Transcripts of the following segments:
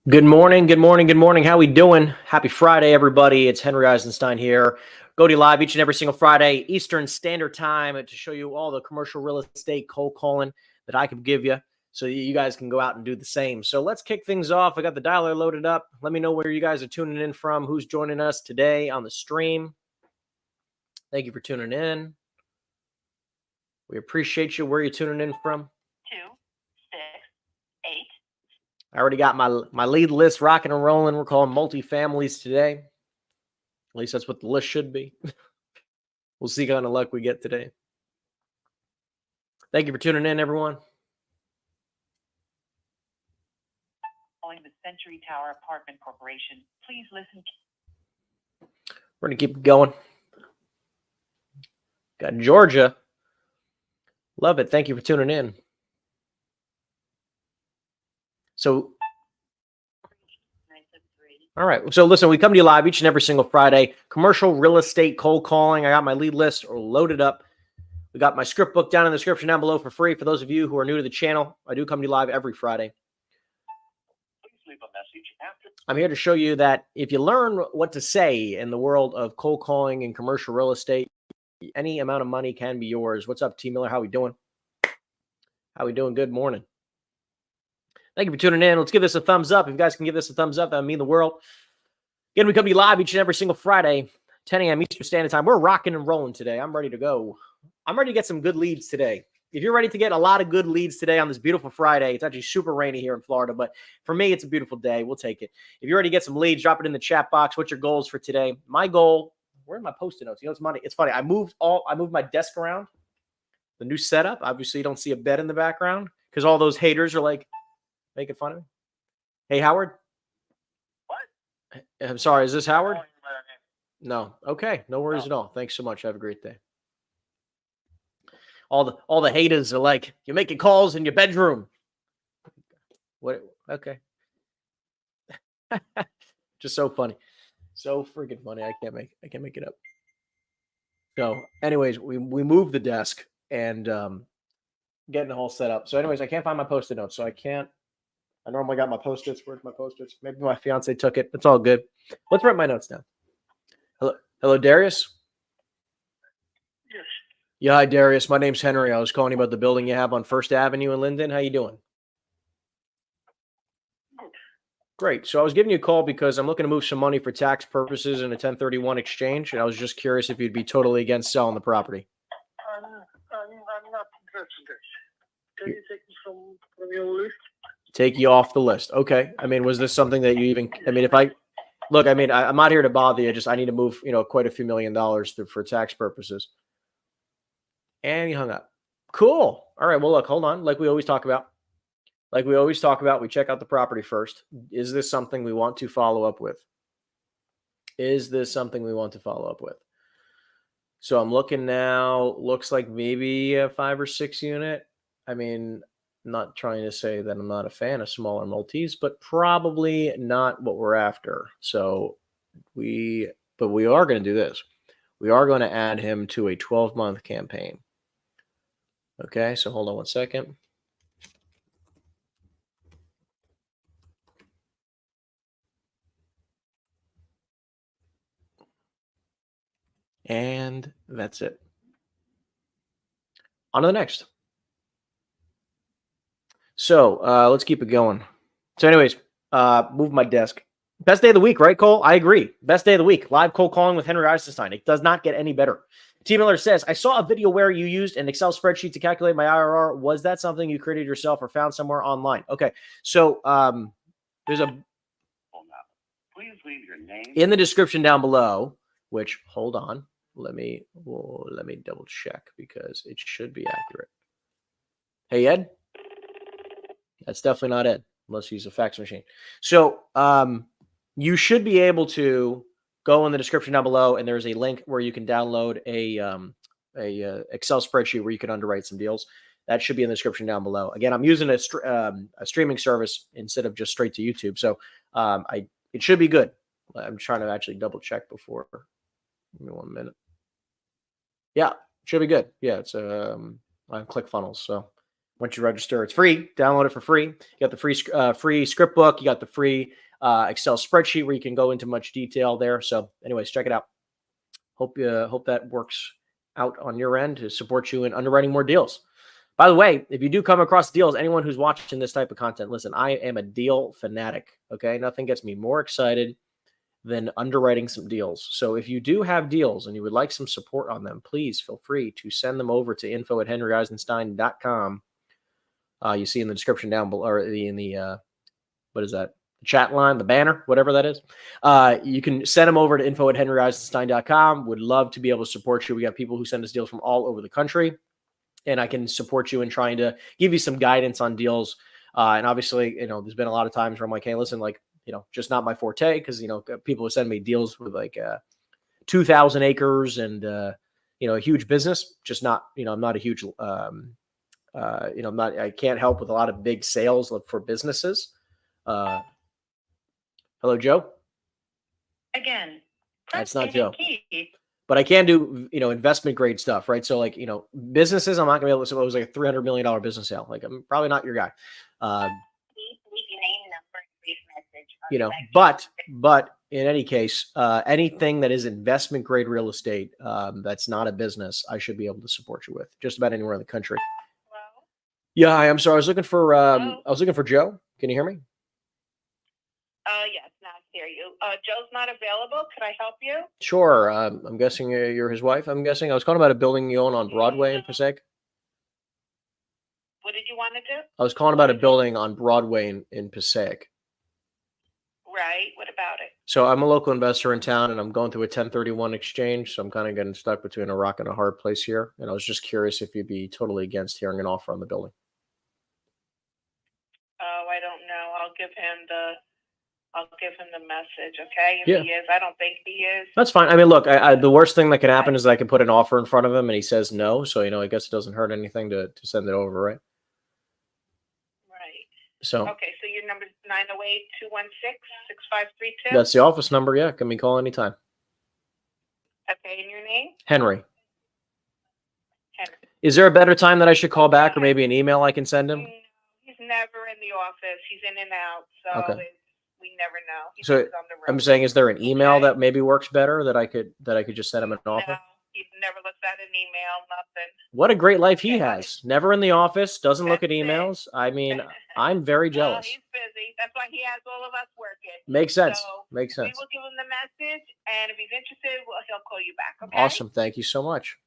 Good morning, good morning, good morning. How we doing? Happy Friday, everybody. It's Henry Eisenstein here. Go to live each and every single Friday, Eastern Standard Time, to show you all the commercial real estate cold calling that I can give you so you guys can go out and do the same. So let's kick things off. I got the dialer loaded up. Let me know where you guys are tuning in from, who's joining us today on the stream. Thank you for tuning in. We appreciate you. Where are you tuning in from? 2, 6, 8. I already got my lead list rocking and rolling. We're calling multifamilies today. At least that's what the list should be. We'll see what kind of luck we get today. Thank you for tuning in, everyone. Calling the Century Tower Apartment Corporation. Please listen. We're going to keep going. Got Georgia. Love it. Thank you for tuning in. So, all right. So listen, we come to you live each and every single Friday. Commercial real estate cold calling. I got my lead list loaded up. We got my script book down in the description down below for free. For those of you who are new to the channel, I do come to you live every Friday. Please leave a message after. I'm here to show you that if you learn what to say in the world of cold calling and commercial real estate, any amount of money can be yours. What's up, T. Miller? How we doing? How we doing? Good morning. Thank you for tuning in. Let's give this a thumbs up. If you guys can give this a thumbs up, that would mean the world. Again, we come to you live each and every single Friday, 10 a.m. Eastern Standard Time. We're rocking and rolling today. I'm ready to go. I'm ready to get some good leads today. If you're ready to get a lot of good leads today on this beautiful Friday, it's actually super rainy here in Florida, but for me, it's a beautiful day. We'll take it. If you're ready to get some leads, drop it in the chat box. What's your goals for today? My goal, where are my Post-it notes? You know, it's funny. I moved my desk around. The new setup. Obviously, you don't see a bed in the background because all those haters are like making fun of me. Hey, Howard. What? I'm sorry. Is this Howard? No. Okay. No worries at all. Thanks so much. Have a great day. All the haters are like, you're making calls in your bedroom. What? Okay. Just so funny. So freaking funny. I can't make it up. So anyways, we moved the desk and getting the whole set up. So anyways, I can't find my Post-it notes. So I normally got my Post-its. Where's my Post-its? Maybe my fiance took it. It's all good. Let's write my notes down. Hello, Darius? Yes. Yeah, hi, Darius. My name's Henry. I was calling you about the building you have on First Avenue in Linden. How you doing? Good. Great. So I was giving you a call because I'm looking to move some money for tax purposes in a 1031 exchange, and I was just curious if you'd be totally against selling the property. I'm not interested. Can you take me from your list? Take you off the list. Okay. I mean, was this something that you even, I mean, I'm not here to bother you. I need to move, quite a few $1 million for tax purposes. And you hung up. Cool. All right. Well, look, hold on. Like we always talk about, we check out the property first. Is this something we want to follow up with? So I'm looking now, looks like maybe a 5 or 6 unit. I mean, not trying to say that I'm not a fan of smaller multis, but probably not what we're after. So we are going to do this. We are going to add him to a 12-month campaign. Okay, so hold on one second. And that's it. On to the next. So let's keep it going. So anyways, move my desk. Best day of the week, right, Cole? I agree. Best day of the week. Live cold calling with Henry Eisenstein. It does not get any better. T. Miller says, I saw a video where you used an Excel spreadsheet to calculate my IRR. Was that something you created yourself or found somewhere online? Okay. So there's a Please leave your name in the description down below, which hold on. Let me double check because it should be accurate. Hey, Ed? That's definitely not Ed, unless he's a fax machine. So you should be able to go in the description down below, and there's a link where you can download a Excel spreadsheet where you can underwrite some deals. That should be in the description down below. Again, I'm using a streaming service instead of just straight to YouTube, so it should be good. I'm trying to actually double check before. Give me 1 minute. Yeah, should be good. Yeah, it's on ClickFunnels. So Once you register, it's free. Download it for free. You got the free script book. You got the free Excel spreadsheet where you can go into much detail there. So anyways, check it out. Hope that works out on your end to support you in underwriting more deals. By the way, if you do come across deals, anyone who's watching this type of content, listen, I am a deal fanatic. Okay. Nothing gets me more excited than underwriting some deals. So if you do have deals and you would like some support on them, please feel free to send them over to info@henryeisenstein.com. You see in the description down below, or in the what is that? The chat line, the banner, whatever that is. You can send them over to info@henryeisenstein.com. Would love to be able to support you. We got people who send us deals from all over the country, and I can support you in trying to give you some guidance on deals. And obviously, there's been a lot of times where I'm like, hey, listen, like, just not my forte, because, people who send me deals with like 2,000 acres and, a huge business, just not, I'm not a huge, I can't help with a lot of big sales for businesses. Hello, Joe. Again, that's not Joe. But I can do, investment grade stuff, right? So like, businesses, I'm not gonna be able to suppose like a $300 million business sale. Like, I'm probably not your guy. But in any case, anything that is investment grade real estate, that's not a business, I should be able to support you with just about anywhere in the country. Hello? Yeah, hi, I'm sorry. I was looking for Joe. Can you hear me? Yes, now I hear you. Joe's not available. Could I help you? Sure. I'm guessing you're his wife. I'm guessing. I was calling about a building you own on Broadway in Passaic. What did you want to do? I was calling about a building on Broadway in Passaic. Right. What about it? So I'm a local investor in town, and I'm going through a 1031 exchange. So I'm kind of getting stuck between a rock and a hard place here. And I was just curious if you'd be totally against hearing an offer on the building. Oh, I don't know. I'll give him the message, okay? If Yeah. he is. I don't think he is. That's fine. I mean, look, the worst thing that can happen is I can put an offer in front of him and he says no. So, I guess it doesn't hurt anything to send it over, right? Right. So. Okay, so your number is 908-216-6532? That's the office number, yeah. Can be called anytime. Okay, and your name? Henry. Henry. Is there a better time that I should call back, or maybe an email I can send him? He's never in the office. He's in and out, so Okay. we never know. He's So always on the road. I'm saying, is there an email that maybe works better that I could just send him an offer? No, he never looks at an email, nothing. What a great life he has. Never in the office, doesn't look at emails. I mean, I'm very jealous. He's busy. That's why he has all of us working. Makes sense. So Makes sense. we will give him the message, and if he's interested, he'll call you back, okay? Awesome. Thank you so much.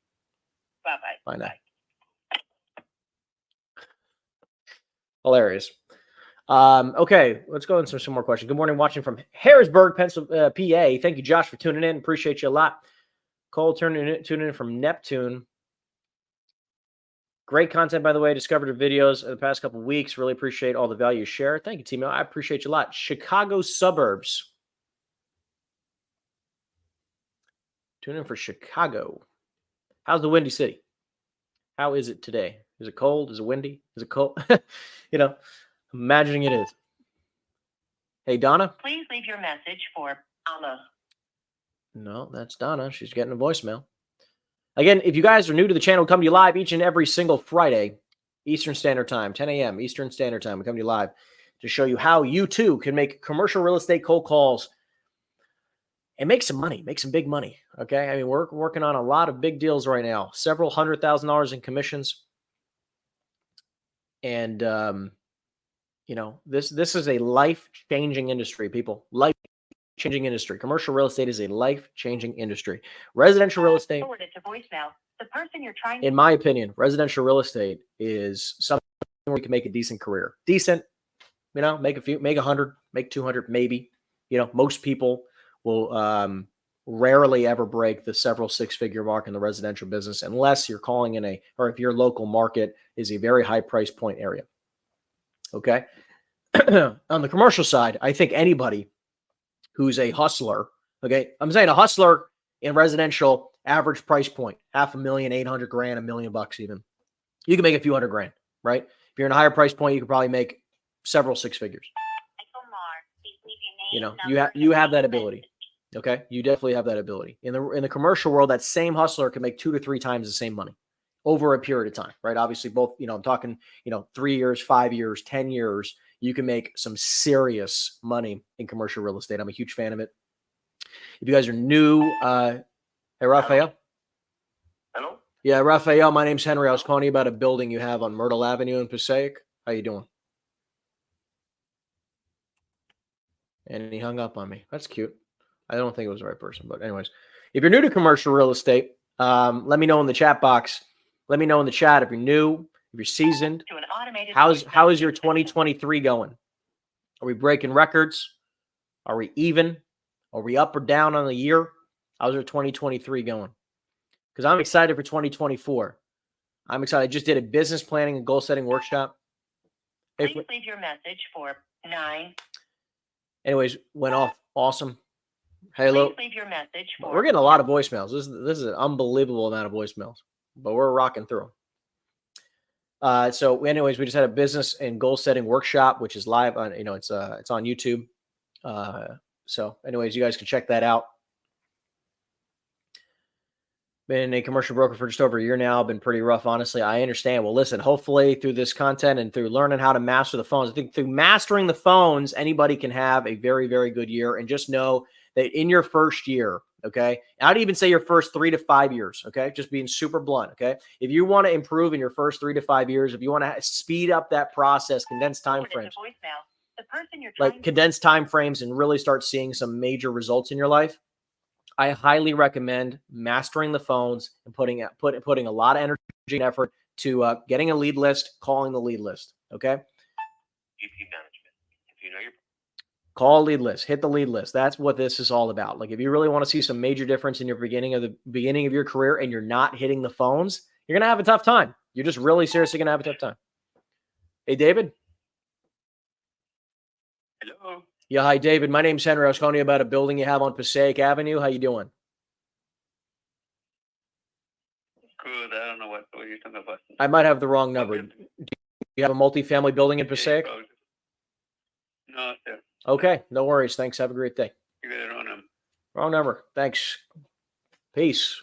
Bye-bye. Bye now. Hilarious. Okay, let's go into some more questions. Good morning, watching from Harrisburg, Pennsylvania, PA. Thank you, Josh, for tuning in. Appreciate you a lot. Cole tuning in from Neptune. Great content, by the way. Discovered your videos in the past couple of weeks. Really appreciate all the value you share. Thank you, Timo. I appreciate you a lot. Chicago suburbs. Tune in for Chicago. How's the Windy City? How is it today? Is it cold? Is it windy? Is it cold? Imagining it is. Hey, Donna? Please leave your message for Anna. No, that's Donna. She's getting a voicemail. Again, if you guys are new to the channel, we come to you live each and every single Friday, Eastern Standard Time, 10 a.m. Eastern Standard Time. We come to you live to show you how you, too, can make commercial real estate cold calls and make some money, make some big money, okay? I mean, we're working on a lot of big deals right now, several $100,000 in commissions. And, this is a life-changing industry, people. Life-changing industry. Commercial real estate is a life-changing industry. Residential real estate, To voicemail. The person you're trying in my opinion, residential real estate is something where you can make a decent career. Decent, make 100, make 200, maybe. Most people will rarely ever break the several six-figure mark in the residential business unless you're calling in or if your local market is a very high price point area. Okay. On the commercial side, I think anybody who's a hustler, okay, I'm saying a hustler in residential, average price point, $500,000, $800,000, $1 million even. You can make a few $100,000, right? If you're in a higher price point, you can probably make several six figures. You have that ability. Okay, you definitely have that ability. In the commercial world, that same hustler can make 2 to 3 times the same money over a period of time, right? Obviously, both, I'm talking, 3 years, 5 years, 10 years, you can make some serious money in commercial real estate. I'm a huge fan of it. If you guys are new, hey, Raphael. Hello? Yeah, Raphael, my name's Henry. I was calling you about a building you have on Myrtle Avenue in Passaic. How you doing? And he hung up on me. That's cute. I don't think it was the right person, but anyways, if you're new to commercial real estate, let me know in the chat box. Let me know in the chat if you're new, if you're seasoned. How is your 2023 going? Are we breaking records? Are we even? Are we up or down on the year? How's your 2023 going? Because I'm excited for 2024. I'm excited. I just did a business planning and goal setting workshop. Please leave your message for 9. Anyways, went off. Awesome. Hello. Please leave your message for. We're getting a lot of voicemails. This is an unbelievable amount of voicemails, but we're rocking through them. So anyways, we just had a business and goal setting workshop, which is live on, it's on YouTube. So anyways, you guys can check that out. Been a commercial broker for just over a year now. Been pretty rough, honestly. I understand. Well, listen, hopefully through this content and through learning how to master the phones, I think through mastering the phones, anybody can have a very, very good year. And just know that in your first year, okay, I'd even say your first 3 to 5 years, okay, just being super blunt, okay, if you want to improve in your first 3 to 5 years, if you want to speed up that process, condensed time frames, condensed time frames, and really start seeing some major results in your life, I highly recommend mastering the phones and putting a lot of energy and effort to getting a lead list, calling the lead list. Okay. GP management. If you know your call a lead list, hit the lead list. That's what this is all about. Like if you really want to see some major difference in your beginning of your career and you're not hitting the phones, you're gonna have a tough time. You're just really seriously gonna have a tough time. Hey, David. Hello. Yeah, hi, David. My name's Henry. I was calling you about a building you have on Passaic Avenue. How you doing? Good. I don't know what you're talking about. I might have the wrong number. Do you have a multifamily building in Passaic? No, sir. Okay, no worries. Thanks. Have a great day. You got it on Wrong number. Thanks. Peace.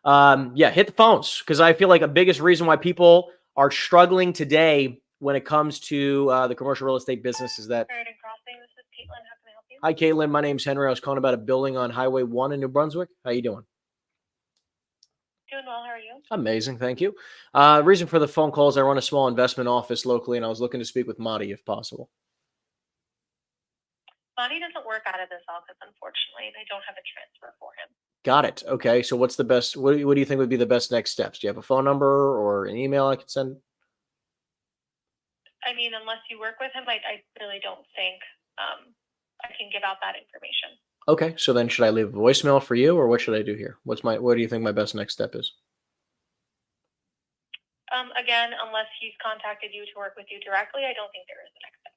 Yeah, hit the phones because I feel like a biggest reason why people are struggling today when it comes to the commercial real estate business is that. Hi, Caitlin. My name's Henry. I was calling about a building on Highway 1 in New Brunswick. How you doing? Doing well. How are you? Amazing. Thank you. Reason for the phone calls, I run a small investment office locally, and I was looking to speak with Madi if possible. Madi doesn't work out of this office, unfortunately, and I don't have a transfer for him. Got it. Okay. So what's the best, what do you think would be the best next steps? Do you have a phone number or an email I could send? I mean, unless you work with him, I really don't think I can give out that information. Okay. So then should I leave a voicemail for you or what should I do here? What do you think my best next step is? Again, unless he's contacted you to work with you directly, I don't think there is a next step.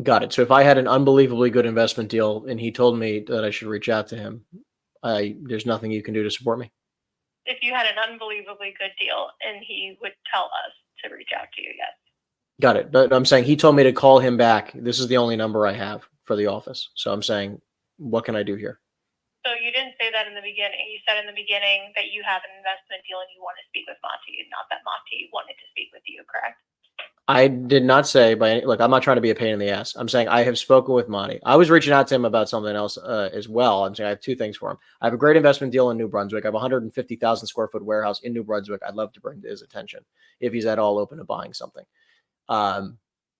Got it. So if I had an unbelievably good investment deal and he told me that I should reach out to him, there's nothing you can do to support me? If you had an unbelievably good deal and he would tell us to reach out to you, yes. Got it. But I'm saying he told me to call him back. This is the only number I have for the office. So I'm saying, what can I do here? So you didn't say that in the beginning. You said in the beginning that you have an investment deal and you want to speak with Monty, not that Monty wanted to speak with you, correct? I did not say look, I'm not trying to be a pain in the ass. I'm saying I have spoken with Monty. I was reaching out to him about something else as well. I'm saying I have two things for him. I have a great investment deal in New Brunswick. I have a 150,000 square foot warehouse in New Brunswick. I'd love to bring to his attention if he's at all open to buying something.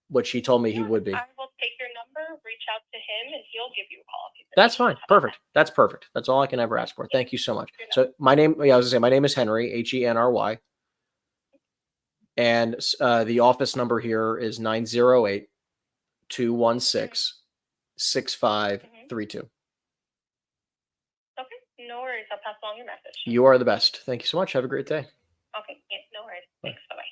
Which he told me he would be. I will take your number, reach out to him, and he'll give you a call. That's fine. Perfect. That's perfect. That's all I can ever ask for. Thank you so much. So my name is Henry, Henry. And the office number here is 908-216-6532. Okay, no worries. I'll pass along your message. You are the best. Thank you so much. Have a great day. Okay, yeah, no worries. Thanks. Bye-bye.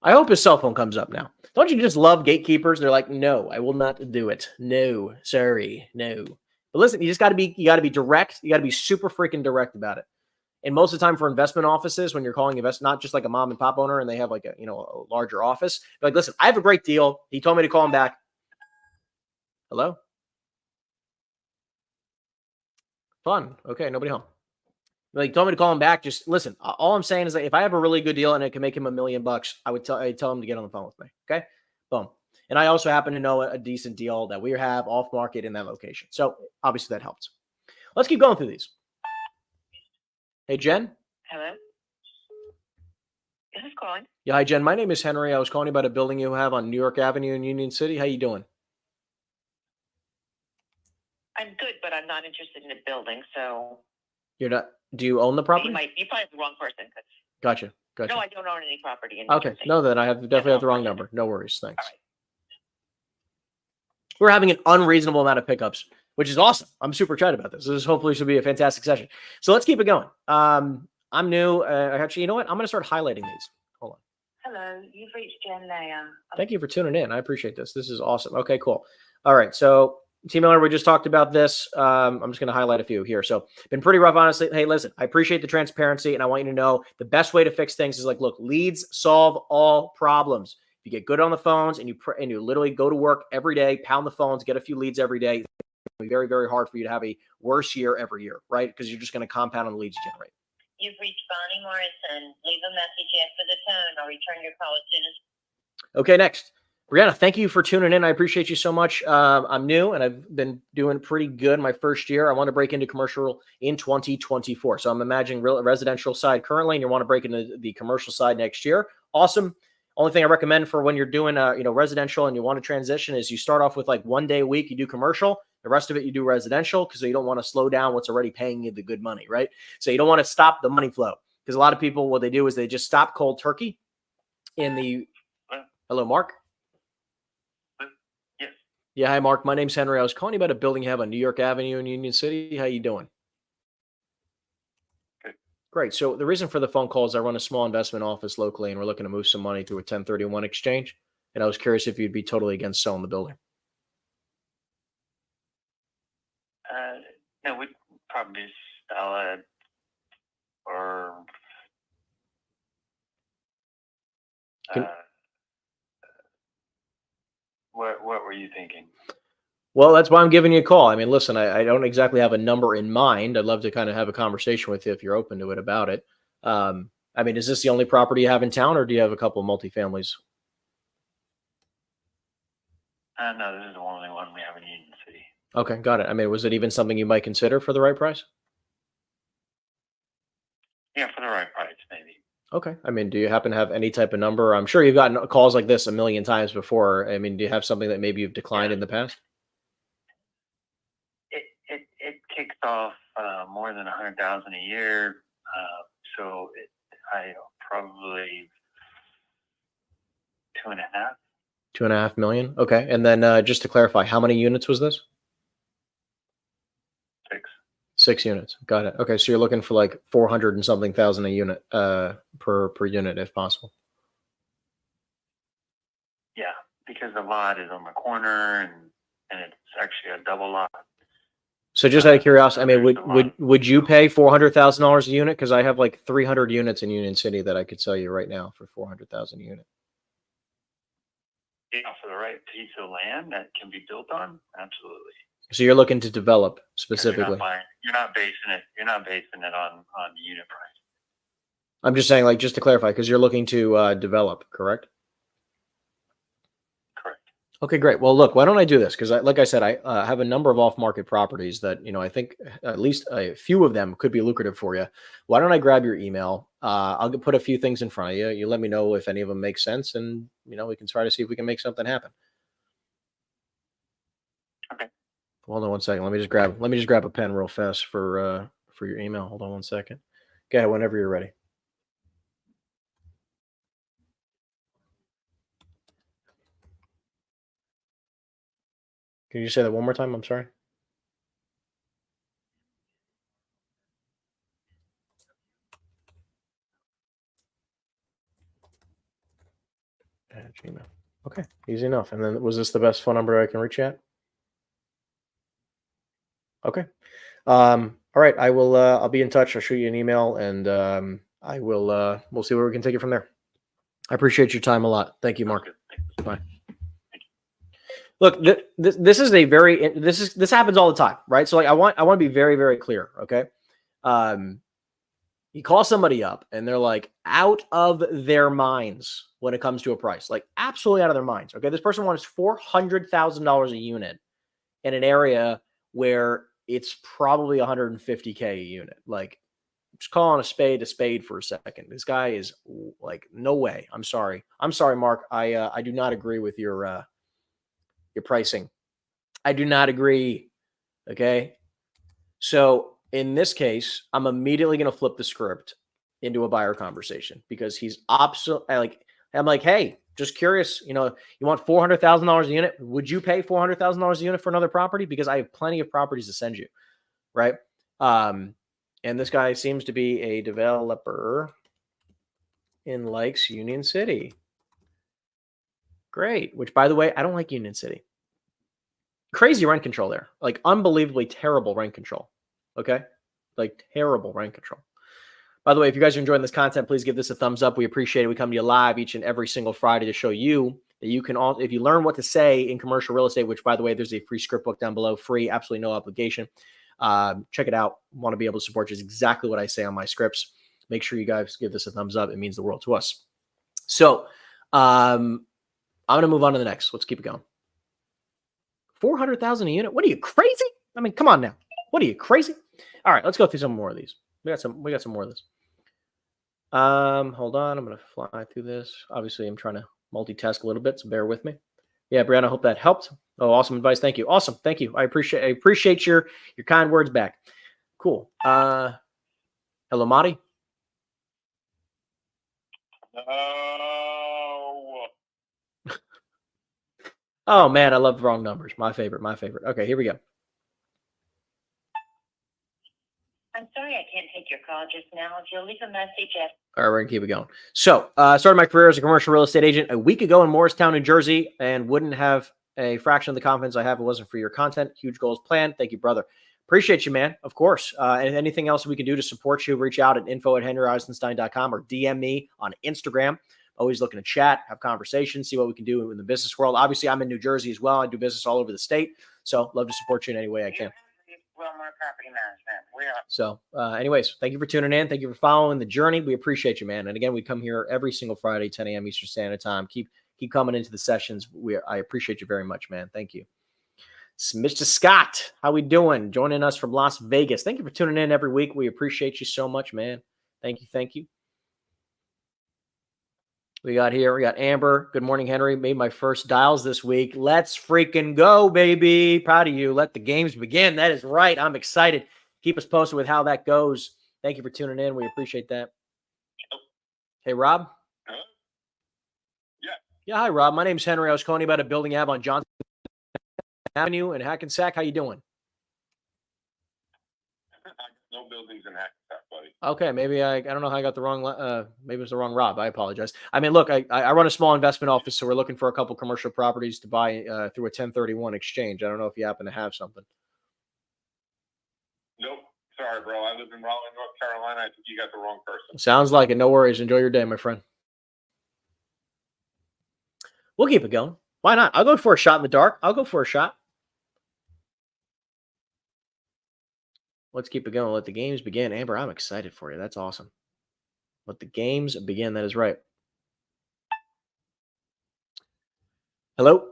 I hope his cell phone comes up now. Don't you just love gatekeepers? They're like, no, I will not do it. No, sorry, no. But listen, you got to be direct. You got to be super freaking direct about it. And most of the time for investment offices, when you're calling not just like a mom and pop owner and they have like a larger office, like, listen, I have a great deal. He told me to call him back. Hello? Fun. Okay. Nobody home. Like, told me to call him back. Just listen. All I'm saying is that if I have a really good deal and it can make him $1 million, I'd tell him to get on the phone with me. Okay, boom. And I also happen to know a decent deal that we have off market in that location. So obviously that helps. Let's keep going through these. Hey, Jen. Hello? This is calling. Yeah, hi, Jen. My name is Henry. I was calling you about a building you have on New York Avenue in Union City. How you doing? I'm good, but I'm not interested in a building, so You're not. Do you own the property? you probably have the wrong person. Gotcha. No, I don't own any property in New Okay. Jersey. No, then I definitely have the wrong person. number. No worries. Thanks. All right. We're having an unreasonable amount of pickups, which is awesome. I'm super excited about this. This hopefully should be a fantastic session. So let's keep it going. I'm new. Actually, you know what? I'm going to start highlighting these. Hold on. Hello, you've reached Jen Leia. Thank you for tuning in. I appreciate this. This is awesome. Okay, cool. All right. So T. Miller, we just talked about this. I'm just going to highlight a few here. So been pretty rough, honestly. Hey, listen, I appreciate the transparency, and I want you to know the best way to fix things is like, look, leads solve all problems. If you get good on the phones and you literally go to work every day, pound the phones, get a few leads every day, it's going to be very, very hard for you to have a worse year every year, right? Because you're just going to compound on the leads you generate. You've reached Bonnie Morrison. Leave a message after the tone. I'll return your call as soon as. Okay, next. Brianna, thank you for tuning in. I appreciate you so much. I'm new and I've been doing pretty good my first year. I want to break into commercial in 2024. So I'm imagining residential side currently, and you want to break into the commercial side next year. Awesome. Only thing I recommend for when you're doing residential and you want to transition is you start off with like 1 day a week, you do commercial, the rest of it you do residential, because you don't want to slow down what's already paying you the good money, right? So you don't want to stop the money flow, because a lot of people, what they do is they just stop cold turkey in the. Hello, Mark. Yes. Yeah, hi, Mark. My name's Henry. I was calling you about a building you have on New York Avenue in Union City. How you doing? Good. Great. So the reason for the phone call is I run a small investment office locally, and we're looking to move some money through a 1031 exchange. And I was curious if you'd be totally against selling the building. No, we'd probably sell it or what were you thinking? Well, that's why I'm giving you a call. I mean, listen, I don't exactly have a number in mind. I'd love to kind of have a conversation with you if you're open to it about it. I mean, is this the only property you have in town, or do you have a couple of multifamilies? No, this is the only one we have in Union City. Okay, got it. I mean, was it even something you might consider for the right price? Yeah, for the right price, maybe. Okay. I mean, do you happen to have any type of number? I'm sure you've gotten calls like this a million times before. I mean, do you have something that maybe you've declined in the past? It kicks off more than 100,000 a year, so I probably 2.5. 2.5 million. Okay. And then just to clarify, how many units was this? 6. 6 units. Got it. Okay. So you're looking for like 400 and something thousand a unit per unit if possible. Yeah, because the lot is on the corner and it's actually a double lot. So just out of curiosity, I mean, would you pay $400,000 a unit? Because I have like 300 units in Union City that I could sell you right now for 400,000 a unit. Yeah, for the right piece of land that can be built on, absolutely. So you're looking to develop specifically. You're not basing it on the unit price. I'm just saying, like, just to clarify, because you're looking to develop, correct? Correct. Okay, great. Well, look, why don't I do this? Because like I said, I have a number of off-market properties that, I think at least a few of them could be lucrative for you. Why don't I grab your email? I'll put a few things in front of you. You let me know if any of them make sense, and, we can try to see if we can make something happen. Okay. Hold on one second. Let me just grab a pen real fast for your email. Hold on one second. Go ahead whenever you're ready. Can you say that one more time? I'm sorry. Gmail. Okay, easy enough. And then was this the best phone number I can reach you at? Okay. All right. I will. I'll be in touch. I'll shoot you an email, and I will. We'll see where we can take it from there. I appreciate your time a lot. Thank you, Mark. Bye. Look, this is a this happens all the time, right? So like, I want to be very, very clear. Okay. You call somebody up and they're like out of their minds when it comes to a price, like absolutely out of their minds. Okay. This person wants $400,000 a unit in an area where it's probably 150K a unit. Like, just calling a spade for a second. This guy is like, no way. I'm sorry. I'm sorry, Mark. I do not agree with your pricing. I do not agree. Okay. So in this case, I'm immediately going to flip the script into a buyer conversation because he's I'm like, hey, just curious, you want $400,000 a unit? Would you pay $400,000 a unit for another property? Because I have plenty of properties to send you, right? And this guy seems to be a developer in likes Union City. Great. Which, by the way, I don't like Union City. Crazy rent control there. Like unbelievably terrible rent control. Okay? Like terrible rent control. By the way, if you guys are enjoying this content, please give this a thumbs up. We appreciate it. We come to you live each and every single Friday to show you that you can all, if you learn what to say in commercial real estate, which by the way, there's a free script book down below, free, absolutely no obligation. Check it out. Want to be able to support you is exactly what I say on my scripts. Make sure you guys give this a thumbs up. It means the world to us. So I'm going to move on to the next. Let's keep it going. 400,000 a unit. What are you, crazy? I mean, come on now. What are you, crazy? All right, let's go through some more of these. We got some more of this. Hold on. I'm going to fly through this. Obviously, I'm trying to multitask a little bit, so bear with me. Yeah, Brianna, I hope that helped. Oh, awesome advice. Thank you. Awesome. Thank you. I appreciate your kind words back. Cool. Hello, Marty. Oh man, I love the wrong numbers. My favorite. Okay, here we go. I'm sorry I can't take your call just now. If you'll leave a message at... All right, we're gonna keep it going. So, started my career as a commercial real estate agent a week ago in Morristown, New Jersey, and wouldn't have a fraction of the confidence I have if it wasn't for your content. Huge goals planned. Thank you, brother. Appreciate you, man. Of course. And anything else we can do to support you, reach out at info@henryeisenstein.com or DM me on Instagram. Always looking to chat, have conversations, see what we can do in the business world. Obviously, I'm in New Jersey as well. I do business all over the state. So love to support you in any way I can. Wilmer Property Management. We are... So anyways, thank you for tuning in. Thank you for following the journey. We appreciate you, man. And again, we come here every single Friday, 10 a.m. Eastern Standard Time. Keep coming into the sessions. I appreciate you very much, man. Thank you. Mr. Scott, how we doing? Joining us from Las Vegas. Thank you for tuning in every week. We appreciate you so much, man. Thank you. We got Amber. Good morning, Henry. Made my first dials this week. Let's freaking go, baby. Proud of you. Let the games begin. That is right. I'm excited. Keep us posted with how that goes. Thank you for tuning in. We appreciate that. Hey, Rob. Yeah, hi, Rob. My name's Henry. I was calling you about a building you have on Johnson Avenue in Hackensack. How you doing? No buildings in Hackensack, buddy. Okay, maybe I don't know how I got the wrong. Maybe it was the wrong Rob. I apologize. I mean, look, I run a small investment office, so we're looking for a couple commercial properties to buy through a 1031 exchange. I don't know if you happen to have something. Nope. Sorry, bro. I live in Raleigh, North Carolina. I think you got the wrong person. Sounds like it. No worries. Enjoy your day, my friend. We'll keep it going. Why not? I'll go for a shot in the dark. Let's keep it going. Let the games begin. Amber, I'm excited for you. That's awesome. Let the games begin. That is right. Hello?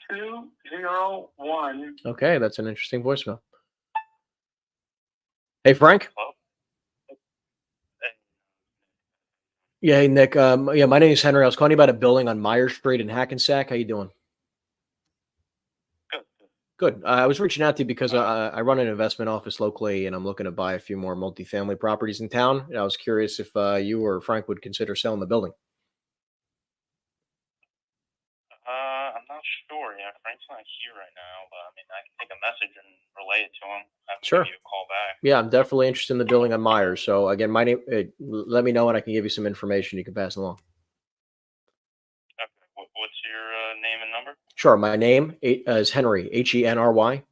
201. Okay, that's an interesting voicemail. Hey, Frank? Hello? Yeah, hey, Nick. My name is Henry. I was calling you about a building on Myers Street in Hackensack. How you doing? Good. I was reaching out to you because I run an investment office locally, and I'm looking to buy a few more multifamily properties in town. And I was curious if you or Frank would consider selling the building. I'm not sure. Yeah, Frank's not here right now, but I mean, I can take a message and relay it to him. Have him Sure. give you a call back. Yeah, I'm definitely interested in the building on Myers. So again, my name. Let me know, and I can give you some information you can pass along. Okay. What's your name and number? Sure. My name is Henry, Henry.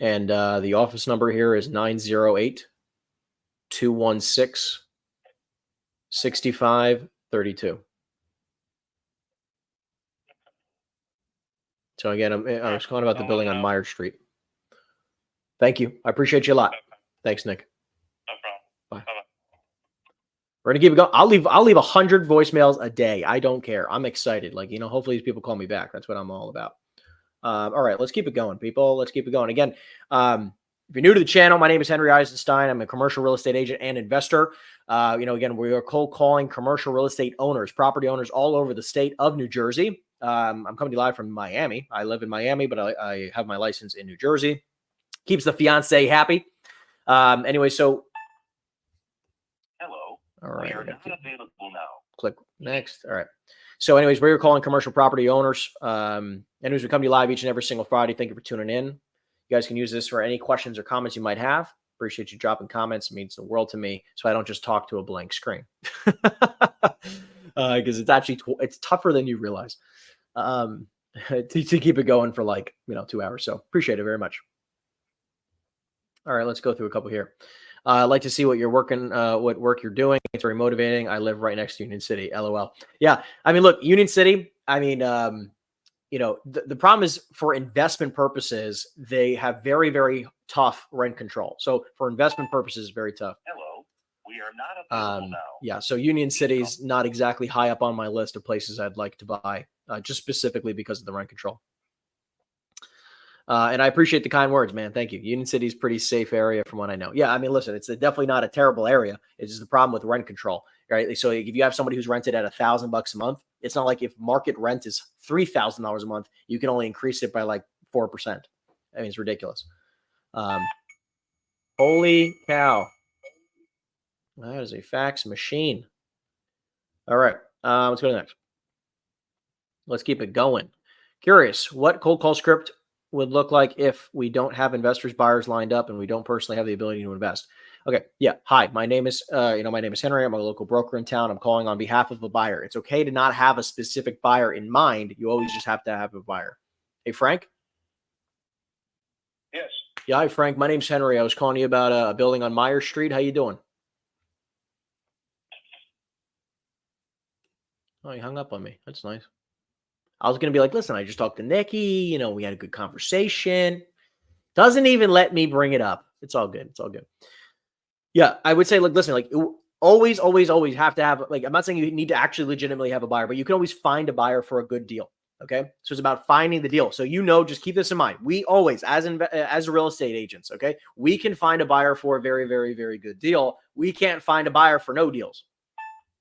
And the office number here is 908-216-6532. So again, I was calling about the building on Myers Street. Thank you. I appreciate you a lot. Okay. Thanks, Nick. No problem. We're gonna keep it going. I'll leave 100 voicemails a day. I don't care. I'm excited. Like, hopefully these people call me back. That's what I'm all about. All right, let's keep it going, people. Let's keep it going. Again, if you're new to the channel, my name is Henry Eisenstein. I'm a commercial real estate agent and investor. Again, we are cold calling commercial real estate owners, property owners all over the state of New Jersey. I'm coming to you live from Miami. I live in Miami, but I have my license in New Jersey. Keeps the fiance happy. Anyway, so. Hello. All right. We are not available now. Click next. All right. So anyways, we're calling commercial property owners. Anyways, we come to you live each and every single Friday. Thank you for tuning in. You guys can use this for any questions or comments you might have. Appreciate you dropping comments. It means the world to me. So I don't just talk to a blank screen. Because it's tougher than you realize to keep it going for 2 hours. So appreciate it very much. All right, let's go through a couple here. I'd like to see what you're working, what work you're doing. It's very motivating. I live right next to Union City. LOL. Yeah. I mean, look, Union City, the problem is for investment purposes, they have very, very tough rent control. So for investment purposes, very tough. Hello. We are not available now. Yeah. So Union City's not exactly high up on my list of places I'd like to buy, just specifically because of the rent control. And I appreciate the kind words, man. Thank you. Union City's pretty safe area from what I know. Yeah, I mean, listen, it's definitely not a terrible area. It's just the problem with rent control, right? So if you have somebody who's rented at $1,000 a month, it's not like if market rent is $3,000 a month, you can only increase it by 4%. I mean, it's ridiculous. Holy cow. That is a fax machine. All right. Let's go to the next. Let's keep it going. Curious, what cold call script would look like if we don't have investors, buyers lined up, and we don't personally have the ability to invest? Okay. Yeah. Hi, my name is, my name is Henry. I'm a local broker in town. I'm calling on behalf of a buyer. It's okay to not have a specific buyer in mind. You always just have to have a buyer. Hey, Frank. Yes. Yeah. Hi, Frank. My name's Henry. I was calling you about a building on Myers Street. How you doing? Oh, he hung up on me. That's nice. I was going to be like, listen, I just talked to Nikki. We had a good conversation. Doesn't even let me bring it up. It's all good. It's all good. Yeah, I would say, listen, always, always, always have to have, I'm not saying you need to actually legitimately have a buyer, but you can always find a buyer for a good deal. Okay. So it's about finding the deal. So, just keep this in mind. We always, as real estate agents, okay, we can find a buyer for a very, very, very good deal. We can't find a buyer for no deals.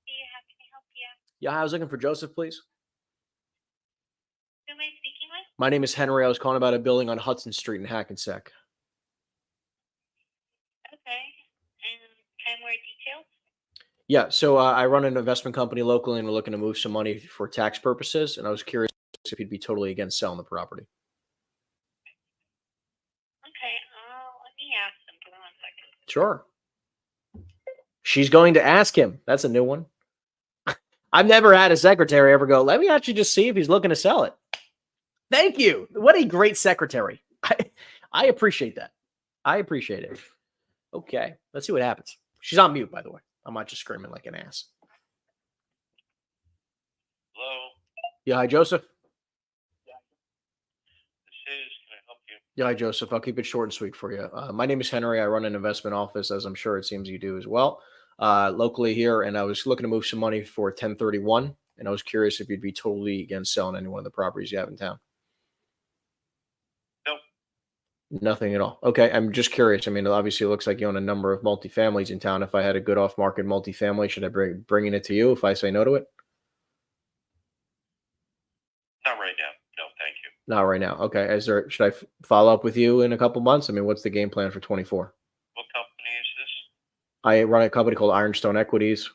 How can I help you? Yeah, I was looking for Joseph, please. Who am I speaking with? My name is Henry. I was calling about a building on Hudson Street in Hackensack. Okay. And more details? Yeah, so I run an investment company locally, and we're looking to move some money for tax purposes. And I was curious if you'd be totally against selling the property. Okay. Let me ask them. Give me 1 second. Sure. She's going to ask him. That's a new one. I've never had a secretary ever go, let me actually just see if he's looking to sell it. Thank you. What a great secretary. I appreciate that. I appreciate it. Okay, let's see what happens. She's on mute, by the way. I'm not just screaming like an ass. Hello. Yeah, hi, Joseph. This is. Can I help you? Yeah, hi, Joseph. I'll keep it short and sweet for you. My name is Henry. I run an investment office, as I'm sure it seems you do as well, locally here. And I was looking to move some money for 1031. And I was curious if you'd be totally against selling any one of the properties you have in town. Nope. Nothing at all. Okay, I'm just curious. I mean, obviously, it looks like you own a number of multifamilies in town. If I had a good off-market multifamily, should I bringing it to you if I say no to it? Not right now. No, thank you. Not right now. Okay. Should I follow up with you in a couple months? I mean, what's the game plan for 24? What company is this? I run a company called Ironstone Equities.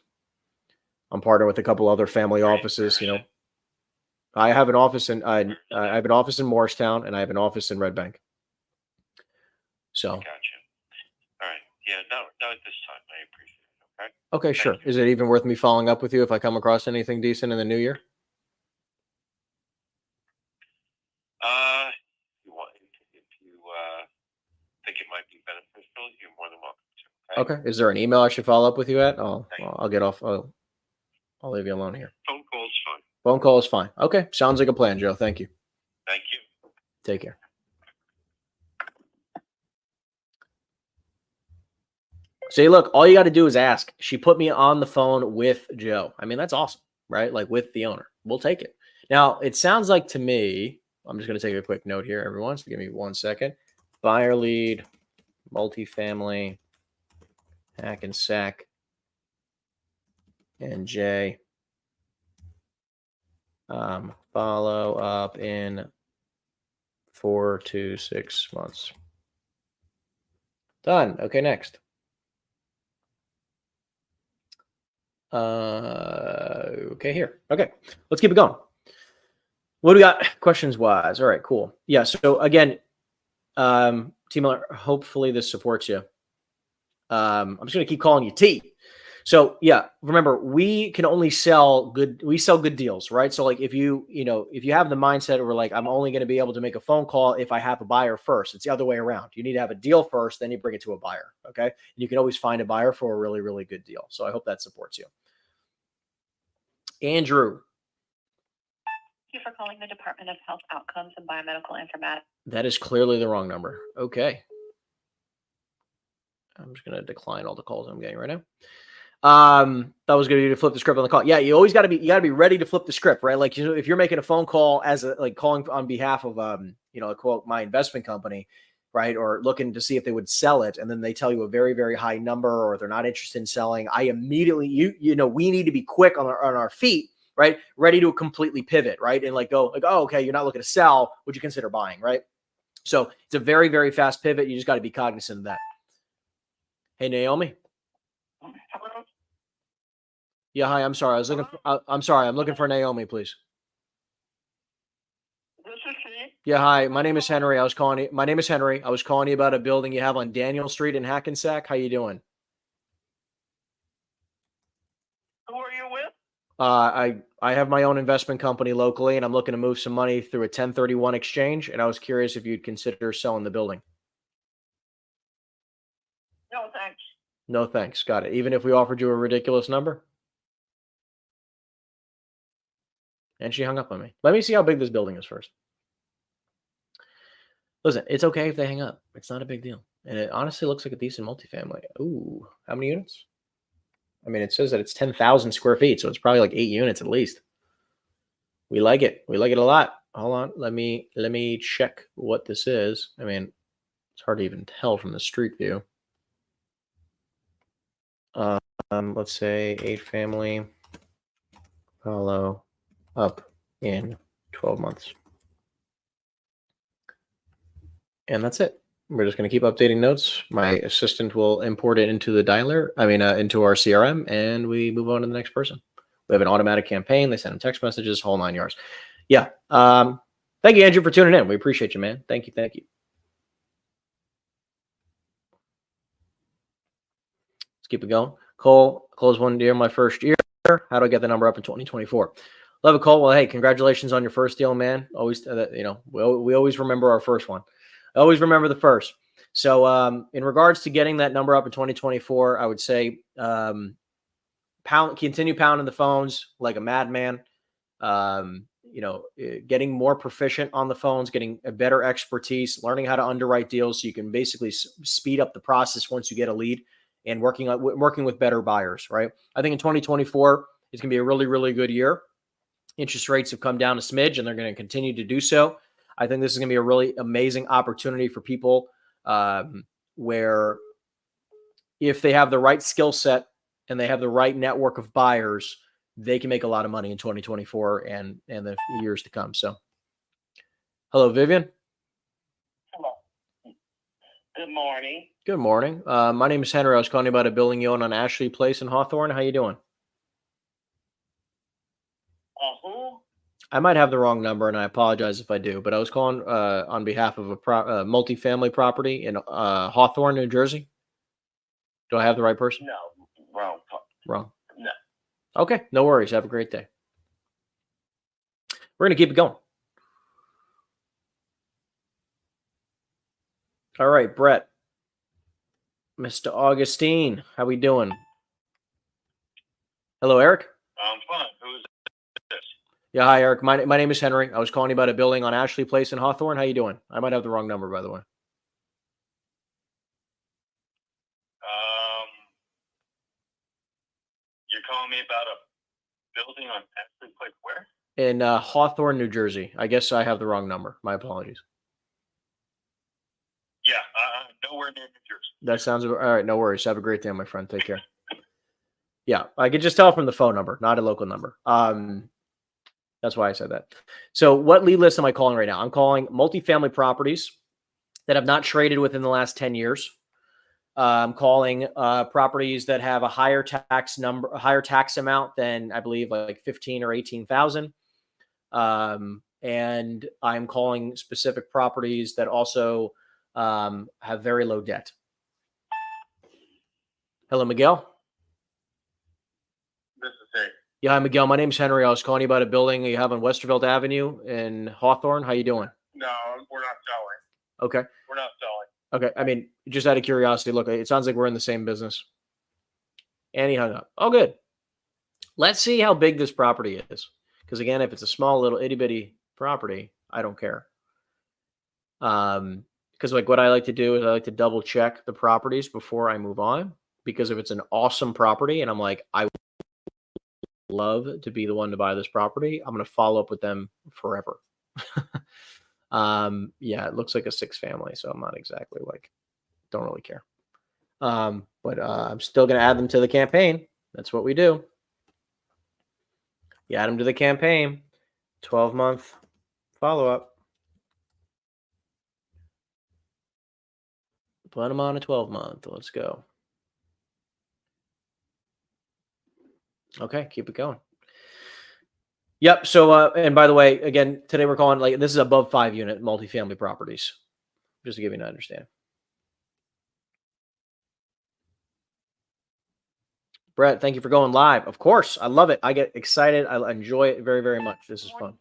I'm partnered with a couple other family offices. I have an office in I have an office in Morristown, and I have an office in Red Bank. So. Gotcha. All right. Yeah. No, at this time. I appreciate it. Okay. Okay, sure. you. Is it even worth me following up with you if I come across anything decent in the new year? If you think it might be beneficial, you're more than welcome to. Okay. Is there an email I should follow up with you at? I'll Thank get off. I'll leave you alone here. Phone call's fine. Phone call is fine. Okay. Sounds like a plan, Joe. Thank you. Thank you. Take care. Say, look, all you got to do is ask. She put me on the phone with Joe. I mean, that's awesome, right? Like with the owner. We'll take it. Now, it sounds like to me, I'm just going to take a quick note here, everyone. So give me 1 second. Buyer lead, multifamily, Hackensack, and Jay. Follow up in 4 to 6 months. Done. Okay, next. Okay, here. Okay, let's keep it going. What do we got questions wise? All right, cool. Yeah, so again, T Miller, hopefully this supports you. I'm just gonna keep calling you T. So yeah, remember, we can only sell good deals, right? So like if you have the mindset where like I'm only going to be able to make a phone call if I have a buyer first, it's the other way around. You need to have a deal first, then you bring it to a buyer. Okay. And you can always find a buyer for a really, really good deal. So I hope that supports you. Andrew. Thank you for calling the Department of Health Outcomes and Biomedical Informatics. That is clearly the wrong number. Okay. I'm just going to decline all the calls I'm getting right now. That was going to be to flip the script on the call. Yeah, you always got to be ready to flip the script, right? Like, if you're making a phone call calling on behalf of, quote, my investment company, right? Or looking to see if they would sell it. And then they tell you a very, very high number, or they're not interested in selling. I immediately, we need to be quick on our feet, right? Ready to completely pivot, right? And go, oh, okay, you're not looking to sell. Would you consider buying, right? So it's a very, very fast pivot. You just got to be cognizant of that. Hey, Naomi. Hello? Yeah, hi. I'm sorry. I'm looking for Naomi, please. This is she. Yeah, hi. My name is Henry. I was calling you about a building you have on Daniel Street in Hackensack. How you doing? Who are you with? I have my own investment company locally, and I'm looking to move some money through a 1031 exchange, and I was curious if you'd consider selling the building. No, thanks. No, thanks. Got it. Even if we offered you a ridiculous number? And she hung up on me. Let me see how big this building is first. Listen, it's okay if they hang up. It's not a big deal. And it honestly looks like a decent multifamily. Ooh, how many units? I mean, it says that it's 10,000 square feet, so it's probably like 8 units at least. We like it. We like it a lot. Hold on. Let me check what this is. I mean, it's hard to even tell from the street view. Let's say 8 family. Follow up in 12 months. And that's it. We're just going to keep updating notes. My assistant will import it into the dialer, into our CRM, and we move on to the next person. We have an automatic campaign. They send them text messages, whole 9 yards. Yeah. Thank you, Andrew, for tuning in. We appreciate you, man. Thank you. Let's keep it going. Cole, close 1 year, my first year. How do I get the number up in 2024? Love it, Cole. Well, hey, congratulations on your first deal, man. Always, we always remember our first one. I always remember the first. So in regards to getting that number up in 2024, I would say continue pounding the phones like a madman. Getting more proficient on the phones, getting a better expertise, learning how to underwrite deals so you can basically speed up the process once you get a lead, and working with better buyers, right? I think in 2024, it's going to be a really, really good year. Interest rates have come down a smidge, and they're going to continue to do so. I think this is going to be a really amazing opportunity for people where if they have the right skill set and they have the right network of buyers, they can make a lot of money in 2024 and the years to come. So, hello, Vivian. Hello. Good morning. Good morning. My name is Henry. I was calling you about a building you own on Ashley Place in Hawthorne. How you doing? Who? I might have the wrong number, and I apologize if I do, but I was calling on behalf of a multifamily property in Hawthorne, New Jersey. Do I have the right person? No, wrong. Wrong. No. Okay, no worries. Have a great day. We're going to keep it going. All right, Brett. Mr. Augustine, how we doing? Hello, Eric. I'm fine. Who's this? Yeah, hi, Eric. My name is Henry. I was calling you about a building on Ashley Place in Hawthorne. How you doing? I might have the wrong number, by the way. telling me about a building on Ashley Place where? In Hawthorne, New Jersey. I guess I have the wrong number. My apologies. Yeah, nowhere near New Jersey. That sounds all right. No worries. Have a great day, my friend. Take care. Yeah, I could just tell from the phone number, not a local number. That's why I said that. So what lead list am I calling right now? I'm calling multifamily properties that have not traded within the last 10 years. I'm calling properties that have a higher tax amount than, I believe, like 15 or 18,000. And I'm calling specific properties that also have very low debt. Hello, Miguel. This is it. Yeah, hi, Miguel. My name's Henry. I was calling you about a building you have on Westervelt Avenue in Hawthorne. How you doing? No, we're not selling. Okay. We're not selling. Okay. I mean, just out of curiosity, look, it sounds like we're in the same business. And he hung up. Oh, good. Let's see how big this property is. Because again, if it's a small little itty bitty property, I don't care. Because like what I like to do is I like to double check the properties before I move on. Because if it's an awesome property and I'm like, I would love to be the one to buy this property, I'm going to follow up with them forever. Yeah, it looks like a 6-family, so I'm not exactly like, don't really care. But I'm still going to add them to the campaign. That's what we do. You add them to the campaign, 12-month follow-up. Put them on a 12-month. Let's go. Okay, keep it going. Yep. So, and by the way, again, today we're calling like this is above 5-unit multifamily properties, just to give you an understanding. Brett, thank you for going live. Of course, I love it. I get excited. I enjoy it very, very much. This is fun.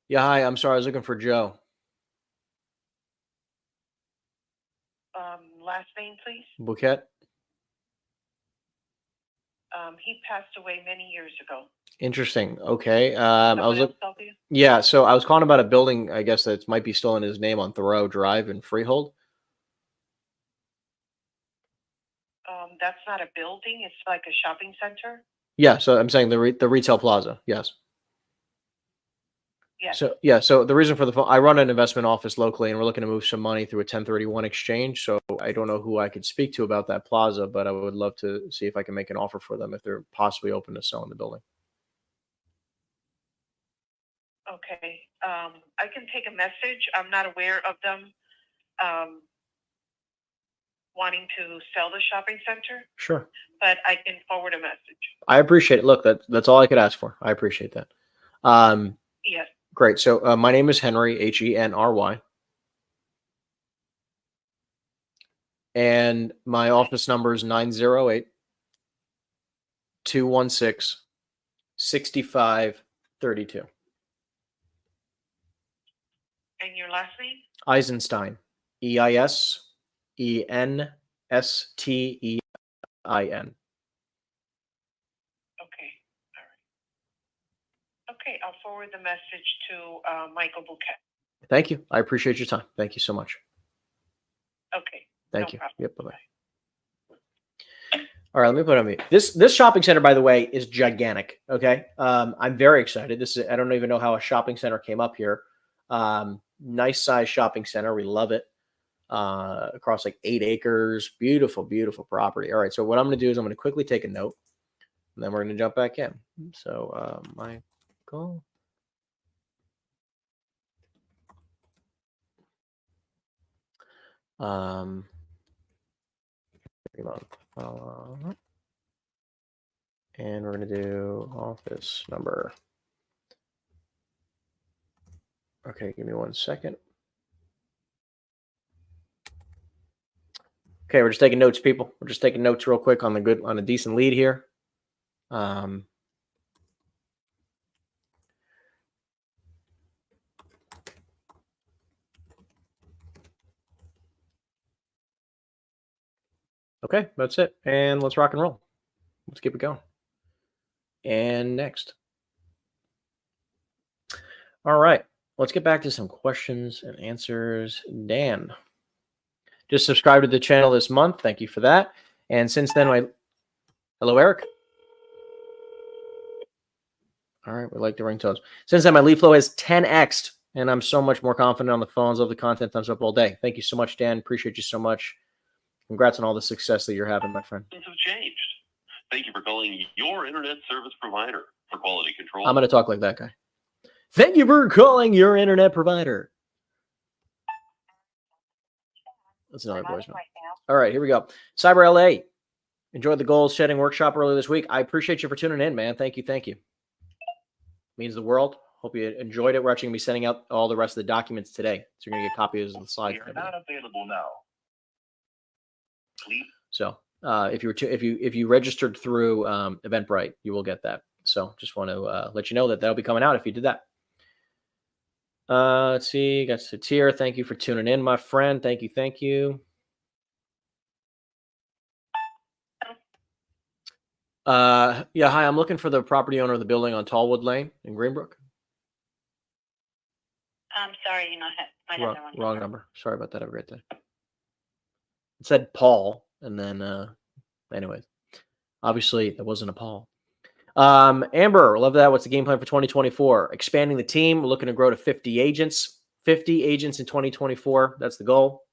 Yeah, hi. I'm sorry. I was looking for Joe. Last name, please. Bouquet. He passed away many years ago. Interesting. Okay. I was Someone looking. else help you? Yeah. So I was calling about a building. I guess that might be still in his name on Thoreau Drive in Freehold. That's not a building. It's like a shopping center. Yeah. So I'm saying the retail plaza. Yes. Yes. So yeah, so the reason for the phone, I run an investment office locally, and we're looking to move some money through a 1031 exchange. So I don't know who I could speak to about that plaza, but I would love to see if I can make an offer for them if they're possibly open to selling the building. Okay. I can take a message. I'm not aware of them wanting to sell the shopping center, Sure. but I can forward a message. I appreciate it. Look, that's all I could ask for. I appreciate that. Yes. Great. So my name is Henry, Henry. And my office number is 908-216-6532. And your last name? Eisenstein. EISENSTEIN. Okay. All right. Okay. I'll forward the message to Michael Bouquet. Thank you. I appreciate your time. Thank you so much. Okay. Thank No you. problem. Yep. Bye-bye. All right, let me put on mute. This shopping center, by the way, is gigantic. Okay. I'm very excited. I don't even know how a shopping center came up here. Nice size shopping center. We love it. Across like 8 acres. Beautiful, beautiful property. All right. So what I'm going to do is I'm going to quickly take a note, and then we're going to jump back in. So Michael. And we're going to do office number. Okay, give me 1 second. Okay, we're just taking notes, people. We're just taking notes real quick on a decent lead here. Okay, that's it. And let's rock and roll. Let's keep it going. And next. All right, let's get back to some questions and answers. Dan, just subscribed to the channel this month. Thank you for that. And since then, hello, Eric. All right, we like the ringtones. Since then, my lead flow has 10x'd, and I'm so much more confident on the phones. Love the content. Thumbs up all day. Thank you so much, Dan. Appreciate you so much. Congrats on all the success that you're having, my friend. Things have changed. Thank you for calling your internet service provider for quality control. I'm going to talk like that guy. Thank you for calling your internet provider. That's another voicemail. All right, here we go. Cyber LA. Enjoyed the goal shedding workshop earlier this week. I appreciate you for tuning in, man. Thank you. Thank you. Means the world. Hope you enjoyed it. We're actually going to be sending out all the rest of the documents today. So you're going to get copies of the slides. We are not available now. Please. So if you registered through Eventbrite, you will get that. So just want to let you know that that'll be coming out if you did that. Let's see. Got Satir. Thank you for tuning in, my friend. Thank you. Thank you. Yeah, hi. I'm looking for the property owner of the building on Tallwood Lane in Greenbrook. I'm sorry, you know, Wrong number. Sorry about that. Have a great day. It said Paul, and then, anyways, obviously that wasn't a Paul. Amber, love that. What's the game plan for 2024? Expanding the team. We're looking to grow to 50 agents. 50 agents in 2024. That's the goal.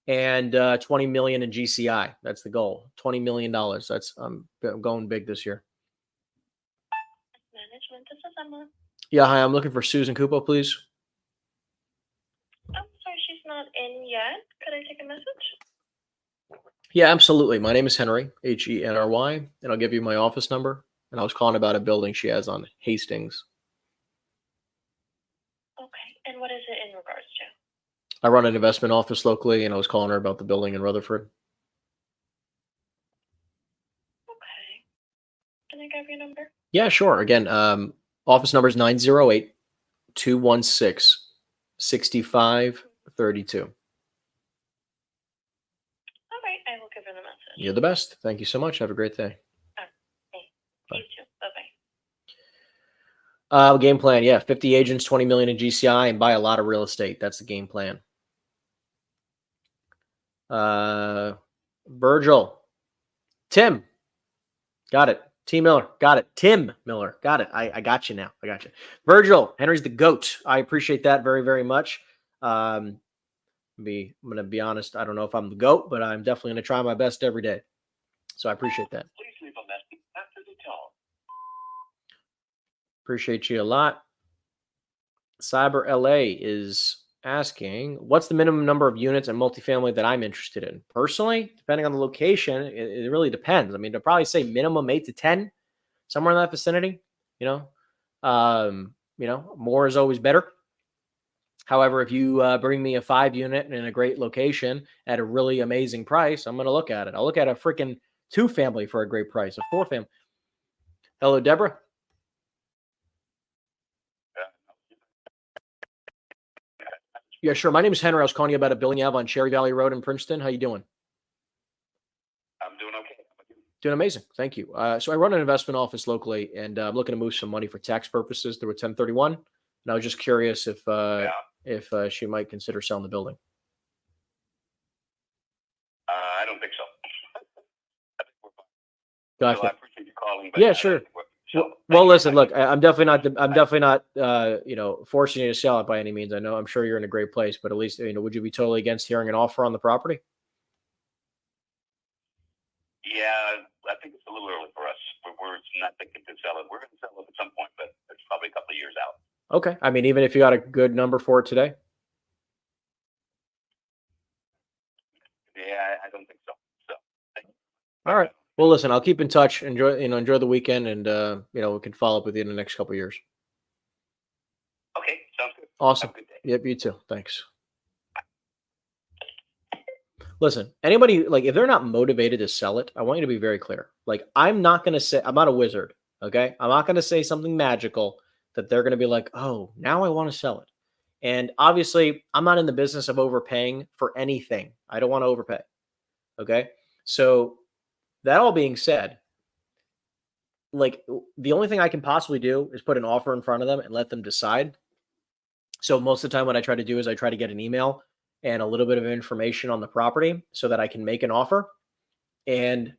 And 20 million in GCI. That's the goal. $20 million. That's I'm going big this year. Management, this is Emma. Yeah, hi. I'm looking for Susan Cupo, please. I'm sorry, she's not in yet. Could I take a message? Yeah, absolutely. My name is Henry, Henry, and I'll give you my office number. And I was calling about a building she has on Hastings. Okay, and what is it in regards to? I run an investment office locally, and I was calling her about the building in Rutherford. Okay. Can I grab your number? Yeah, sure. Again, office number is 908-216-6532. All right, I will give her the message. You're the best. Thank you so much. Have a great day. You too. Bye-bye. Game plan. Yeah, 50 agents, 20 million in GCI, and buy a lot of real estate. That's the game plan. Virgil. Tim. Got it. T. Miller. Got it. Tim Miller. Got it. I got you now. I got you. Virgil. Henry's the GOAT. I appreciate that very, very much. I'm going to be honest. I don't know if I'm the GOAT, but I'm definitely going to try my best every day. So I appreciate that. Please leave a message after the tone. Appreciate you a lot. Cyber LA is asking, what's the minimum number of units and multifamily that I'm interested in? Personally, depending on the location, it really depends. I mean, I'd probably say minimum 8 to 10, somewhere in that vicinity. More is always better. However, if you bring me a 5 unit in a great location at a really amazing price, I'm going to look at it. I'll look at a freaking 2 family for a great price, a 4 family. Hello, Deborah. Yeah, sure. My name is Henry. I was calling you about a building you have on Cherry Valley Road in Princeton. How you doing? I'm doing okay. Doing amazing. Thank you. So I run an investment office locally, and I'm looking to move some money for tax purposes through a 1031. And I was just curious if she might consider selling the building. I don't think so. I think we're fine. Gotcha. So I appreciate you calling. But Yeah, sure. Well, listen, look, I'm definitely not forcing you to sell it by any means. I'm sure you're in a great place, but at least, would you be totally against hearing an offer on the property? Yeah, I think it's a little early for us. We're not thinking to sell it. We're going to sell it at some point, but it's probably a couple of years out. Okay. I mean, even if you got a good number for it today? Yeah, I don't think so. All right. Well, listen, I'll keep in touch. Enjoy the weekend, and we can follow up with you in the next couple of years. Okay, sounds good. Awesome. Have a good day. Yep, you too. Thanks. Listen, anybody, if they're not motivated to sell it, I want you to be very clear. I'm not a wizard, okay? I'm not going to say something magical that they're going to be like, oh, now I want to sell it. And obviously, I'm not in the business of overpaying for anything. I don't want to overpay, okay? So that all being said, the only thing I can possibly do is put an offer in front of them and let them decide. So most of the time what I try to do is I try to get an email and a little bit of information on the property so that I can make an offer and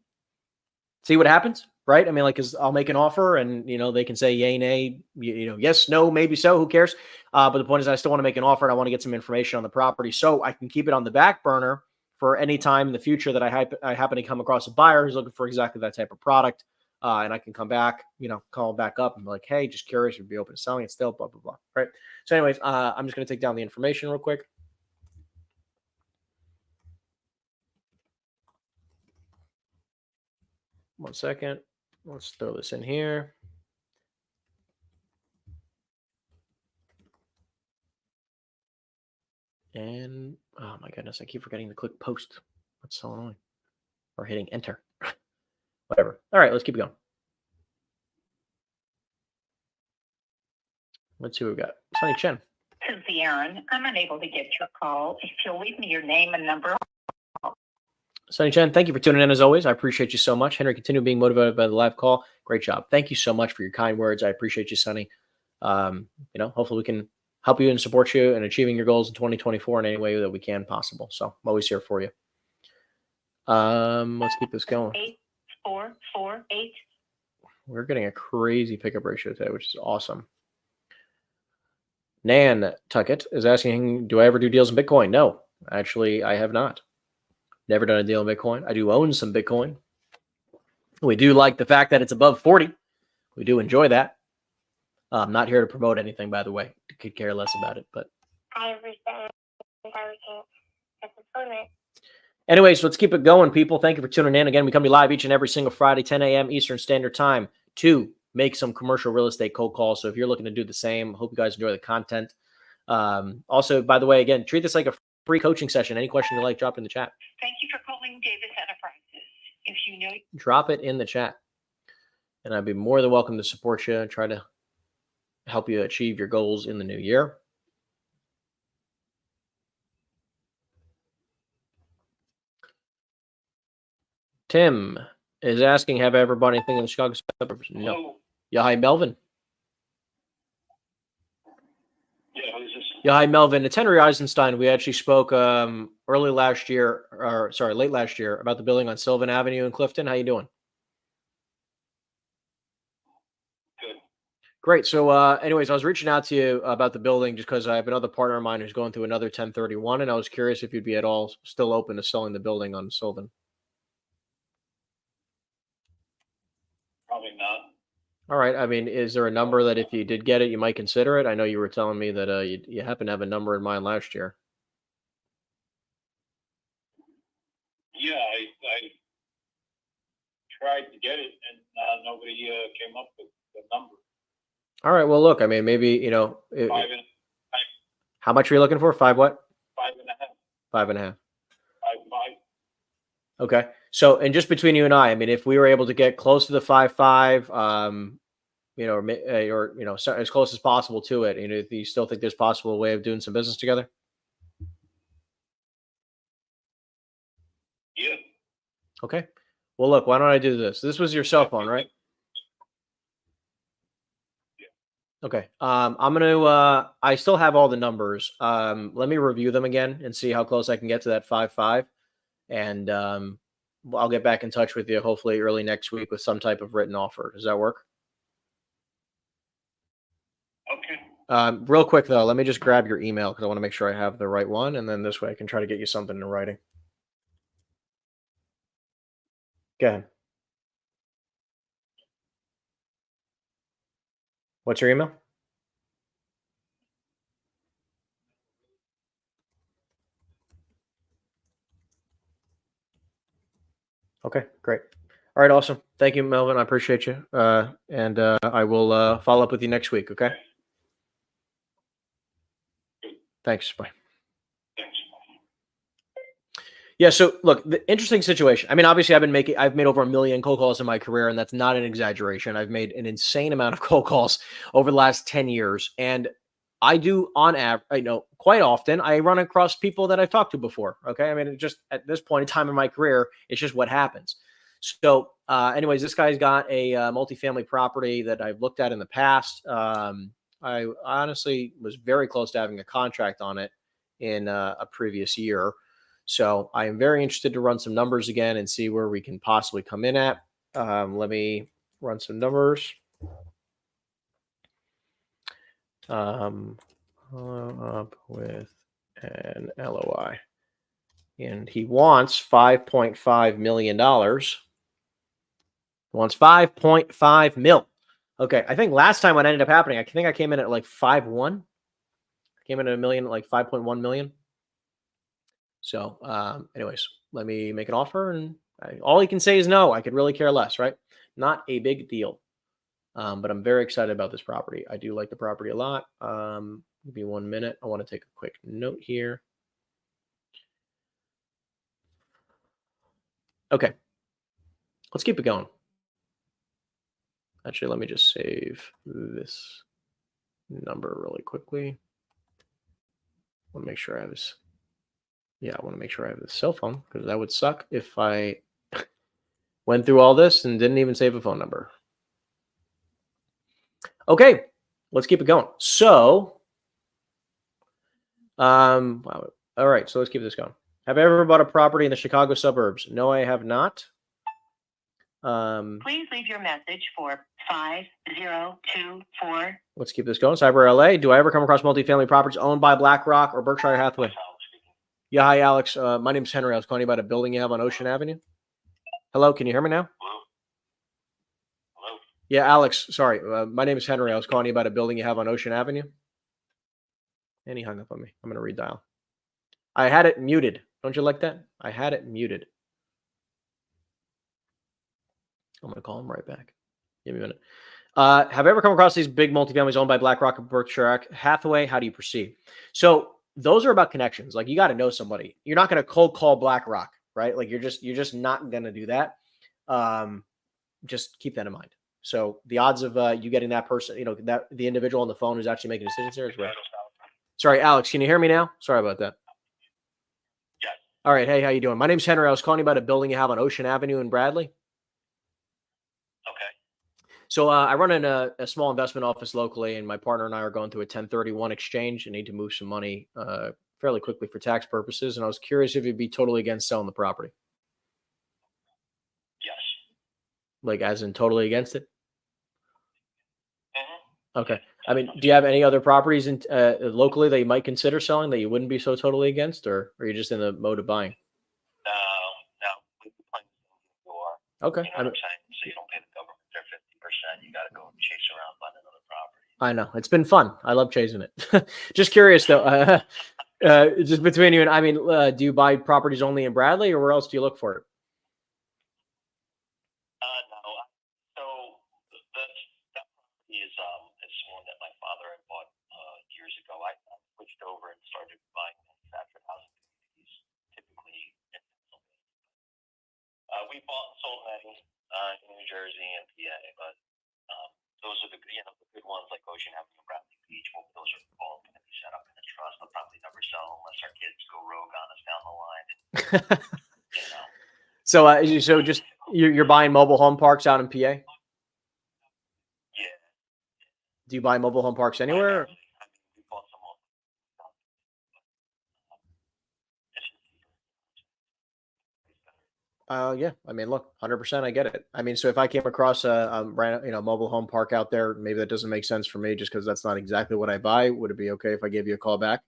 see what happens. right? I mean, like, 'cause I'll make an offer and, they can say yay, nay, yes, no, maybe so, who cares? But the point is I still want to make an offer and I want to get some information on the property so I can keep it on the back burner for any time in the future that I happen to come across a buyer who's looking for exactly that type of product. And I can come back, call back up and be like, hey, just curious, would be open to selling it still, blah, blah, blah. Right. So anyways, I'm just going to take down the information real quick. One second. Let's throw this in here. And oh my goodness, I keep forgetting to click post. That's so annoying. Or hitting enter. Whatever. All right, let's keep going. Let's see what we got. Sonny Chen. This is Aaron. I'm unable to get your call. If you'll leave me your name and number. Sonny Chen, thank you for tuning in as always. I appreciate you so much. Henry, continue being motivated by the live call. Great job. Thank you so much for your kind words. I appreciate you, Sonny. Hopefully we can help you and support you in achieving your goals in 2024 in any way that we can possible. So I'm always here for you. Let's keep this going. 8448. We're getting a crazy pickup ratio today, which is awesome. Nan Tuckett is asking, do I ever do deals in Bitcoin? No, actually, I have not. Never done a deal in Bitcoin. I do own some Bitcoin. We do like the fact that it's above 40. We do enjoy that. I'm not here to promote anything, by the way. Could care less about it, but. Anyways, let's keep it going, people. Thank you for tuning in. Again, we come to you live each and every single Friday, 10 a.m. Eastern Standard Time to make some commercial real estate cold calls. So if you're looking to do the same, hope you guys enjoy the content. Also, by the way, again, treat this like a free coaching session. Any question you like, drop it in the chat. Thank you for calling Davis Enterprises. If you know, drop it in the chat. And I'd be more than welcome to support you and try to help you achieve your goals in the new year. Tim is asking, have I ever bought anything in the Chicago suburbs? No. Hello. Yeah, hi, Melvin. Yeah, who's this? Yeah, hi, Melvin. It's Henry Eisenstein. We actually spoke late last year about the building on Sylvan Avenue in Clifton. How you doing? Good. Great. So anyways, I was reaching out to you about the building just because I have another partner of mine who's going through another 1031, and I was curious if you'd be at all still open to selling the building on Sylvan. Probably not. All right. I mean, is there a number that if you did get it, you might consider it? I know you were telling me that you happen to have a number in mind last year. Yeah, I tried to get it, and nobody came up with the number. All right. Well, look, I mean, maybe, how much are you looking for? 5 what? 5.5. 5.5. 5.5. Okay. So, and just between you and I mean, if we were able to get close to the 5.5, or so as close as possible to it, do you still think there's possible a way of doing some business together? Yeah. Okay. Well, look, why don't I do this? This was your cell phone, right? Okay. I'm going to, I still have all the numbers. Let me review them again and see how close I can get to that 5.5. And I'll get back in touch with you hopefully early next week with some type of written offer. Does that work? Okay. Real quick though, let me just grab your email because I want to make sure I have the right one. And then this way I can try to get you something in writing. Go ahead. What's your email? Okay, great. All right, awesome. Thank you, Melvin. I appreciate you. And I will follow up with you next week, okay? Thanks. Bye. Thanks. Yeah, so look, the interesting situation. I mean, obviously I've made over 1 million cold calls in my career, and that's not an exaggeration. I've made an insane amount of cold calls over the last 10 years. And I do on average, quite often I run across people that I've talked to before. Okay. I mean, it just at this point in time in my career, it's just what happens. So anyways, this guy's got a multifamily property that I've looked at in the past. I honestly was very close to having a contract on it in a previous year. So I am very interested to run some numbers again and see where we can possibly come in at. Let me run some numbers. Follow up with an LOI. And he wants $5.5 million. He wants 5.5 mil. Okay, I think last time what ended up happening, I think I came in at like 5.1. I came in at a million, like 5.1 million. So, anyways, let me make an offer, and all he can say is no. I could really care less, right? Not a big deal. But I'm very excited about this property. I do like the property a lot. Give me 1 minute. I want to take a quick note here. Okay, let's keep it going. Actually, let me just save this number really quickly. I want to make sure I have this. Yeah, I want to make sure I have this cell phone, because that would suck if I went through all this and didn't even save a phone number. Okay, let's keep it going. So, wow. All right, so let's keep this going. Have I ever bought a property in the Chicago suburbs? No, I have not. Please leave your message for 5024. Let's keep this going. Cyber LA. Do I ever come across multifamily properties owned by BlackRock or Berkshire Hathaway? Yeah, hi, Alex. My name's Henry. I was calling you about a building you have on Ocean Avenue. Hello, can you hear me now? Hello? Hello? Yeah, Alex. Sorry. My name is Henry. I was calling you about a building you have on Ocean Avenue. And he hung up on me. I'm going to redial. I had it muted. Don't you like that? I had it muted. I'm going to call him right back. Give me a minute. Have I ever come across these big multifamilies owned by BlackRock and Berkshire Hathaway? How do you proceed? So those are about connections. Like, you got to know somebody. You're not going to cold call BlackRock, right? Like, you're just not going to do that. Just keep that in mind. So the odds of you getting that person, that the individual on the phone who's actually making decisions here is rare. Sorry, Alex, can you hear me now? Sorry about that. Yes. All right. Hey, how you doing? My name's Henry. I was calling you about a building you have on Ocean Avenue in Bradley. Okay. So I run in a small investment office locally, and my partner and I are going through a 1031 exchange and need to move some money fairly quickly for tax purposes. And I was curious if you'd be totally against selling the property. Yes. Like, as in totally against it? Mm-hmm. Okay. I mean, do you have any other properties in locally that you might consider selling that you wouldn't be so totally against, or are you just in the mode of buying? No. We can play the door. Okay. You know what I'm saying? So you don't pay the government their 50%. You got to go chase around find another property. I know. It's been fun. I love chasing it. Just curious, though. Just between you and I mean, do you buy properties only in Bradley, or where else do you look for it? No. So that property is one that my father had bought years ago. I switched over and started buying manufactured housing communities, typically in Pennsylvania. We bought and sold many in New Jersey and PA, but those are the good ones like Ocean Avenue and Bradley Beach. Well, those are all going to be set up in a trust. They'll probably never sell unless our kids go rogue on us down the line. So just you're buying mobile home parks out in PA? Yeah. Do you buy mobile home parks anywhere? We bought some more. Yeah. I mean, look, 100%. I get it. I mean, so if I came across a mobile home park out there, maybe that doesn't make sense for me just because that's not exactly what I buy. Would it be okay if I gave you a call back?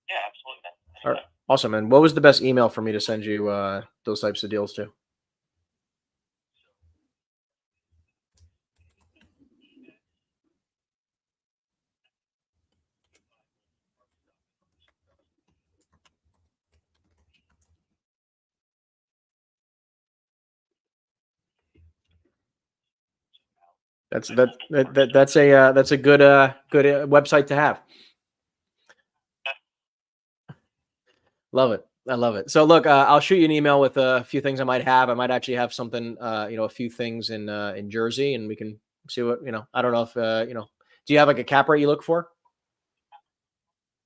Yeah, absolutely. All right. Awesome. And what was the best email for me to send you those types of deals to? That's a good website to have. Love it. I love it. So look, I'll shoot you an email with a few things I might have. I might actually have something, a few things in Jersey, and we can see what, I don't know if, do you have like a cap rate you look for?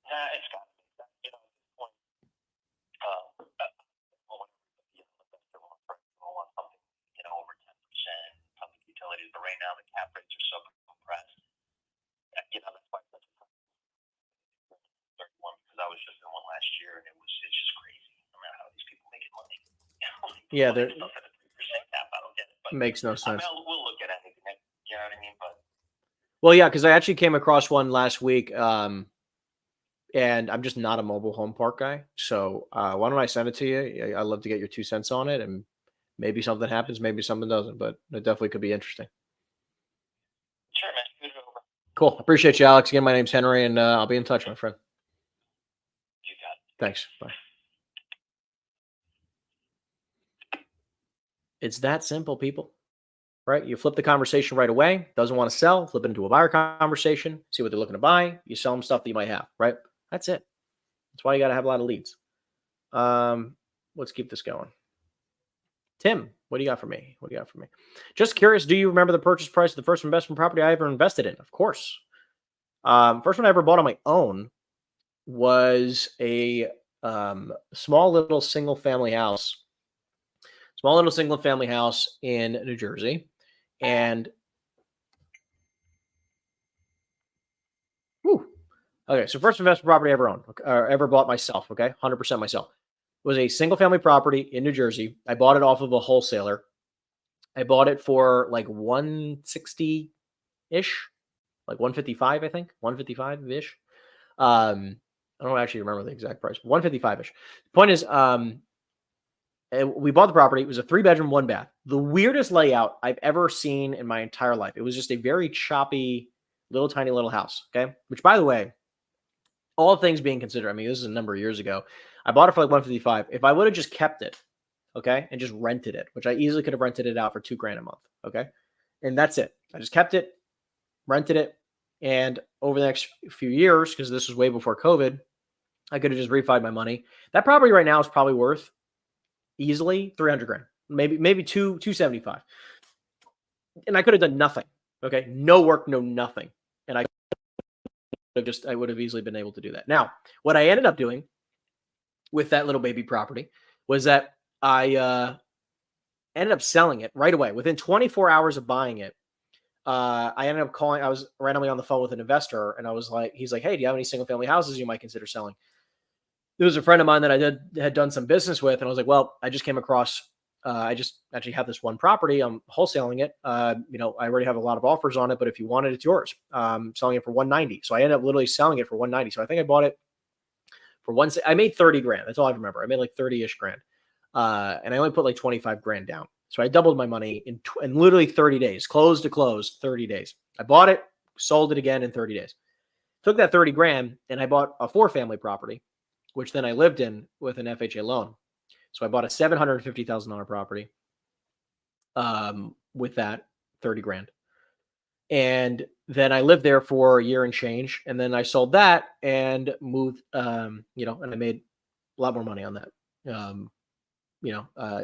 It's got at this point, want something, over 10%, public utilities, but right now the cap rates are so compressed. That's why that's 31, because I was just in one last year, and it's just crazy. No matter how these people making money. Yeah, they're. Stuff at a 3% cap, I don't get it, but Makes no I mean, sense. we'll look at anything. You know what I mean? But Well, yeah, because I actually came across one last week, and I'm just not a mobile home park guy. So why don't I send it to you? I'd love to get your 2 cents on it, and maybe something happens, maybe something doesn't, but it definitely could be interesting. sure, man. Shoot it over. Cool. Appreciate you, Alex. Again, my name's Henry, and I'll be in touch, my friend. You got it. Thanks. Bye. It's that simple, people. Right? You flip the conversation right away. Doesn't want to sell, flip it into a buyer conversation, see what they're looking to buy. You sell them stuff that you might have, right? That's it. That's why you got to have a lot of leads. Let's keep this going. Tim, what do you got for me? What do you got for me? Just curious, do you remember the purchase price of the first investment property I ever invested in? Of course. First one I ever bought on my own was a small little single family house in New Jersey. And okay, so first investment property I ever owned, or ever bought myself, okay, 100% myself, was a single family property in New Jersey. I bought it off of a wholesaler. I bought it for like 160-ish, like 155, I think, 155-ish. I don't actually remember the exact price, but 155-ish. Point is, we bought the property. It was a 3-bedroom, 1-bath. The weirdest layout I've ever seen in my entire life. It was just a very choppy, tiny little house. Okay. Which, by the way, all things being considered, I mean, this is a number of years ago. I bought it for like 155. If I would have just kept it, okay, and just rented it, which I easily could have rented it out for $2,000 a month. Okay. And that's it. I just kept it, rented it. And over the next few years, because this was way before COVID, I could have just refied my money. That property right now is probably worth easily $300,000, maybe 275. And I could have done nothing. Okay. No work, no nothing. And I would have easily been able to do that. Now, what I ended up doing with that little baby property was that I ended up selling it right away. Within 24 hours of buying it, I ended up calling. I was randomly on the phone with an investor, and he's like, "Hey, do you have any single family houses you might consider selling?" There was a friend of mine that I had done some business with, and I was like, "Well, I just came across. I just actually have this one property. I'm wholesaling it. I already have a lot of offers on it, but if you want it, it's yours. Selling it for $190. So I ended up literally selling it for $190. So I think I bought it for I made $30,000. That's all I remember. I made like 30-ish grand. And I only put like $25,000 down. So I doubled my money in literally 30 days, close to close, 30 days. I bought it, sold it again in 30 days. Took that $30,000 and I bought a 4-family property, which then I lived in with an FHA loan. So I bought a $750,000 property with that $30,000. And then I lived there for a year and change. And then I sold that and moved, and I made a lot more money on that.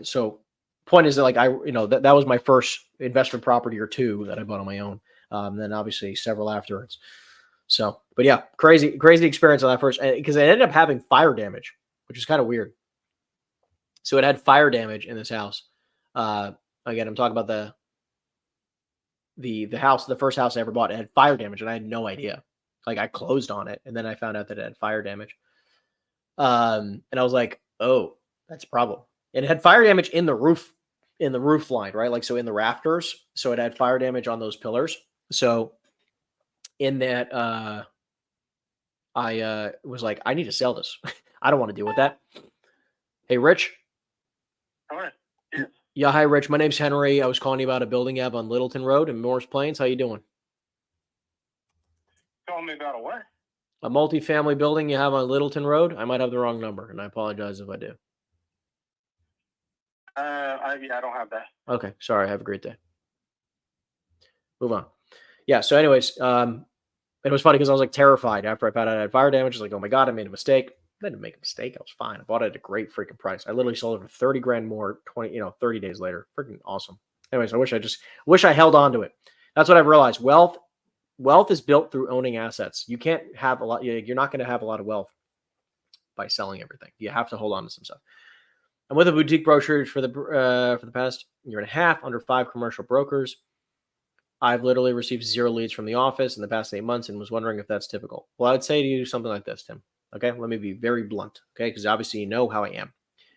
So point is that that was my first investment property or two that I bought on my own. Then obviously several afterwards. So, but yeah, crazy experience on that first, because I ended up having fire damage, which is kind of weird. So it had fire damage in this house. Again, I'm talking about the house, the first house I ever bought. It had fire damage, and I had no idea. Like, I closed on it, and then I found out that it had fire damage. And I was like, "Oh, that's a problem." And it had fire damage in the roof line, right? Like, so in the rafters. So it had fire damage on those pillars. So in that, I was like, I need to sell this. I don't want to deal with that. Hey, Rich. All right. Yeah. Yeah, hi, Rich. My name's Henry. I was calling you about a building you have on Littleton Road in Morris Plains. How you doing? Tell me about a what? A multifamily building you have on Littleton Road. I might have the wrong number, and I apologize if I do. I don't have that. Okay, sorry. Have a great day. Move on. Yeah. So, anyways, it was funny because I was like terrified after I found out I had fire damage. I was like, "Oh my god, I made a mistake." I didn't make a mistake. I was fine. I bought it at a great freaking price. I literally sold it for $30,000 more, 30 days later. Freaking awesome. Anyways, I wish I held on to it. That's what I've realized. Wealth is built through owning assets. You can't have a lot. You're not going to have a lot of wealth by selling everything. You have to hold on to some stuff. I'm with a boutique brokerage for the past year and a half, under 5 commercial brokers. I've literally received 0 leads from the office in the past 8 months and was wondering if that's typical. Well, I would say to you something like this, Tim. Okay, let me be very blunt. Okay, because obviously you know how I am.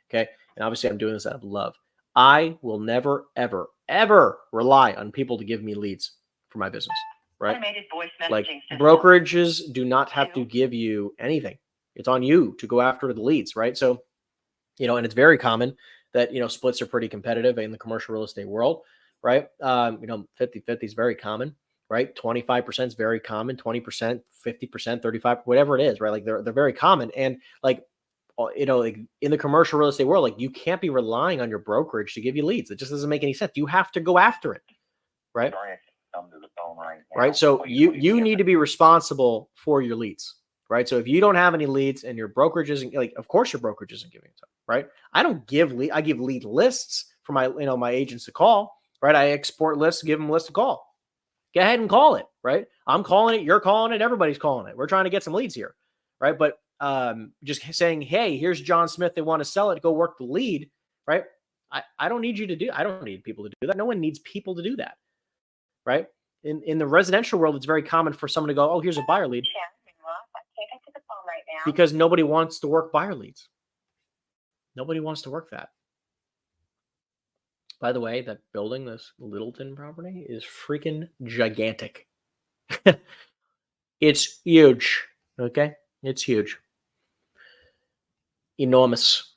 Okay, and obviously I'm doing this out of love. I will never, ever, ever rely on people to give me leads for my business, right? Automated voice messaging Like system. brokerages do not have to give you anything. It's on you to go after the leads, right? So, and it's very common that, splits are pretty competitive in the commercial real estate world, right? 50-50 is very common, right? 25% is very common, 20%, 50%, 35%, whatever it is, right? Like they're very common. And like, like in the commercial real estate world, like you can't be relying on your brokerage to give you leads. It just doesn't make any sense. You have to go after it, right? Sorry, I can't come to the phone right now. Right. So Please you leave me a need to be responsible for your leads, right? So if you don't have any leads and your brokerage isn't, like, of course your brokerage isn't giving it to them, right? I don't give lead. I give lead lists for my, my agents to call, right? I export lists, give them a list to call. Go ahead and call it, right? I'm calling it. You're calling it. Everybody's calling it. We're trying to get some leads here, right? But just saying, hey, here's John Smith. They want to sell it. Go work the lead, right? I don't need you to do. I don't need people to do that. No one needs people to do that, right? In the residential world, it's very common for someone to go, oh, here's a buyer lead, because nobody wants to work buyer leads. Nobody wants to work that. By the way, that building, this Littleton property, is freaking gigantic. It's huge. Okay. It's huge. Enormous.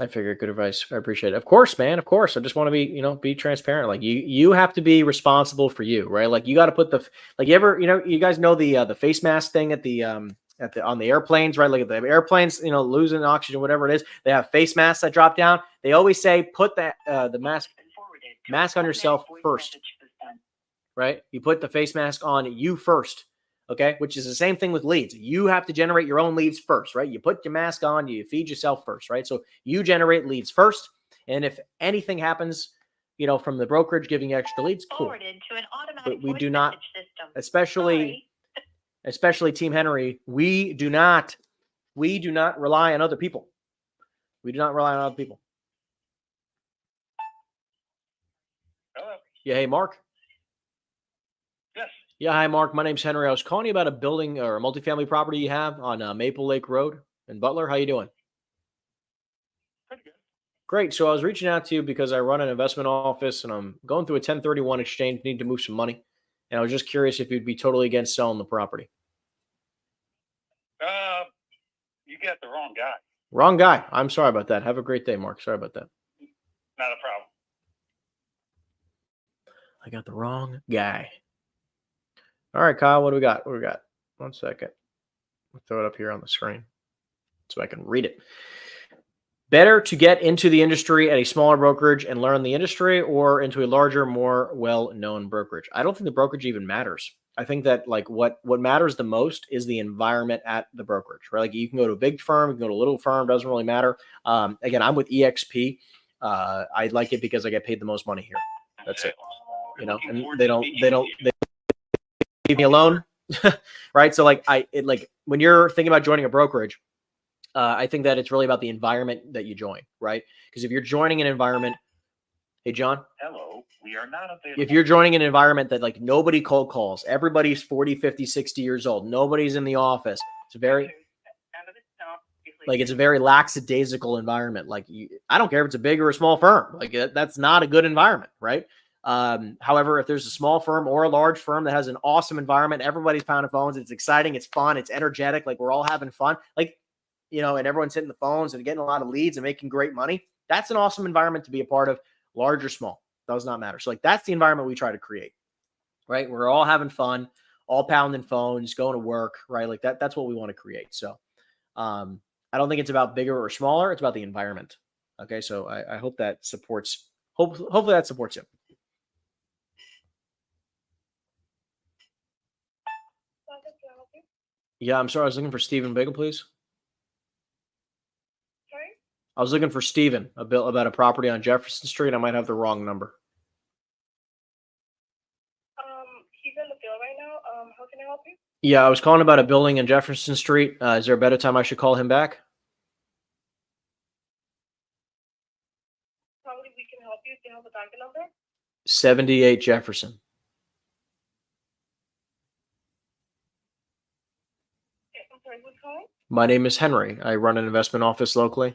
I figure good advice. I appreciate it. Of course, man. Of course. I just want to be, be transparent. Like you have to be responsible for you, right? Like you got to put you guys know the face mask thing at the on the airplanes, right? Like at the airplanes, losing oxygen, whatever it is, they have face masks that drop down. They always say, put the mask on yourself first, right? You put the face mask on you first. Okay. Which is the same thing with leads. You have to generate your own leads first, right? You put your mask on, you feed yourself first, right? So you generate leads first. And if anything happens, from the brokerage giving you extra leads, cool. But we do not, especially Team Henry, we do not rely on other people. We do not rely on other people. Hello. Yeah. Hey, Mark. Yes. Yeah, hi, Mark. My name's Henry. I was calling you about a building or a multifamily property you have on Maple Lake Road in Butler. How you doing? Pretty good. Great. So I was reaching out to you because I run an investment office and I'm going through a 1031 exchange, need to move some money. And I was just curious if you'd be totally against selling the property. You got the wrong guy. Wrong guy. I'm sorry about that. Have a great day, Mark. Sorry about that. Not a problem. I got the wrong guy. All right, Kyle, what do we got? What do we got? 1 second. I'll throw it up here on the screen so I can read it. Better to get into the industry at a smaller brokerage and learn the industry, or into a larger, more well-known brokerage? I don't think the brokerage even matters. I think that like what matters the most is the environment at the brokerage, right? Like you can go to a big firm, you can go to a little firm, doesn't really matter. Again, I'm with EXP. I like it because I get paid the most money here. That's it. And they leave me alone, right? So like when you're thinking about joining a brokerage, I think that it's really about the environment that you join, right? Because if you're joining an environment, hey, John. Hello, we are not available. If you're joining an environment that like nobody cold calls, everybody's 40, 50, 60 years old, nobody's in the office. It's a very lackadaisical environment. Like I don't care if it's a big or a small firm. Like that's not a good environment, right? However, if there's a small firm or a large firm that has an awesome environment, everybody's pounding phones, it's exciting, it's fun, it's energetic, like we're all having fun, like, and everyone's hitting the phones and getting a lot of leads and making great money. That's an awesome environment to be a part of, large or small, does not matter. So like that's the environment we try to create, right? We're all having fun, all pounding phones, going to work, right? Like that's what we want to create. So I don't think it's about bigger or smaller. It's about the environment. Okay. So I hope that supports, hopefully that supports you. Yeah, I'm sorry. I was looking for Stephen Bagel, please. Sorry? I was looking for Stephen about a property on Jefferson Street. I might have the wrong number. He's in the field right now. How can I help you? Yeah, I was calling about a building in Jefferson Street. Is there a better time I should call him back? Probably we can help you. Do you have a docket number? 78 Jefferson. I'm sorry, who's calling? My name is Henry. I run an investment office locally.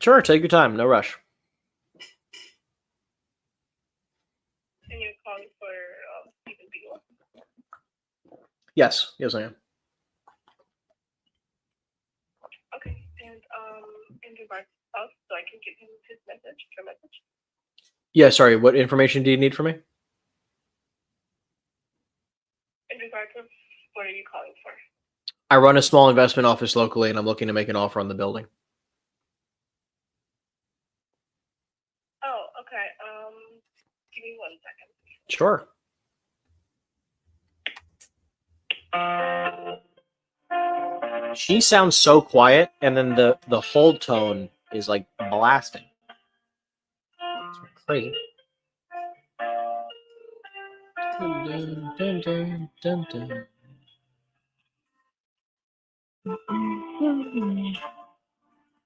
Sure, take your time. No rush. And you're calling for Stephen Beagle. Yes, yes, I am. Okay, and in regards to us, so I can give him his message, your message. Yeah, sorry. What information do you need from me? In regards to what are you calling for? I run a small investment office locally, and I'm looking to make an offer on the building. Oh, okay. Give me 1 second. Sure. She sounds so quiet, and then the hold tone is like blasting. It's crazy. Dun, dun, dun, dun, dun.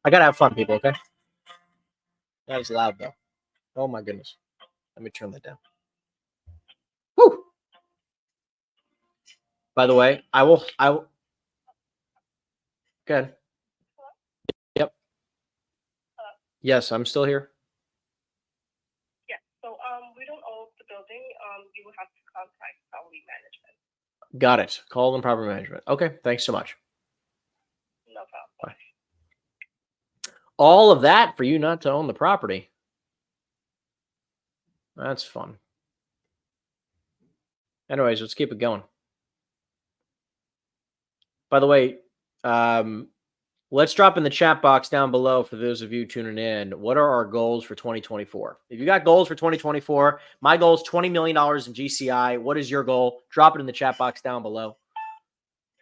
I gotta have fun, people. Okay. That is loud though. Oh my goodness. Let me turn that down. Woo! By the way, I will. Good. Yep. Yes, I'm still here. Yeah. So we don't own the building. You will have to contact property management. Got it. Call them property management. Okay. Thanks so much. No problem. Bye. All of that for you not to own the property. That's fun. Anyways, let's keep it going. By the way, let's drop in the chat box down below for those of you tuning in. What are our goals for 2024? If you got goals for 2024, my goal is $20 million in GCI. What is your goal? Drop it in the chat box down below.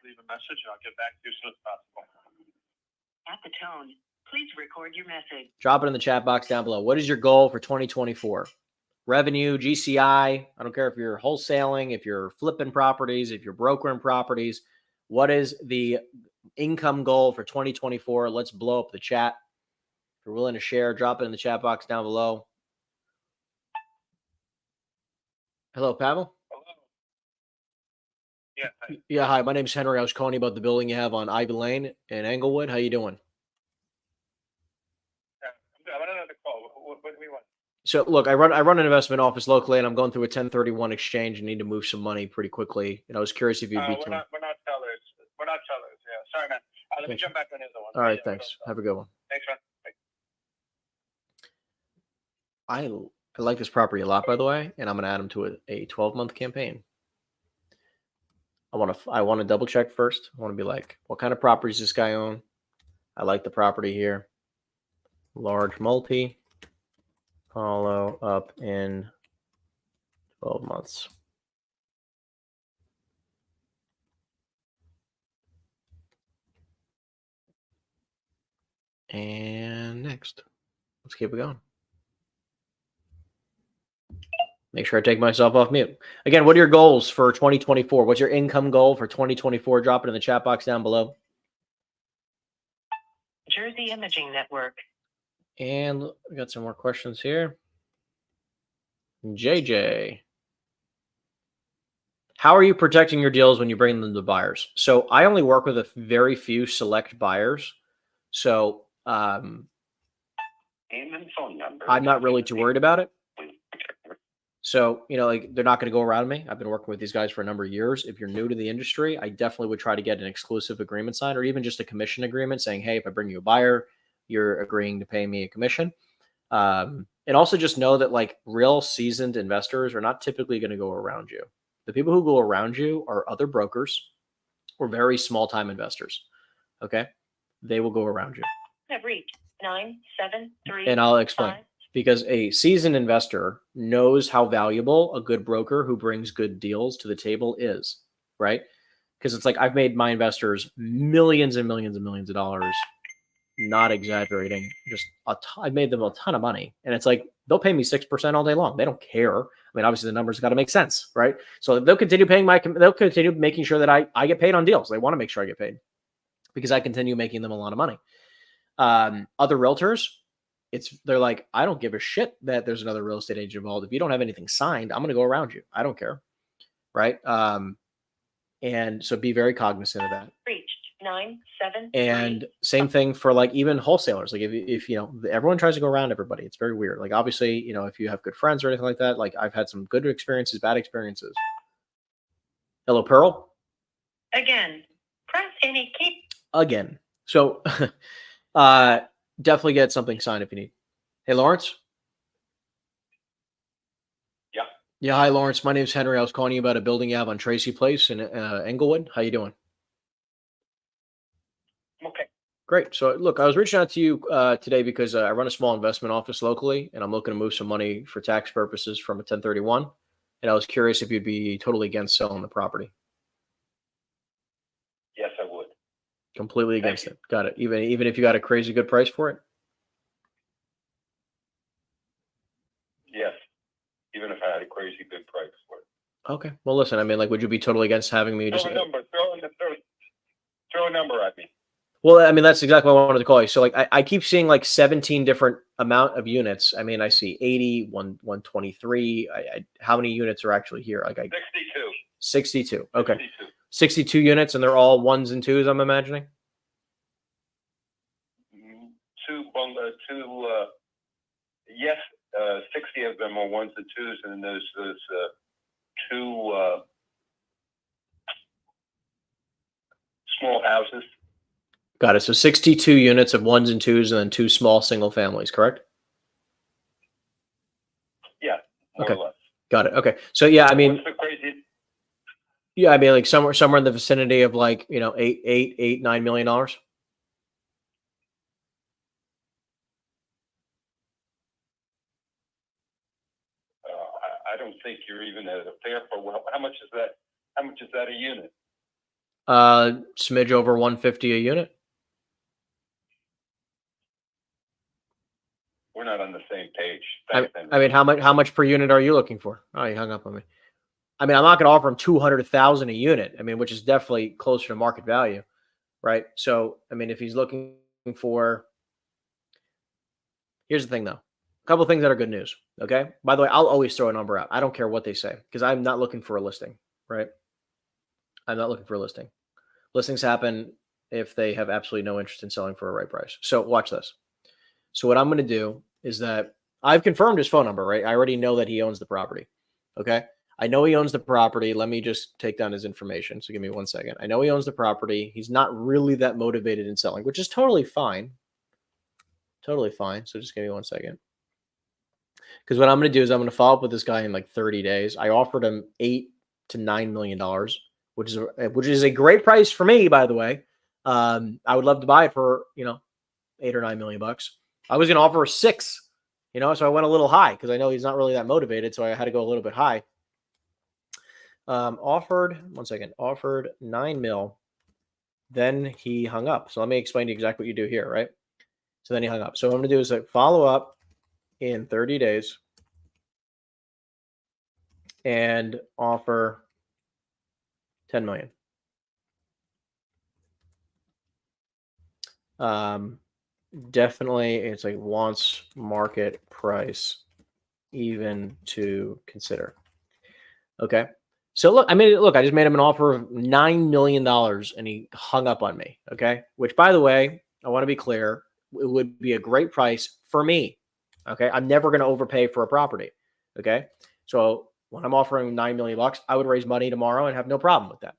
Leave a message and I'll get back to you as soon as possible. At the tone, please record your message. Drop it in the chat box down below. What is your goal for 2024? Revenue, GCI. I don't care if you're wholesaling, if you're flipping properties, if you're brokering properties. What is the income goal for 2024? Let's blow up the chat. If you're willing to share, drop it in the chat box down below. Hello, Pavel. Hello. Yeah. Hi. Yeah, hi. My name's Henry. I was calling you about the building you have on Ivy Lane in Englewood. How you doing? I'm on another call. What do we want? So look, I run an investment office locally, and I'm going through a 1031 exchange and need to move some money pretty quickly. And I was curious if you'd be. We're not sellers. We're not sellers. Yeah. Sorry, man. Let me jump back on the other one. All right, Yeah, thanks. Have a good one. Thanks, man. Bye. I like this property a lot, by the way, and I'm going to add them to a 12-month campaign. I want to double check first. I want to be like, what kind of properties does this guy own? I like the property here. Large multi. Follow up in 12 months. And next. Let's keep it going. Make sure I take myself off mute. Again, what are your goals for 2024? What's your income goal for 2024? Drop it in the chat box down below. Jersey Imaging Network. And we got some more questions here. JJ. How are you protecting your deals when you bring them to buyers? So I only work with a very few select buyers. So Name and phone number. I'm not really too worried about it. So, like they're not going to go around me. I've been working with these guys for a number of years. If you're new to the industry, I definitely would try to get an exclusive agreement signed or even just a commission agreement saying, hey, if I bring you a buyer, you're agreeing to pay me a commission. And also just know that like real seasoned investors are not typically going to go around you. The people who go around you are other brokers or very small time investors. Okay. They will go around you. Have reached 973. And I'll explain. Because a seasoned investor knows how valuable a good broker who brings good deals to the table is, right? Because it's like I've made my investors millions and millions and millions of dollars, not exaggerating. Just I've made them a ton of money, and it's like they'll pay me 6% all day long. They don't care. I mean, obviously the numbers got to make sense, right? So they'll continue paying they'll continue making sure that I get paid on deals. They want to make sure I get paid because I continue making them a lot of money. Other realtors. They're like, I don't give a shit that there's another real estate agent involved. If you don't have anything signed, I'm going to go around you. I don't care. Right. And so be very cognizant of that. Reached 973. And same thing for like even wholesalers. Like if you know, everyone tries to go around everybody. It's very weird. Like obviously, you know, if you have good friends or anything like that, like I've had some good experiences, bad experiences. Hello, Pearl. Again, press any key. Again. So definitely get something signed if you need. Hey, Lawrence. Yeah. Yeah. Hi, Lawrence. My name's Henry. I was calling you about a building you have on Tracy Place in Englewood. How you doing? Okay. Great. So look, I was reaching out to you today because I run a small investment office locally, and I'm looking to move some money for tax purposes from a 1031. And I was curious if you'd be totally against selling the property. Yes, I would. Completely against it. Got it. Even if you got a crazy good price for it. Yes. Even if I had a crazy good price for it. Okay. Well, listen. I mean, like, would you be totally against having me just? Throw a number at me. Well, I mean, that's exactly what I wanted to call you. So, like, I keep seeing like 17 different amount of units. I mean, I see 80, 123. How many units are actually here? Like, 62. 62. Okay. 62. 62 units, and they're all ones and twos, I'm imagining. Yes, 60 of them are ones and twos, and there's two small houses. Got it. So 62 units of ones and twos, and then 2 small single families, correct? Yeah, more Okay. or less. Got it. Okay. So yeah, I mean, What's the crazy? yeah, I mean, like somewhere in the vicinity of like, you know, $9 million. I don't think you're even at a fair for how much is that? How much is that a unit? Smidge over 150 a unit. We're not on the same page. I Thanks, Henry. mean, how much per unit are you looking for? Oh, he hung up on me. I mean, I'm not going to offer him 200,000 a unit. I mean, which is definitely closer to market value, right? So, I mean, if he's looking for, here's the thing though, a couple of things that are good news. Okay. By the way, I'll always throw a number out. I don't care what they say because I'm not looking for a listing, right? I'm not looking for a listing. Listings happen if they have absolutely no interest in selling for a right price. So watch this. So what I'm going to do is that I've confirmed his phone number, right? I already know that he owns the property. Okay. I know he owns the property. Let me just take down his information. So give me 1 second. I know he owns the property. He's not really that motivated in selling, which is totally fine. Totally fine. So just give me 1 second. Because what I'm going to do is I'm going to follow up with this guy in like 30 days. I offered him $8 to $9 million, which is a great price for me, by the way. I would love to buy it for, you know, $8 or $9 million bucks. I was going to offer 6, you know, so I went a little high because I know he's not really that motivated. So I had to go a little bit high. Offered 1 second, offered 9 mil. Then he hung up. So let me explain to you exactly what you do here, right? So then he hung up. So what I'm going to do is like follow up in 30 days and offer 10 million. Definitely it's like wants market price even to consider. Okay. So look, I just made him an offer of $9 million and he hung up on me. Okay. Which, by the way, I want to be clear, it would be a great price for me. Okay. I'm never going to overpay for a property. Okay. So when I'm offering $9 million bucks, I would raise money tomorrow and have no problem with that.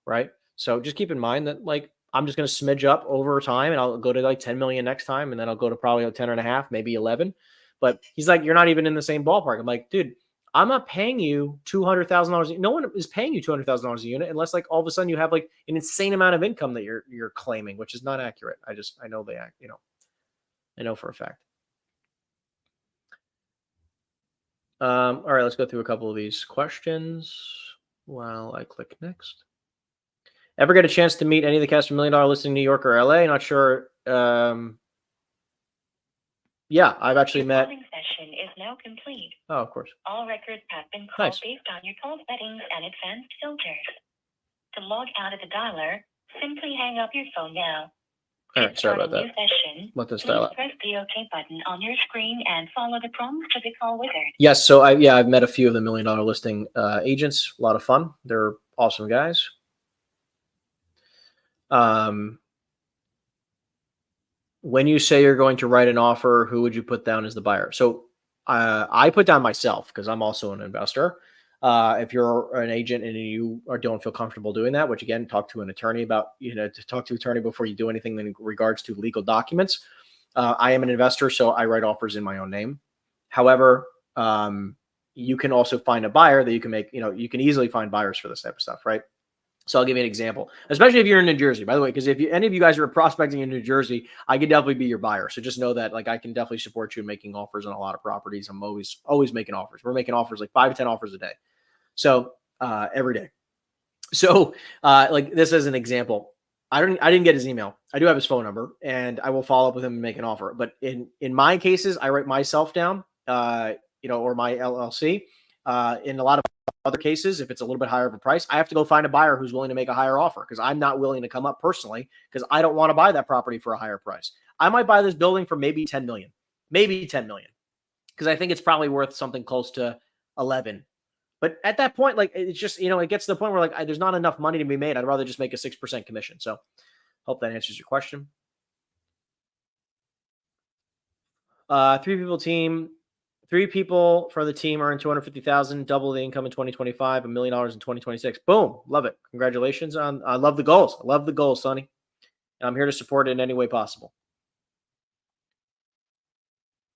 Right. So just keep in mind that like, I'm just going to smidge up over time and I'll go to like 10 million next time. And then I'll go to probably 10 and a half, maybe 11. But he's like, you're not even in the same ballpark. I'm like, dude, I'm not paying you $200,000. No one is paying you $200,000 a unit unless like all of a sudden you have like an insane amount of income that you're claiming, which is not accurate. I know they act, you know, I know for a fact. All right, let's go through a couple of these questions while I click next. Ever get a chance to meet any of the cast of $1 Million Listing in New York or LA? Not sure. Yeah, I've actually met. Calling session is now complete. Oh, of course. All records have been called Nice. based on your call settings and advanced filters. To log out of the dialer, simply hang up your phone now. All right, sorry about To start a that. new session, Let this please dial up. press the OK button on your screen and follow the prompts to the call wizard. Yes, so I've met a few of the $1 Million Listing agents. A lot of fun. They're awesome guys. When you say you're going to write an offer, who would you put down as the buyer? So I put down myself because I'm also an investor. If you're an agent and you don't feel comfortable doing that, which again, talk to an attorney about, to talk to an attorney before you do anything in regards to legal documents. I am an investor, so I write offers in my own name. However, you can also find a buyer that you can make, you can easily find buyers for this type of stuff, right? So I'll give you an example, especially if you're in New Jersey, by the way, because if any of you guys are prospecting in New Jersey, I can definitely be your buyer. So just know that, like, I can definitely support you in making offers on a lot of properties. I'm always making offers. We're making offers like 5 to 10 offers a day. So every day. So like this is an example. I didn't get his email. I do have his phone number, and I will follow up with him and make an offer. But in my cases, I write myself down, or my LLC. In a lot of other cases, if it's a little bit higher of a price, I have to go find a buyer who's willing to make a higher offer because I'm not willing to come up personally because I don't want to buy that property for a higher price. I might buy this building for maybe 10 million, because I think it's probably worth something close to 11. But at that point, like, it's just, it gets to the point where like there's not enough money to be made. I'd rather just make a 6% commission. So hope that answers your question. 3 people for the team earn 250,000, double the income in 2025, $1 million in 2026. Boom. Love it. Congratulations. I love the goals. I love the goals, Sonny. And I'm here to support it in any way possible.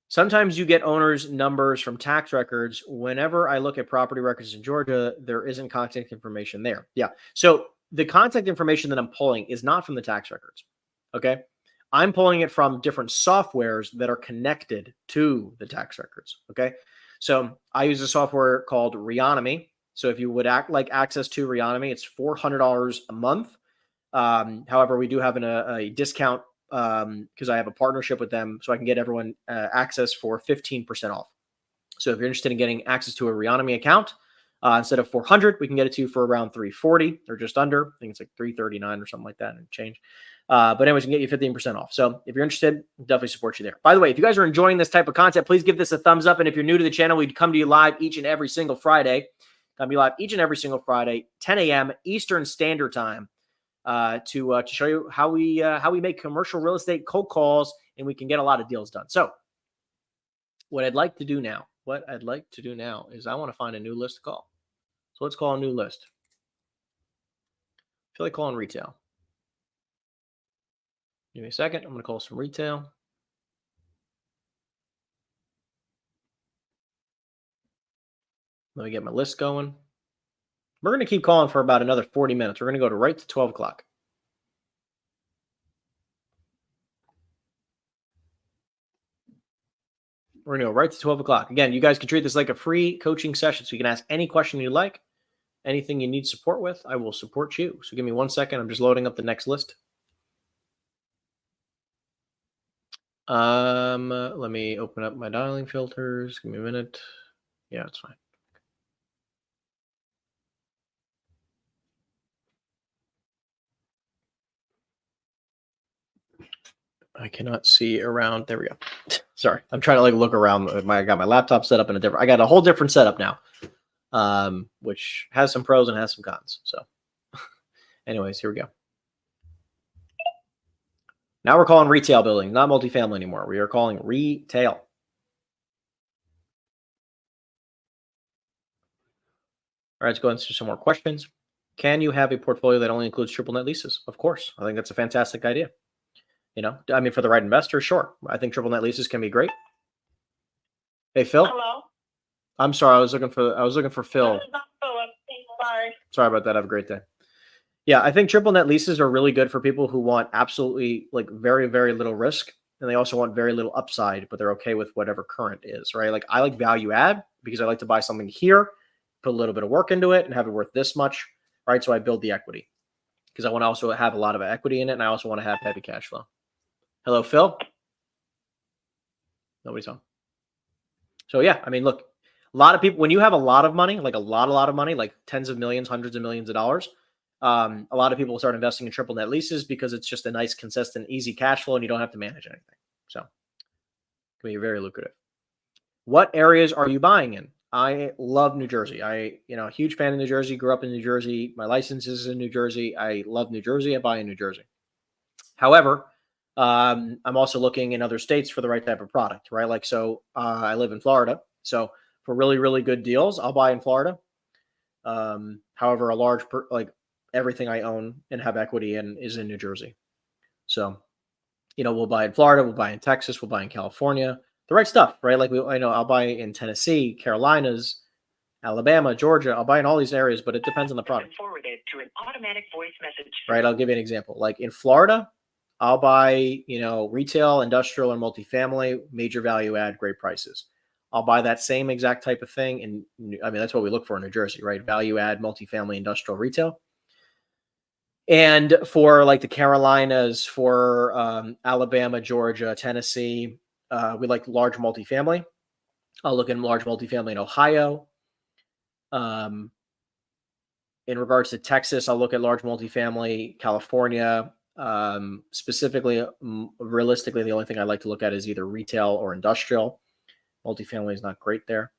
Sometimes you get owners' numbers from tax records. Whenever I look at property records in Georgia, there isn't contact information there. Yeah. So the contact information that I'm pulling is not from the tax records. Okay. I'm pulling it from different softwares that are connected to the tax records. Okay. So I use a software called Reonomy. So if you would like access to Reonomy, it's $400 a month. However, we do have a discount because I have a partnership with them, so I can get everyone access for 15% off. So if you're interested in getting access to a Reonomy account, instead of $400, we can get it to you for around $340 or just under. I think it's like $339 or something like that and change. But anyways, we can get you 15% off. So if you're interested, we'll definitely support you there. By the way, if you guys are enjoying this type of content, please give this a thumbs up. And if you're new to the channel, we come to you live each and every single Friday. 10 a.m. Eastern Standard Time. To show you how we make commercial real estate cold calls, and we can get a lot of deals done. So what I'd like to do now is I want to find a new list to call. So let's call a new list. I feel like calling retail. Give me a second. I'm going to call some retail. Let me get my list going. We're going to keep calling for about another 40 minutes. We're going to go right to 12 o'clock. We're going to go right to 12 o'clock. Again, you guys can treat this like a free coaching session. So you can ask any question you like, anything you need support with, I will support you. So give me 1 second. I'm just loading up the next list. Let me open up my dialing filters. Give me a minute. Yeah, it's fine. I cannot see around. There we go. Sorry. I'm trying to like look around. I got my laptop set up in I got a whole different setup now, which has some pros and has some cons. So anyways, here we go. Now we're calling retail building, not multifamily anymore. We are calling retail. All right, let's go into some more questions. Can you have a portfolio that only includes triple net leases? Of course. I think that's a fantastic idea. I mean, for the right investor, sure. I think triple net leases can be great. Hey, Phil. Hello. I'm sorry. I was looking for Phil. This is not Philip. Sorry. Sorry about that. Have a great day. Yeah, I think triple net leases are really good for people who want absolutely like very, very little risk. And they also want very little upside, but they're okay with whatever current is, right? Like I like value add because I like to buy something here, put a little bit of work into it and have it worth this much, right? So I build the equity because I want to also have a lot of equity in it. And I also want to have heavy cash flow. Hello, Phil. Nobody's on. So yeah, I mean, look, a lot of people, when you have a lot of money, like a lot of money, like tens of millions, hundreds of millions of dollars, a lot of people will start investing in triple net leases because it's just a nice, consistent, easy cash flow and you don't have to manage anything. So it can be very lucrative. What areas are you buying in? I love New Jersey. Huge fan of New Jersey, grew up in New Jersey. My license is in New Jersey. I love New Jersey. I buy in New Jersey. However, I'm also looking in other states for the right type of product, right? Like, so I live in Florida. So for really, really good deals, I'll buy in Florida. However, like everything I own and have equity in is in New Jersey. So, we'll buy in Florida, we'll buy in Texas, we'll buy in California, the right stuff, right? Like I'll buy in Tennessee, Carolinas, Alabama, Georgia. I'll buy in all these areas, but it depends on the product. Forwarded to an automatic voice message. Right. I'll give you an example. Like in Florida, I'll buy, retail, industrial, and multifamily, major value add, great prices. I'll buy that same exact type of thing. And that's what we look for in New Jersey, right? Value add, multifamily, industrial, retail. And for like the Carolinas, for Alabama, Georgia, Tennessee, we like large multifamily. I'll look in large multifamily in Ohio. In regards to Texas, I'll look at large multifamily, California. Specifically, realistically, the only thing I like to look at is either retail or industrial. Multifamily is not great there.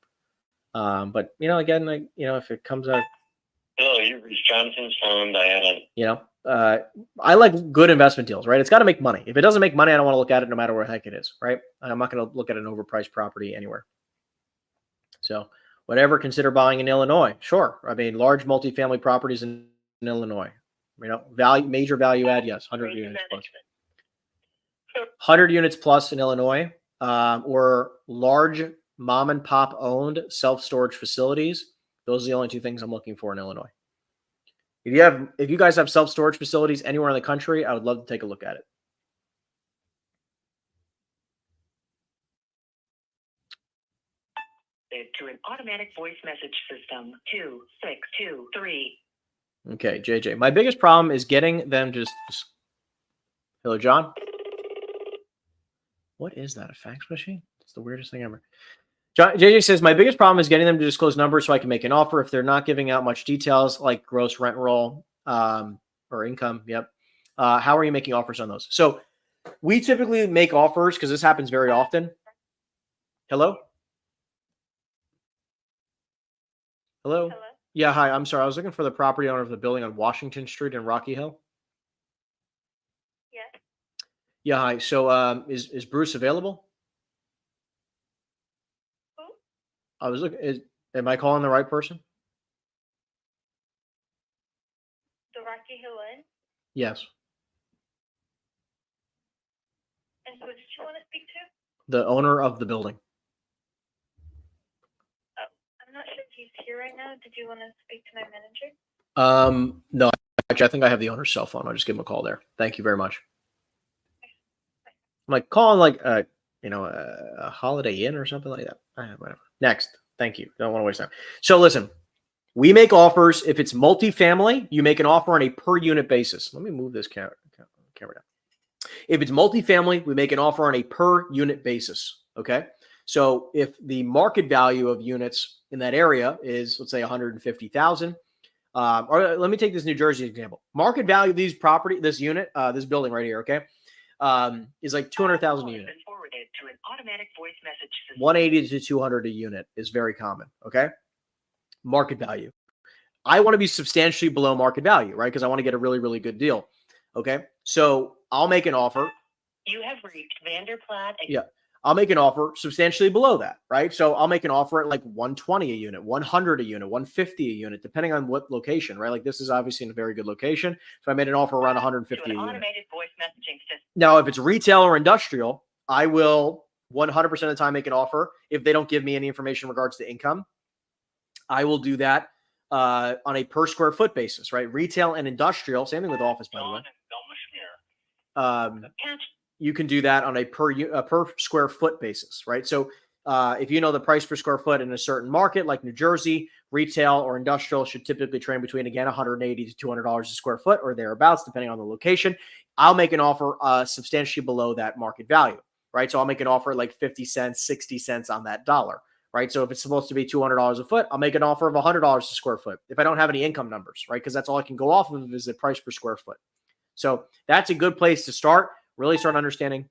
But again, if it comes out. Hello, you've reached Jonathan's phone, Diana. I like good investment deals, right? It's got to make money. If it doesn't make money, I don't want to look at it no matter where the heck it is, right? I'm not going to look at an overpriced property anywhere. So whatever, consider buying in Illinois. Sure. Large multifamily properties in Illinois. Major value add, yes, 100 units plus. 100 units plus in Illinois, or large mom and pop owned self-storage facilities. Those are the only two things I'm looking for in Illinois. If you guys have self-storage facilities anywhere in the country, I would love to take a look at it. To an automatic voice message system 2623. Okay, JJ. My biggest problem is getting them just. Hello, John. What is that? A fax machine? It's the weirdest thing ever. JJ says, my biggest problem is getting them to disclose numbers so I can make an offer. If they're not giving out much details like gross rent roll or income, yep. How are you making offers on those? So we typically make offers because this happens very often. Hello? Hello? Yeah, hi. I'm sorry. I was looking for the property owner of the building on Washington Street in Rocky Hill. Yes. Yeah, hi. So is Bruce available? I was looking. Am I calling the right person? The Rocky Hill Inn? Yes. And who did you want to speak to? The owner of the building. Oh, I'm not sure if he's here right now. Did you want to speak to my manager? No, actually, I think I have the owner's cell phone. I'll just give him a call there. Thank you very much. I'm like calling like a Holiday Inn or something like that. Whatever. Next. Thank you. Don't want to waste time. So listen, we make offers. If it's multifamily, you make an offer on a per unit basis. Let me move this camera down. If it's multifamily, we make an offer on a per unit basis. Okay. So if the market value of units in that area is, let's say 150,000, or let me take this New Jersey example. Market value of this building right here. Okay. Is like 200,000 a unit. To an automatic voice message system. 180 to 200 a unit is very common. Okay. Market value. I want to be substantially below market value, right? Because I want to get a really, really good deal. Okay. So I'll make an offer. You have reached Vanderplat. Yeah. I'll make an offer substantially below that, right? So I'll make an offer at like 120 a unit, 100 a unit, 150 a unit, depending on what location, right? Like this is obviously in a very good location. So I made an offer around 150 a unit. Automated voice messaging system. Now, if it's retail or industrial, I will 100% of the time make an offer. If they don't give me any information in regards to income, I will do that on a per square foot basis, right? Retail and industrial, same thing with office, by the way. You can do that on a per square foot basis, right? So if you know the price per square foot in a certain market like New Jersey, retail or industrial should typically trade between, again, $180 to $200 a square foot or thereabouts, depending on the location. I'll make an offer substantially below that market value, right? So I'll make an offer like 50 cents, 60 cents on that dollar, right? So if it's supposed to be $200 a foot, I'll make an offer of $100 a square foot if I don't have any income numbers, right? Because that's all I can go off of is the price per square foot. So that's a good place to start. Really start understanding.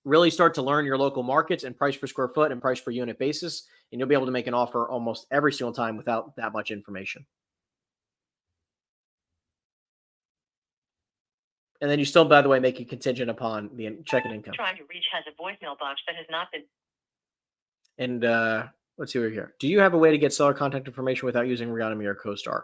really start to learn your local markets and price per square foot and price per unit basis, and you'll be able to make an offer almost every single time without that much information. And then you still, by the way, make it contingent upon the checking income. Trying to reach has a voicemail box that has not been. And let's see over here. Do you have a way to get seller contact information without using Reonomy or CoStar?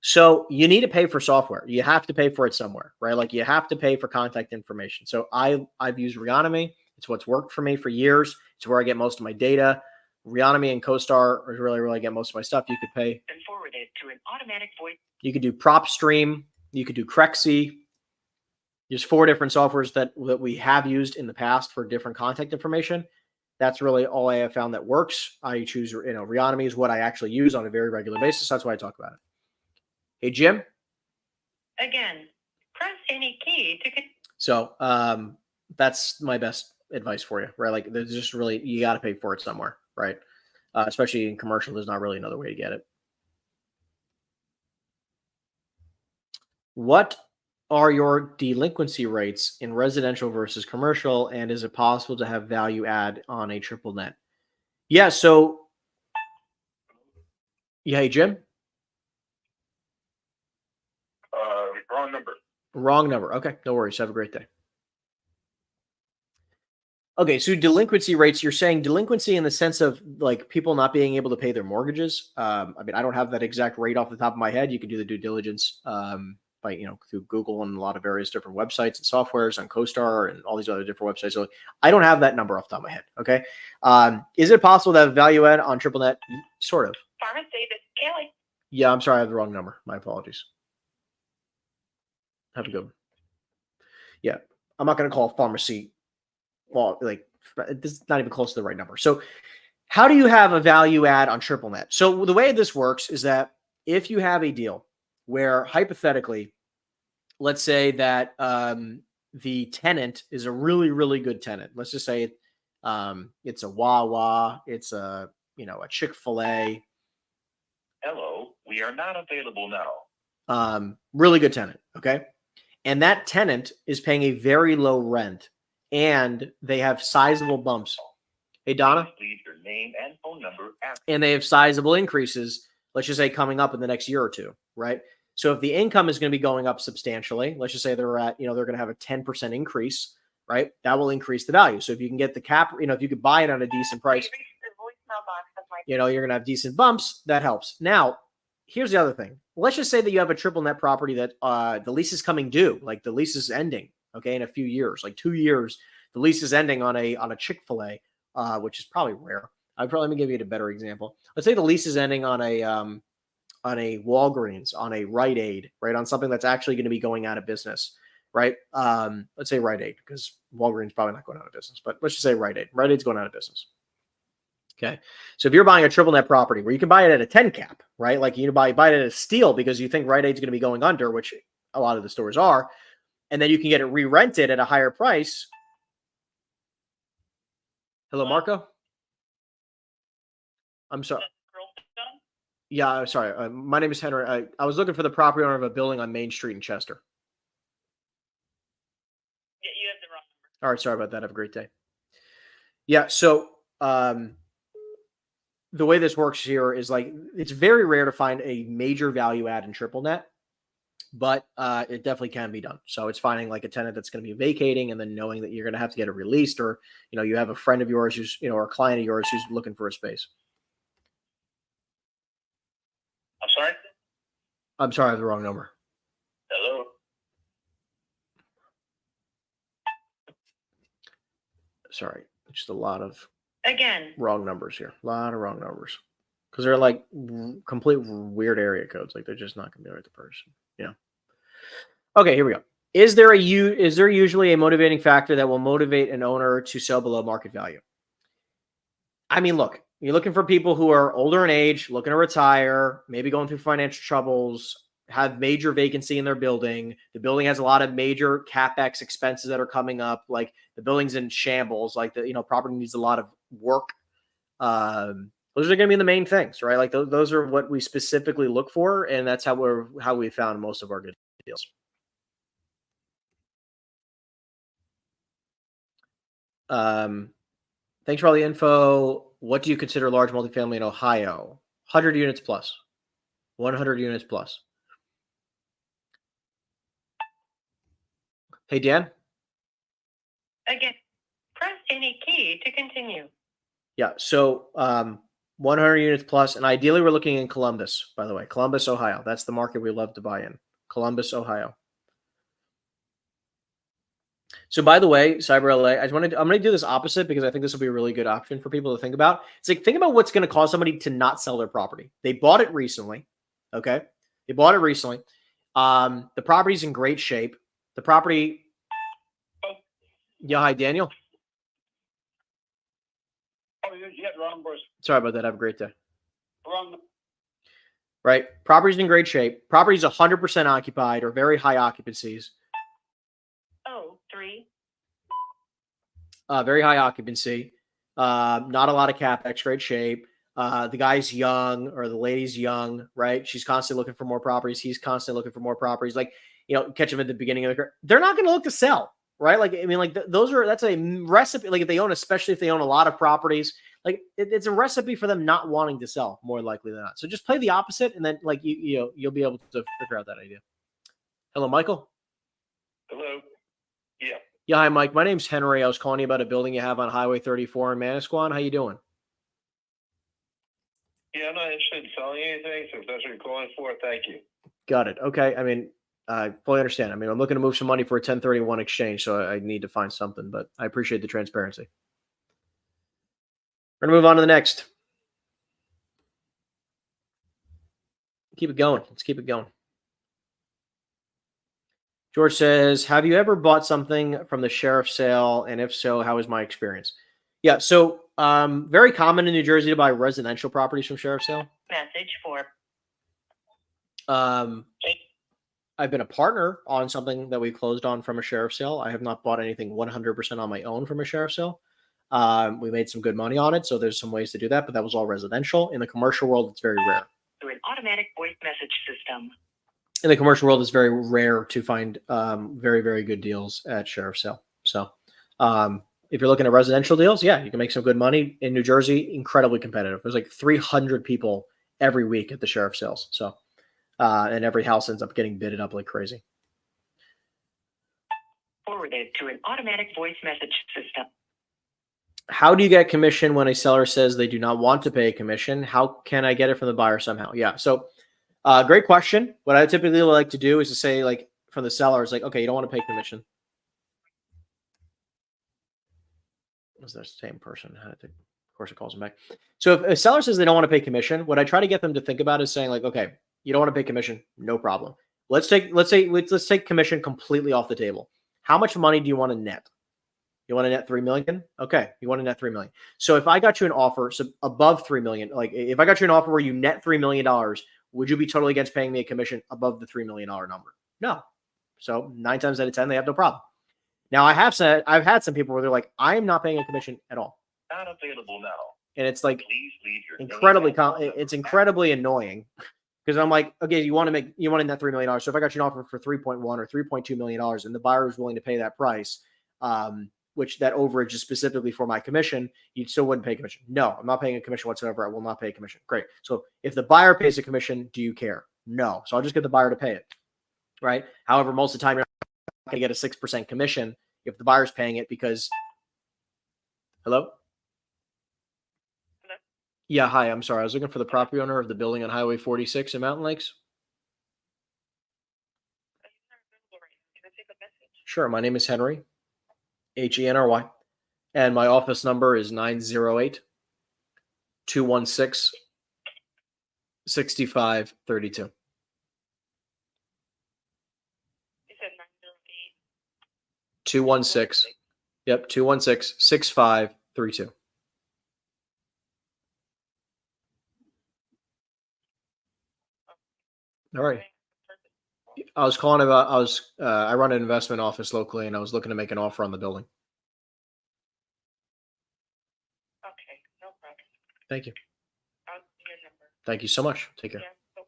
So you need to pay for software. You have to pay for it somewhere, right? Like you have to pay for contact information. So I've used Reonomy. It's what's worked for me for years. It's where I get most of my data. Reonomy and CoStar are really where I get most of my stuff. You could pay. Been forwarded to an automatic voice. You could do PropStream. You could do Crexy. There's 4 different softwares that we have used in the past for different contact information. That's really all I have found that works. I choose, Reonomy is what I actually use on a very regular basis. That's why I talk about it. Hey, Jim. Again, press any key to. So that's my best advice for you, right? Like there's just really, you got to pay for it somewhere, right? Especially in commercial, there's not really another way to get it. What are your delinquency rates in residential versus commercial? And is it possible to have value add on a triple net? Yeah. So, yeah. Hey, Jim. Wrong number. Wrong number. Okay. No worries. Have a great day. Okay. So delinquency rates, you're saying delinquency in the sense of like people not being able to pay their mortgages. I mean, I don't have that exact rate off the top of my head. You can do the due diligence by, through Google and a lot of various different websites and softwares on CoStar and all these other different websites. So I don't have that number off the top of my head. Okay. Is it possible to have value add on triple net? Sort of. Pharmacy, this is Kelly. Yeah. I'm sorry. I have the wrong number. My apologies. Have a good one. Yeah. I'm not going to call pharmacy. Well, like this is not even close to the right number. So how do you have a value add on triple net? So the way this works is that if you have a deal where hypothetically, let's say that the tenant is a really, really good tenant. Let's just say it's a Wawa, it's a Chick-fil-A. Hello, we are not available now. Really good tenant. Okay. And that tenant is paying a very low rent and they have sizable bumps. Hey, Donna. Please leave your name and phone number after. And they have sizable increases, let's just say coming up in the next year or two, right? So if the income is going to be going up substantially, let's just say they're at, they're going to have a 10% increase, right? That will increase the value. So if you can get the cap, if you could buy it on a decent price, you're going to have decent bumps. That helps. Now, here's the other thing. Let's just say that you have a triple net property that the lease is coming due, like the lease is ending, okay, in a few years, like 2 years, the lease is ending on a Chick-fil-A, which is probably rare. Let me give you a better example. Let's say the lease is ending on a Walgreens, on a Rite Aid, right, on something that's actually going to be going out of business, right? Let's say Rite Aid, because Walgreens probably not going out of business, but let's just say Rite Aid. Rite Aid's going out of business. Okay. So if you're buying a triple net property where you can buy it at a 10 cap, right? Like you buy it at a steal because you think Rite Aid's going to be going under, which a lot of the stores are, and then you can get it re-rented at a higher price. Hello, Marco? I'm sorry. Yeah, sorry. My name is Henry. I was looking for the property owner of a building on Main Street in Chester. Yeah, you have the wrong number. All right, sorry about that. Have a great day. Yeah, so the way this works here is like it's very rare to find a major value add in triple net, but it definitely can be done. So it's finding like a tenant that's going to be vacating and then knowing that you're going to have to get it released, or you have a friend of yours who's or a client of yours who's looking for a space. I'm sorry? I'm sorry, I have the wrong number. Hello? Sorry, just a lot of Again, wrong numbers here. A lot of wrong numbers because they're like complete weird area codes. Like they're just not going to be the right person. Yeah. Okay, here we go. Is there usually a motivating factor that will motivate an owner to sell below market value? I mean, look, you're looking for people who are older in age, looking to retire, maybe going through financial troubles, have major vacancy in their building. The building has a lot of major CapEx expenses that are coming up. Like the building's in shambles. Like the property needs a lot of work. Those are going to be the main things, right? Like those are what we specifically look for, and that's how we found most of our good deals. Thanks for all the info. What do you consider large multifamily in Ohio? 100 units plus. 100 units plus. Hey, Dan? Again, press any key to continue. Yeah, so 100 units plus, and ideally we're looking in Columbus, by the way. Columbus, Ohio. That's the market we love to buy in. Columbus, Ohio. So by the way, Cyber LA, I'm going to do this opposite because I think this will be a really good option for people to think about. It's like, think about what's going to cause somebody to not sell their property. They bought it recently. Okay. They bought it recently. The property's in great shape. The property. Yeah. Hi, Daniel. Oh, yeah, wrong person. Sorry about that. Have a great day. Wrong. Right. Property's in great shape. Property's 100% occupied or very high occupancies. Oh, 3. Very high occupancy. Not a lot of capex. Great shape. The guy's young or the lady's young, right? She's constantly looking for more properties. He's constantly looking for more properties. Like, you know, catch them at the beginning of the career. They're not going to look to sell, right? Like, I mean, like that's a recipe. Like if they own, especially if they own a lot of properties, like it's a recipe for them not wanting to sell more likely than not. So just play the opposite. And then like, you'll be able to figure out that idea. Hello, Michael. Hello. Yeah. Yeah. Hi, Mike. My name's Henry. I was calling you about a building you have on Highway 34 in Manasquan. How you doing? Yeah, I'm not interested in selling anything, so if that's what you're calling for, thank you. Got it. Okay. I mean, I fully understand. I mean, I'm looking to move some money for a 1031 exchange, so I need to find something, but I appreciate the transparency. We're going to move on to the next. Keep it going. Let's keep it going. George says, have you ever bought something from the sheriff's sale? And if so, how was my experience? Yeah. So very common in New Jersey to buy residential properties from sheriff's sale. Message 4. I've been a partner on something that we closed on from a sheriff's sale. I have not bought anything 100% on my own from a sheriff's sale. We made some good money on it, so there's some ways to do that, but that was all residential. In the commercial world, it's very rare. Through an automatic voice message system. In the commercial world, it's very rare to find very, very good deals at sheriff's sale. So if you're looking at residential deals, yeah, you can make some good money. In New Jersey, incredibly competitive. There's like 300 people every week at the sheriff's sales. So and every house ends up getting bidded up like crazy. Forwarded to an automatic voice message system. How do you get commission when a seller says they do not want to pay a commission? How can I get it from the buyer somehow? Yeah. So great question. What I typically like to do is to say, like, from the seller, is like, okay, you don't want to pay commission. Was that the same person? Of course, it calls them back. So if a seller says they don't want to pay commission, what I try to get them to think about is saying, like, okay, you don't want to pay commission, no problem. Let's take commission completely off the table. How much money do you want to net? You want to net $3 million? Okay, you want to net $3 million. So if I got you an offer above $3 million, like if I got you an offer where you net $3 million, would you be totally against paying me a commission above the $3 million number? No. So 9 times out of 10, they have no problem. Now I've had some people where they're like, I am not paying a commission at all. Not available now. And it's like Please leave your it's incredibly annoying because I'm like, okay, you want to net $3 million. So if I got you an offer for 3.1 or $3.2 million and the buyer is willing to pay that price, which that overage is specifically for my commission, you still wouldn't pay commission. No, I'm not paying a commission whatsoever. I will not pay a commission. Great. So if the buyer pays a commission, do you care? No. So I'll just get the buyer to pay it. Right. However, most of the time you're not going to get a 6% commission if the buyer's paying it because. Hello? Hello? Yeah. Hi. I'm sorry. I was looking for the property owner of the building on Highway 46 in Mountain Lakes. Can I take a message? Sure. My name is Henry. Henry, and my office number is 908-216-6532. You said 908. 216. Yep, 216-6532. All right. I was calling about, I run an investment office locally and I was looking to make an offer on the building. Okay, no problem. Thank you. I'll give your number. Thank you so much. Take care. Yeah. So,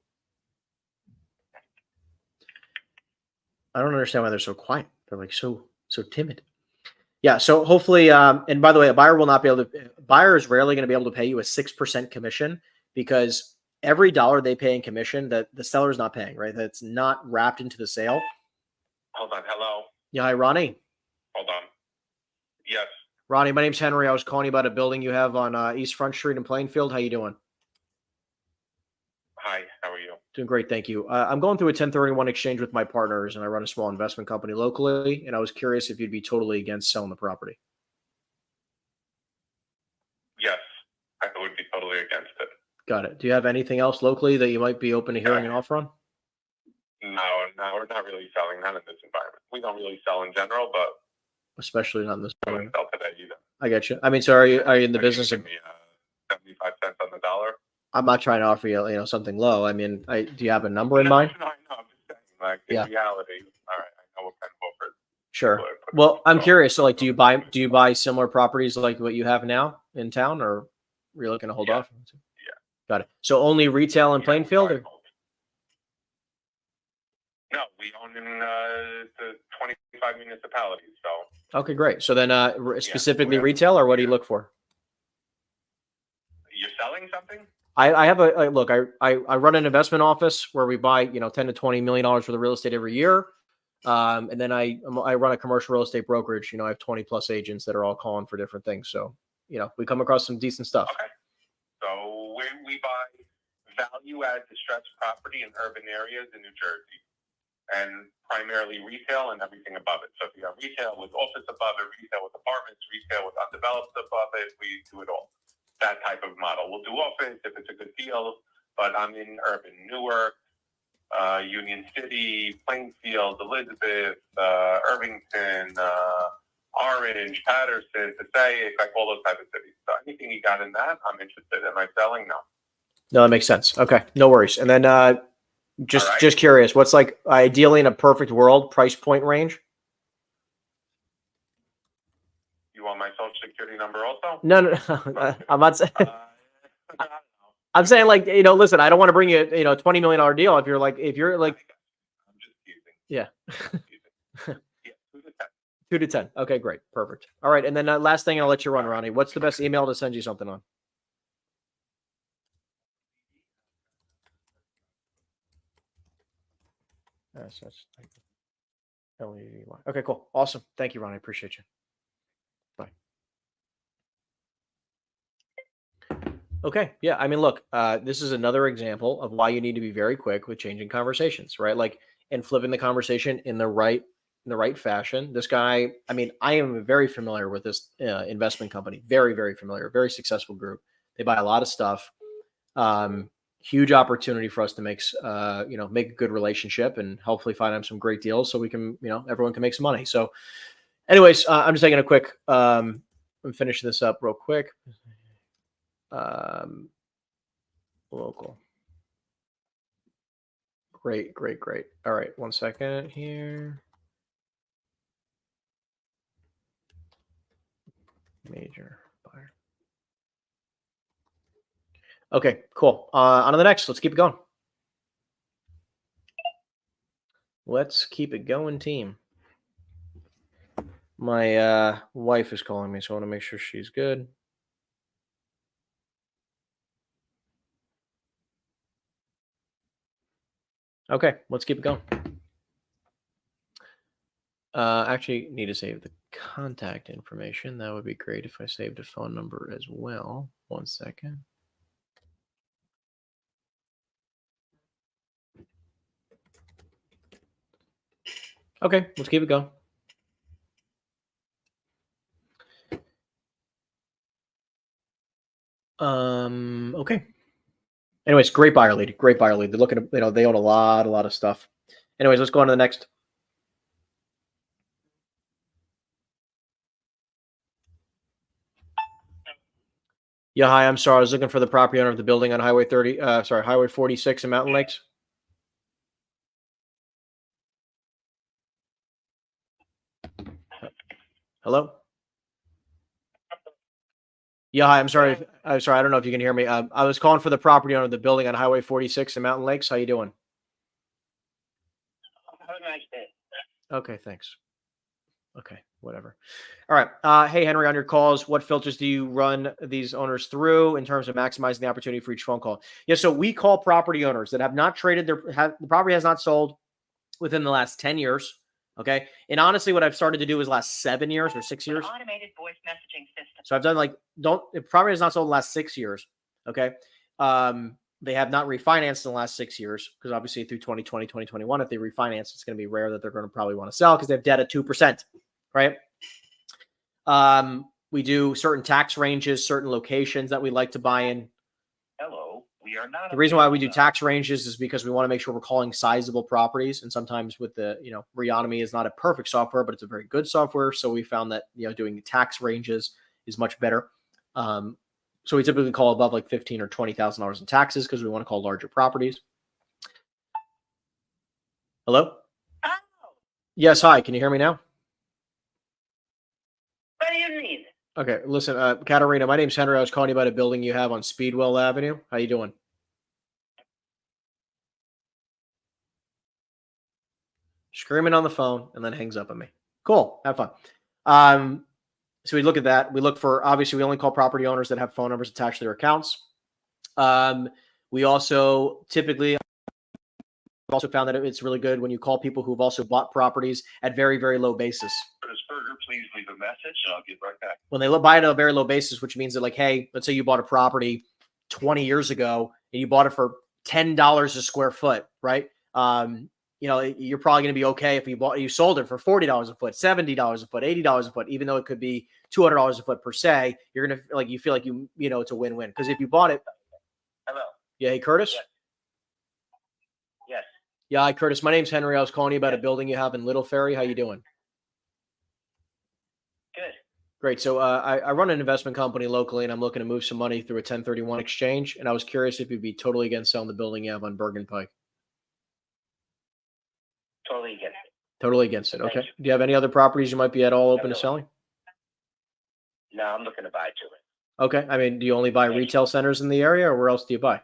I don't understand why they're so quiet. They're like so timid. Yeah. So hopefully, and by the way, a buyer will not be able to. Buyer is rarely going to be able to pay you a 6% commission because every dollar they pay in commission that the seller is not paying, right? That's not wrapped into the sale. Hold on. Hello. Yeah. Hi, Ronnie. Hold on. Yes. Ronnie, my name's Henry. I was calling you about a building you have on East Front Street in Plainfield. How you doing? Hi. How are you? Doing great, thank you. I'm going through a 1031 exchange with my partners, and I run a small investment company locally, and I was curious if you'd be totally against selling the property. Yes, I would be totally against it. Got it. Do you have anything else locally that you might be open to hearing an offer on? No, we're not really selling. Not in this environment. We don't really sell in general, but Especially not in this we don't environment. sell today either. I get you. I mean, so are you in the business of? Give me 75 cents on the dollar. I'm not trying to offer you, something low. I mean, do you have a number in mind? No, I know. I'm just saying, like, in reality, all right, I know what kind of offers. Sure. Well, I'm curious. So, like, do you buy similar properties like what you have now in town, or are you looking to hold off? Yeah. Got it. So only retail in Plainfield? Or? No, we own in the 25 municipalities. So. Okay, great. So then, specifically retail, or what do you look for? You're selling something? I have look. I run an investment office where we buy $10 to $20 million worth of real estate every year, and then I run a commercial real estate brokerage. I have 20 plus agents that are all calling for different things. So we come across some decent stuff. Okay. So we buy value add distressed property in urban areas in New Jersey, and primarily retail and everything above it. So if you have retail with office above it, retail with apartments, retail with undeveloped above it, we do it all. That type of model. We'll do office if it's a good deal, but I'm in urban Newark, Union City, Plainfield, Elizabeth, Irvington, Orange, Patterson, Passaic, like all those type of cities. So anything you got in that, I'm interested in. Am I selling? No. No, that makes sense. Okay, no worries. And then just curious, what's like ideally in a perfect world price point range? You want my social security number also? No. I'm not saying. I'm saying like listen, I don't want to bring you a $20 million deal if you're like I'm just teasing. Yeah. Yeah, 2 to 10. 2 to 10. Okay, great, perfect. All right, and then last thing, I'll let you run, Ronnie. What's the best email to send you something on? Okay, cool, awesome. Thank you, Ronnie. I appreciate you. Bye. Okay. Yeah. I mean, look, this is another example of why you need to be very quick with changing conversations, right? Like, and flipping the conversation in the right fashion. This guy, I mean, I am very familiar with this investment company. Very, very familiar. Very successful group. They buy a lot of stuff. Huge opportunity for us to make a good relationship and hopefully find them some great deals so we can, everyone can make some money. So, anyways, I'm just taking a quick. I'm finishing this up real quick. Local. Great. All right, 1 second here. Major buyer. Okay, cool. On to the next. Let's keep it going. Let's keep it going, team. My wife is calling me, so I want to make sure she's good. Okay, let's keep it going. Actually, need to save the contact information. That would be great if I saved a phone number as well. 1 second. Okay, let's keep it going. Okay. Anyways, great buyer lead. They're looking to, they own a lot of stuff. Anyways, let's go on to the next. Yeah, hi, I'm sorry. I was looking for the property owner of the building on Highway 46 in Mountain Lakes. Hello? Yeah, hi, I'm sorry. I don't know if you can hear me. I was calling for the property owner of the building on Highway 46 in Mountain Lakes. How you doing? Have a nice day. Okay, thanks. Okay, whatever. All right. Hey, Henry, on your calls, what filters do you run these owners through in terms of maximizing the opportunity for each phone call? Yeah, so we call property owners that have not traded the property has not sold within the last 10 years. Okay. And honestly, what I've started to do is last 7 years or 6 years. Automated voice messaging system. So I've done if property has not sold in the last 6 years. Okay. They have not refinanced in the last 6 years because obviously through 2020, 2021, if they refinance, it's going to be rare that they're going to probably want to sell because they have debt at 2%. Right. We do certain tax ranges, certain locations that we like to buy in. Hello, we are not. The reason why we do tax ranges is because we want to make sure we're calling sizable properties. And sometimes with the, Reonomy is not a perfect software, but it's a very good software. So we found that, doing tax ranges is much better. So we typically call above like $15,000 or $20,000 in taxes because we want to call larger properties. Hello? Oh, Yes. Hi. Can you hear me now? what do you need? Okay. Listen, Katarina, my name's Henry. I was calling you about a building you have on Speedwell Avenue. How you doing? Screaming on the phone and then hangs up on me. Cool. Have fun. So we look at that. We look for, obviously, we only call property owners that have phone numbers attached to their accounts. We also typically also found that it's really good when you call people who've also bought properties at very, very low basis. For this burger, please leave a message and I'll get right back. When they buy it at a very low basis, which means that like, hey, let's say you bought a property 20 years ago and you bought it for $10 a square foot, right? You're probably going to be okay if you sold it for $40 a foot, $70 a foot, $80 a foot, even though it could be $200 a foot per se. You're going to you feel like it's a win-win because if you bought it. Hello. Yeah. Hey, Curtis. Yes. Yes. Yeah. Hi, Curtis. My name's Henry. I was calling you about a building you have in Little Ferry. How you doing? Good. Great. So I run an investment company locally, and I'm looking to move some money through a 1031 exchange. And I was curious if you'd be totally against selling the building you have on Bergen Pike. Totally against it. Totally against it. Thank Okay. you. Do you have any other properties you might be at all open to selling? No, I'm looking to buy to it. Okay. I mean, do you only buy retail centers in the area, or where else do you buy?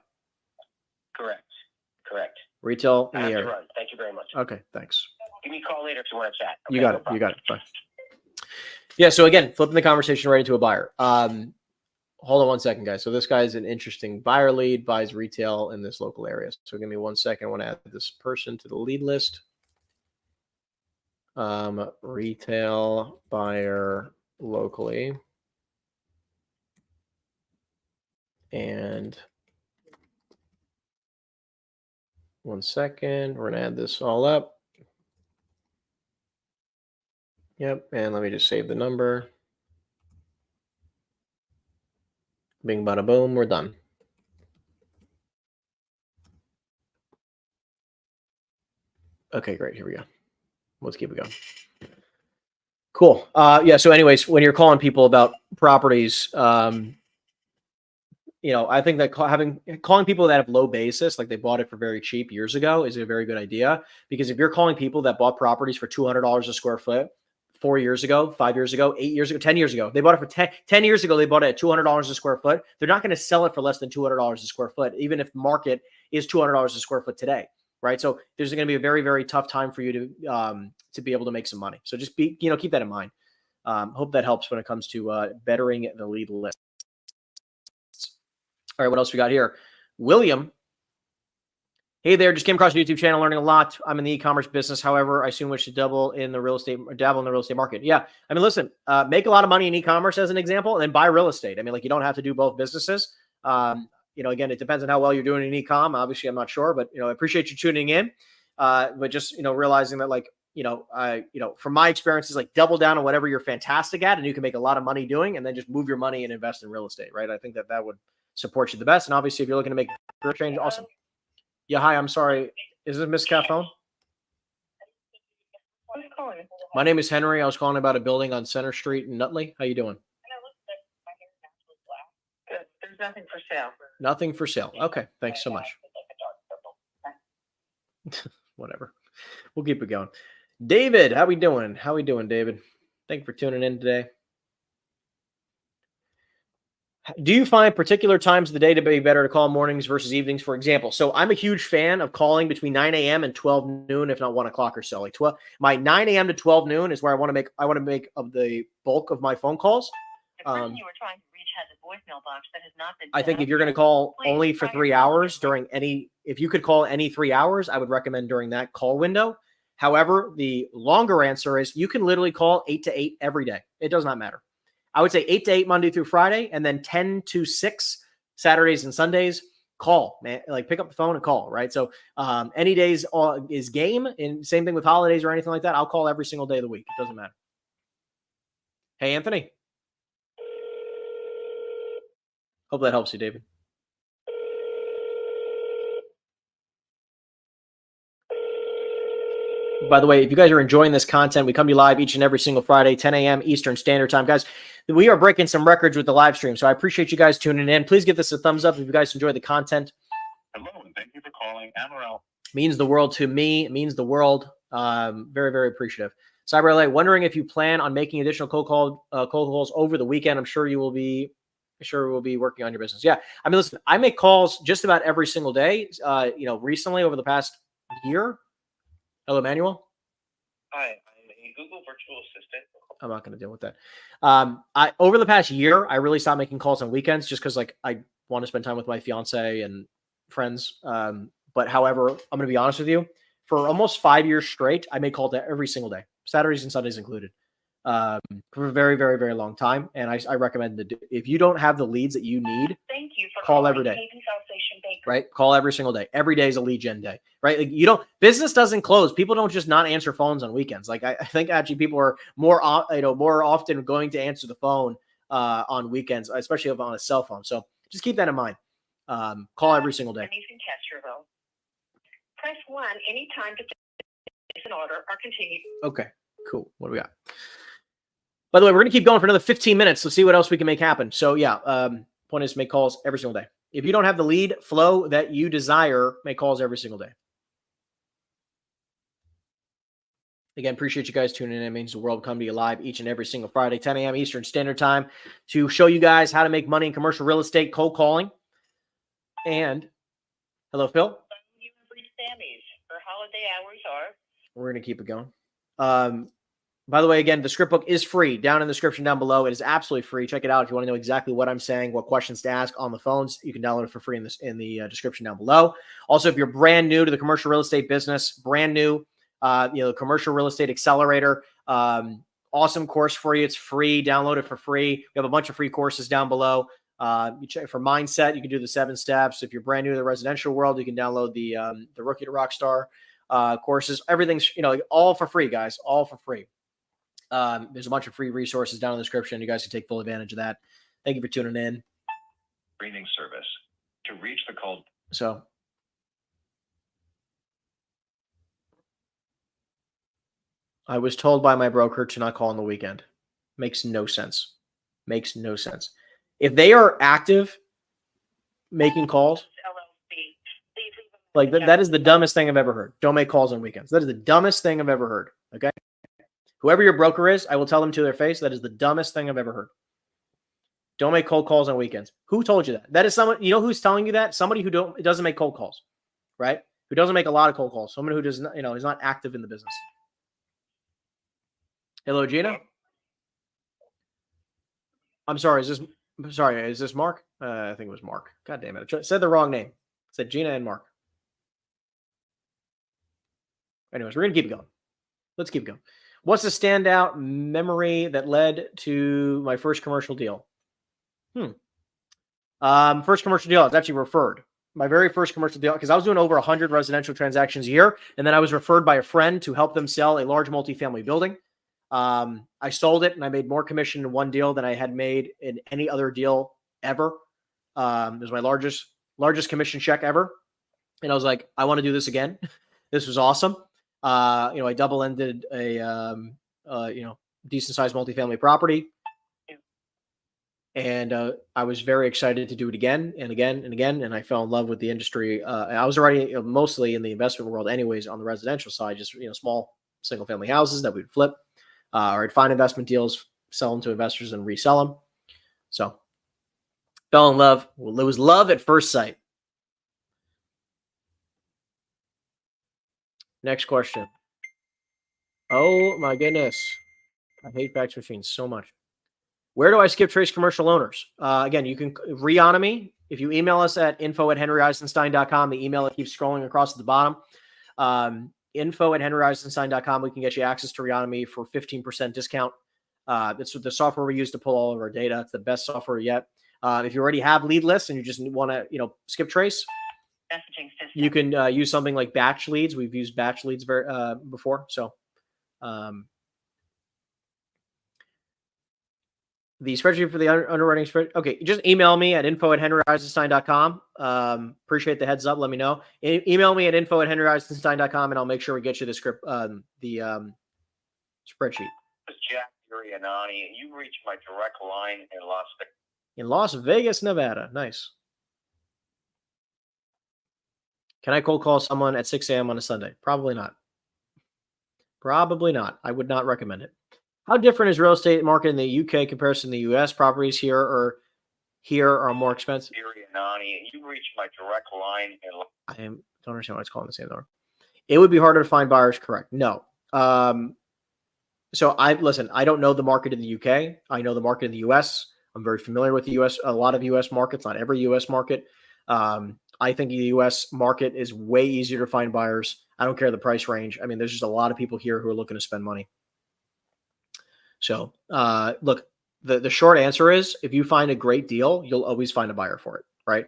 Correct. Retail in I the have to area. run. Thank you very much. Okay. Thanks. Give me a call later if you want to chat. Okay, You got no it. problem. You got it. Bye. Yeah. So again, flipping the conversation right into a buyer. Hold on one second, guys. So this guy's an interesting buyer lead, buys retail in this local area. So give me 1 second. I want to add this person to the lead list. Retail buyer locally. And 1 second. We're going to add this all up. Yep. And let me just save the number. Bing, bada, boom. We're done. Okay, great. Here we go. Let's keep it going. Cool. Yeah. So anyways, when you're calling people about properties, I think that calling people that have low basis, like they bought it for very cheap years ago, is a very good idea. Because if you're calling people that bought properties for $200 a square foot 4 years ago, 5 years ago, 8 years ago, 10 years ago, they bought it for 10 years ago, they bought it at $200 a square foot. They're not going to sell it for less than $200 a square foot, even if market is $200 a square foot today. Right. So there's going to be a very, very tough time for you to be able to make some money. So just keep that in mind. Hope that helps when it comes to bettering the lead list. All right. What else we got here? William. Hey there. Just came across the YouTube channel, learning a lot. I'm in the e-commerce business. However, I soon wish to dabble in the real estate market. Yeah. I mean, listen, make a lot of money in e-commerce as an example, and then buy real estate. I mean, you don't have to do both businesses. Again, it depends on how well you're doing in e-com. Obviously, I'm not sure, but, I appreciate you tuning in. But just, realizing that from my experiences, double down on whatever you're fantastic at and you can make a lot of money doing, and then just move your money and invest in real estate, right? I think that would support you the best. And obviously, if you're looking to make a career change, awesome. Yeah. Hi, I'm sorry. Is this Miss Cat phone? Who's calling? My name is Henry. I was calling about a building on Center Street in Nutley. How you doing? Good. There's nothing for sale. Nothing for sale. Okay. Thanks so much. Whatever. We'll keep it going. David, how we doing? David? Thank you for tuning in today. Do you find particular times of the day to be better to call mornings versus evenings, for example? So I'm a huge fan of calling between 9 a.m. and 12 noon, if not 1 o'clock or so. Like 12, my 9 a.m. to 12 noon is where I want to make of the bulk of my phone calls. The person you were trying to reach has a voicemail box that has not been. I think if you're going to call only for 3 hours if you could call any 3 hours, I would recommend during that call window. However, the longer answer is you can literally call 8 to 8 every day. It does not matter. I would say 8 to 8 Monday through Friday, and then 10 to 6 Saturdays and Sundays. Call, man. Like pick up the phone and call, right? So any days is game, and same thing with holidays or anything like that. I'll call every single day of the week. It doesn't matter. Hey, Anthony. Hope that helps you, David. By the way, if you guys are enjoying this content, we come to you live each and every single Friday, 10 a.m. Eastern Standard Time. Guys, we are breaking some records with the live stream, so I appreciate you guys tuning in. Please give this a thumbs up if you guys enjoy the content. Hello, and thank you for calling Amaral. Means the world to me. It means the world. Very, very appreciative. Cyber LA, wondering if you plan on making additional cold calls over the weekend. I'm sure you will be. Sure, we'll be working on your business. Yeah, I mean, listen, I make calls just about every single day. Recently over the past year. Hello, Emmanuel. Hi, I'm a Google virtual assistant. I'm not going to deal with that. Over the past year, I really stopped making calls on weekends just because, like, I want to spend time with my fiance and friends. But however, I'm going to be honest with you. For almost 5 years straight, I make calls every single day, Saturdays and Sundays included. For a very, very, very long time. And I recommend that if you don't have the leads that you need, Thank you for call every day. Right? Call every single day. Every day is a lead gen day, right? Like business doesn't close. People don't just not answer phones on weekends. Like I think actually people are more often going to answer the phone on weekends, especially on a cell phone. So just keep that in mind. Call every single day. Denise in Castroville. Press 1 anytime to place an order or continue. Okay, cool. What do we got? By the way, we're going to keep going for another 15 minutes. Let's see what else we can make happen. So yeah, point is make calls every single day. If you don't have the lead flow that you desire, make calls every single day. Again, appreciate you guys tuning in. It means the world come to you live each and every single Friday, 10 a.m. Eastern Standard Time, to show you guys how to make money in commercial real estate, cold calling. And hello, Phil. You have reached Sammy's. Her holiday hours are. We're going to keep it going. By the way, again, the script book is free down in the description down below. It is absolutely free. Check it out if you want to know exactly what I'm saying, what questions to ask on the phones. You can download it for free in the description down below. Also, if you're brand new to the commercial real estate business, brand new, the Commercial Real Estate Accelerator, awesome course for you. It's free. Download it for free. We have a bunch of free courses down below. You check for mindset. You can do the 7 steps. If you're brand new to the residential world, you can download the Rookie to Rockstar courses. Everything's all for free, guys. All for free. There's a bunch of free resources down in the description. You guys can take full advantage of that. Thank you for tuning in. Screening service to reach the call. So I was told by my broker to not call on the weekend. Makes no sense. Makes no sense. If they are active making calls, like that is the dumbest thing I've ever heard. Don't make calls on weekends. That is the dumbest thing I've ever heard. Okay. Whoever your broker is, I will tell them to their face, that is the dumbest thing I've ever heard. Don't make cold calls on weekends. Who told you that? That is someone, who's telling you that? Somebody who doesn't make cold calls, right? Who doesn't make a lot of cold calls. Someone who does not, is not active in the business. Hello, Gina. I'm sorry. Is this Mark? I think it was Mark. God damn it. I said the wrong name. I said Gina and Mark. Anyways, we're going to keep it going. Let's keep going. What's the standout memory that led to my first commercial deal? First commercial deal, I was actually referred. My very first commercial deal, because I was doing over 100 residential transactions a year, and then I was referred by a friend to help them sell a large multifamily building. I sold it, and I made more commission in one deal than I had made in any other deal ever. It was my largest commission check ever. And I was like, I want to do this again. This was awesome. I double-ended a, decent-sized multifamily property. And I was very excited to do it again and again and again. And I fell in love with the industry. I was already mostly in the investment world anyways on the residential side, just, small single-family houses that we'd flip. Or I'd find investment deals, sell them to investors and resell them. So Fell in love. Well, it was love at first sight. Next question. Oh my goodness. I hate fax machines so much. Where do I skip trace commercial owners? Again, you can Reonomy. If you email us at info@henryeisenstein.com, the email that keeps scrolling across at the bottom, info@henryeisenstein.com, we can get you access to Reonomy for 15% discount. It's the software we use to pull all of our data. It's the best software yet. If you already have lead lists and you just want to, skip trace, Messaging system. you can use something like batch leads. We've used batch leads before. So the spreadsheet for the underwriting spread. Okay, just email me at info@henryeisenstein.com. Appreciate the heads up. Let me know. Email me at info@henryeisenstein.com, and I'll make sure we get you the script, the spreadsheet. This is Jack Urianani, and you reached my direct line in Las Vegas. In Las Vegas, Nevada. Nice. Can I cold call someone at 6 a.m. on a Sunday? Probably not. Probably not. I would not recommend it. How different is real estate market in the UK compared to the US? Properties here are more expensive. Urianani, and you reached my direct line in I don't understand why it's calling the same number. It would be harder to find buyers, correct? No. So I don't know the market in the UK. I know the market in the US. I'm very familiar with the US, a lot of US markets, not every US market. I think the US market is way easier to find buyers. I don't care the price range. I mean, there's just a lot of people here who are looking to spend money. So look, the short answer is if you find a great deal, you'll always find a buyer for it, right?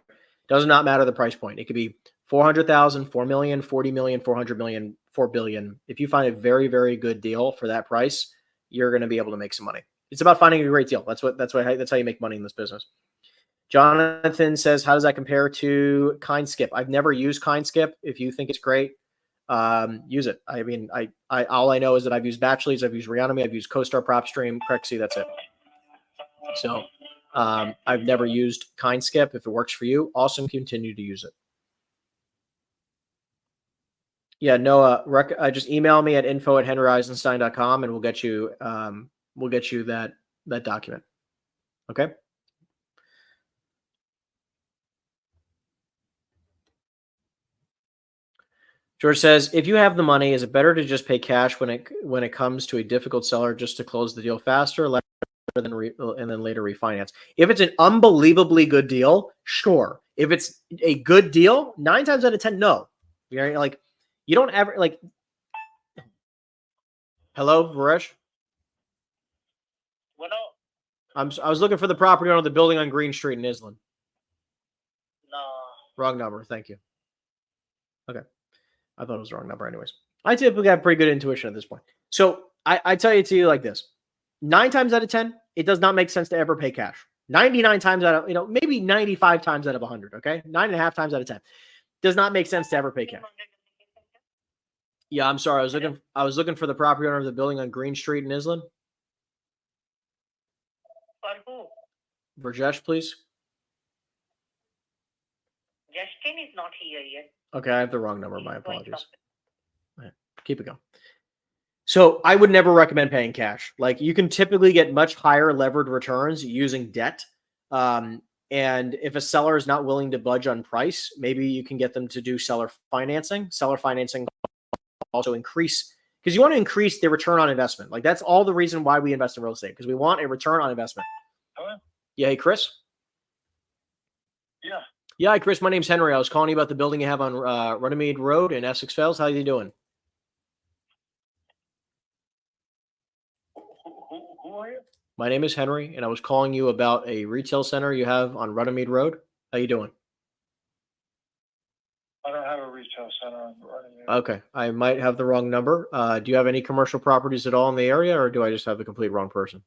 Does not matter the price point. It could be 400,000, 4 million, 40 million, 400 million, 4 billion. If you find a very, very good deal for that price, you're going to be able to make some money. It's about finding a great deal. That's how you make money in this business. Jonathan says, how does that compare to KindSkip? I've never used KindSkip. If you think it's great, use it. I mean, all I know is that I've used batch leads, I've used Reonomy, I've used CoStar, PropStream, Crexy. That's it. So I've never used KindSkip. If it works for you, awesome. Continue to use it. Yeah, Noah, just email me at info@henryeisenstein.com and we'll get you that document. Okay. George says, if you have the money, is it better to just pay cash when it comes to a difficult seller just to close the deal faster, and then later refinance? If it's an unbelievably good deal, sure. If it's a good deal, 9 times out of 10, no. You're like, you don't ever like. Hello, Varesh. What else? I was looking for the property owner of the building on Green Street in Island. No. Wrong number. Thank you. Okay. I thought it was the wrong number anyways. I typically have pretty good intuition at this point. So I tell you like this, 9 times out of 10, it does not make sense to ever pay cash. 99 times out of, maybe 95 times out of 100. Okay. 9.5 times out of 10 does not make sense to ever pay cash. Yeah. I'm sorry. I was looking for the property owner of the building on Green Street in Island. For who? Rajesh, please. Justin is not here yet. Okay, I have the wrong number. My apologies. Right, keep it going. So I would never recommend paying cash. Like you can typically get much higher levered returns using debt. And if a seller is not willing to budge on price, maybe you can get them to do seller financing. Seller financing also increase because you want to increase the return on investment. Like that's all the reason why we invest in real estate because we want a return on investment. Hello? Yeah, hey Chris. Yeah. Yeah, hi, Chris. My name's Henry. I was calling you about the building you have on Runnymede Road in Essex Fells. How are you doing? Who are you? My name is Henry, and I was calling you about a retail center you have on Runnymede Road. How you doing? I don't have a retail center on Runnymede. Okay, I might have the wrong number. Do you have any commercial properties at all in the area, or do I just have the complete wrong person?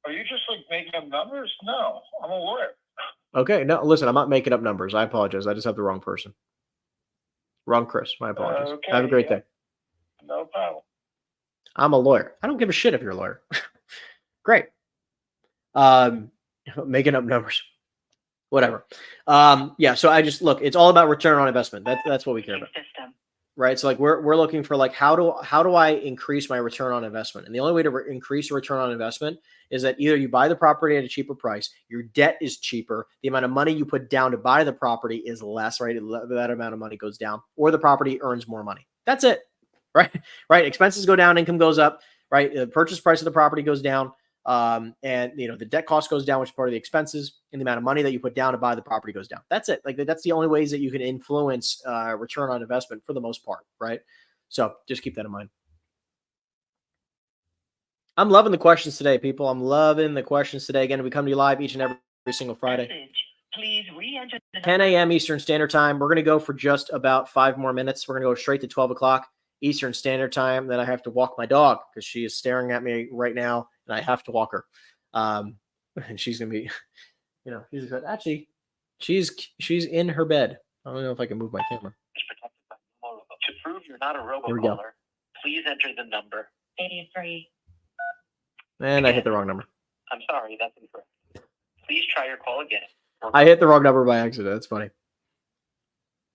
Are you just like making up numbers? No, I'm a lawyer. Okay, no, listen, I'm not making up numbers. I apologize. I just have the wrong person. Wrong Chris. My apologies. Okay, have a great day. No problem. I'm a lawyer. I don't give a shit if you're a lawyer. Great. Making up numbers. Whatever. Yeah, so I just look, it's all about return on investment. That's what we care about. System. right? So like we're looking for like how do I increase my return on investment? And the only way to increase your return on investment is that either you buy the property at a cheaper price, your debt is cheaper, the amount of money you put down to buy the property is less, right? That amount of money goes down, or the property earns more money. That's it, right? Right? Expenses go down, income goes up, right? The purchase price of the property goes down, and the debt cost goes down, which is part of the expenses, and the amount of money that you put down to buy the property goes down. That's it. Like that's the only ways that you can influence return on investment for the most part, right? So just keep that in mind. I'm loving the questions today, people. I'm loving the questions today. Again, we come to you live each and every single Friday. Please re-enter the 10 a.m. Eastern Standard Time. We're going to go for just about 5 more minutes. We're going to go straight to 12 o'clock Eastern Standard Time. Then I have to walk my dog because she is staring at me right now, and I have to walk her. And she's going to be, actually, she's in her bed. I don't know if I can move my camera. To prove you're not a Here we go. robocaller, please enter the number. 83. And I hit the wrong number. I'm sorry, that's incorrect. Please try your call again. I hit the wrong number by accident. That's funny.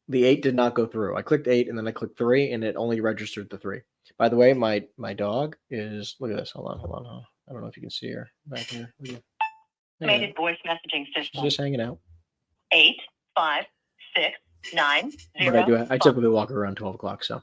The 8 did not go through. I clicked 8 and then I clicked 3 and it only registered the 3. By the way, my dog is, look at this. Hold on. I don't know if you can see her back here. Automated voice messaging She's system. just hanging out. 8 5 6 9 But 0. I typically walk her around 12 o'clock. So a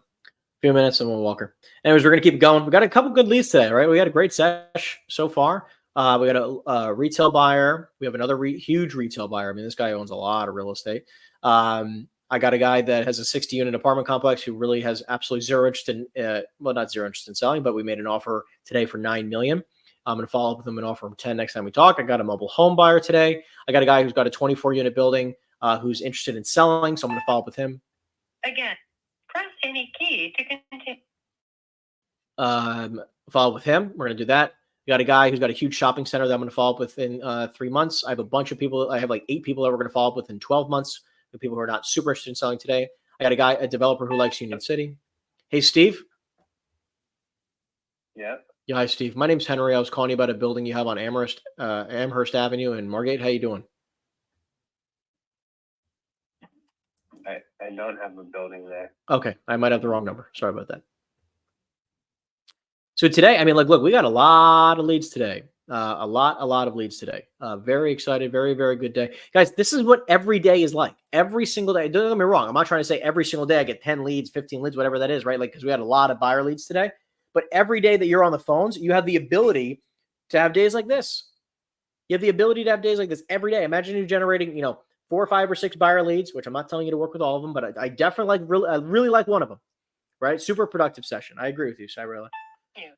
few minutes and we'll walk her. Anyways, we're going to keep going. We got a couple good leads today, right? We got a great sesh so far. We got a retail buyer. We have another huge retail buyer. I mean, this guy owns a lot of real estate. I got a guy that has a 60-unit apartment complex who really has absolutely zero interest in, not zero interest in selling, but we made an offer today for $9 million. I'm going to follow up with him and offer him 10 next time we talk. I got a mobile home buyer today. I got a guy who's got a 24-unit building who's interested in selling, so I'm going to follow up with him. Again, press any key to continue. Follow up with him. We're going to do that. We got a guy who's got a huge shopping center that I'm going to follow up with in 3 months. I have a bunch of people. I have like 8 people that we're going to follow up with in 12 months. The people who are not super interested in selling today. I got a developer who likes Union City. Hey, Steve. Yeah. Yeah, hi, Steve. My name's Henry. I was calling you about a building you have on Amherst Avenue in Margate. How you doing? I don't have a building there. Okay, I might have the wrong number. Sorry about that. So today, I mean, look, we got a lot of leads today. A lot of leads today. Very excited. Very, very good day. Guys, this is what every day is like. Every single day. Don't get me wrong. I'm not trying to say every single day I get 10 leads, 15 leads, whatever that is, right? Like, because we had a lot of buyer leads today. But every day that you're on the phones, you have the ability to have days like this. You have the ability to have days like this every day. Imagine you generating, 4 or 5 or 6 buyer leads, which I'm not telling you to work with all of them, but I definitely really like one of them, right? Super productive session. I agree with you, Cyrilla. Yeah.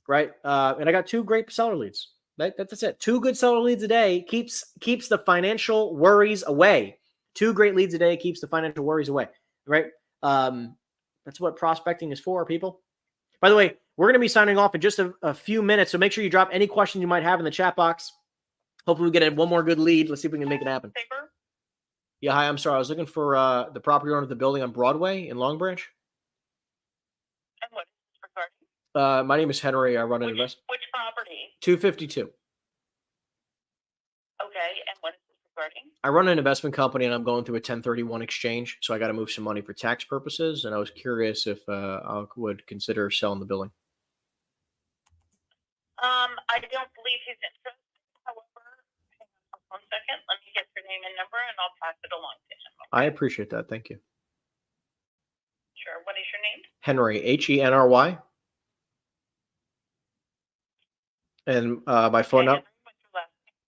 Right. And I got 2 great seller leads. That's it. 2 good seller leads a day keeps the financial worries away. 2 great leads a day keeps the financial worries away. Right. That's what prospecting is for, people. By the way, we're going to be signing off in just a few minutes. So make sure you drop any questions you might have in the chat box. Hopefully we get one more good lead. Let's see if we can make it happen. Paper? Yeah. Hi. I'm sorry. I was looking for the property owner of the building on Broadway in Long Branch. And what is this regarding? My name is Henry. I run an investment. Which property? 252. Okay, and what is this regarding? I run an investment company and I'm going through a 1031 exchange. So I got to move some money for tax purposes. And I was curious if I would consider selling the building. I don't believe he's interested. However, hang on 1 second. Let me get your name and number and I'll pass it along to him. I appreciate that. Thank you. Sure. What is your name? Henry, Henry. And my phone number.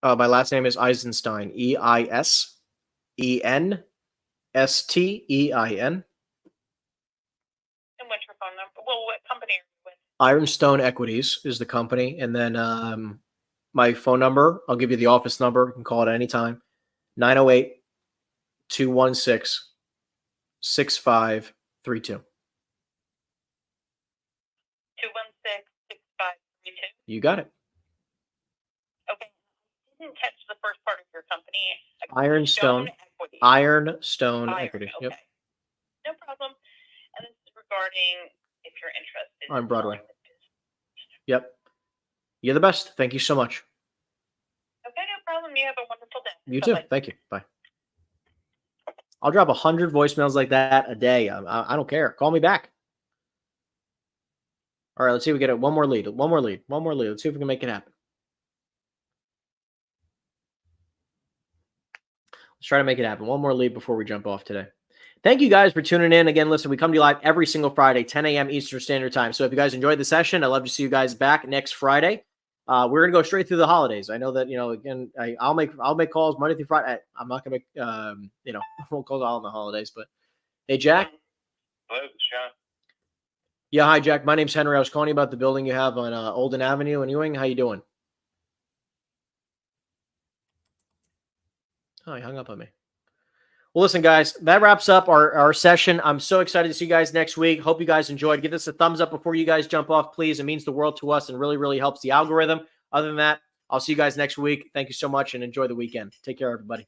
My last name is Eisenstein. EISENSTEIN. And what's your phone number? Well, what company are you with? Ironstone Equities is the company. And then my phone number, I'll give you the office number. You can call it anytime. 908-216-6532. You got it. Okay. I didn't catch the first part of your company. Ironstone Equity. Ironstone Equity. Okay. Yep. No problem. And this is regarding if you're interested. On Broadway. Yep. You're the best. Thank you so much. Okay, no problem. You have a wonderful day. You too. Bye-bye. Thank you. Bye. I'll drop 100 voicemails like that a day. I don't care. Call me back. All right, let's see if we get it. One more lead. Let's see if we can make it happen. Let's try to make it happen. One more lead before we jump off today. Thank you guys for tuning in. Again, listen, we come to you live every single Friday, 10 a.m. Eastern Standard Time. So if you guys enjoyed the session, I'd love to see you guys back next Friday. We're going to go straight through the holidays. I know that, again, I'll make calls Monday through Friday. I'm not going to make, won't call all on the holidays, but hey, Jack. Hello, Sean. Yeah. Hi, Jack. My name's Henry. I was calling you about the building you have on Olden Avenue in Ewing. How you doing? Oh, he hung up on me. Well, listen, guys, that wraps up our session. I'm so excited to see you guys next week. Hope you guys enjoyed. Give us a thumbs up before you guys jump off, please. It means the world to us and really, really helps the algorithm. Other than that, I'll see you guys next week. Thank you so much and enjoy the weekend. Take care, everybody.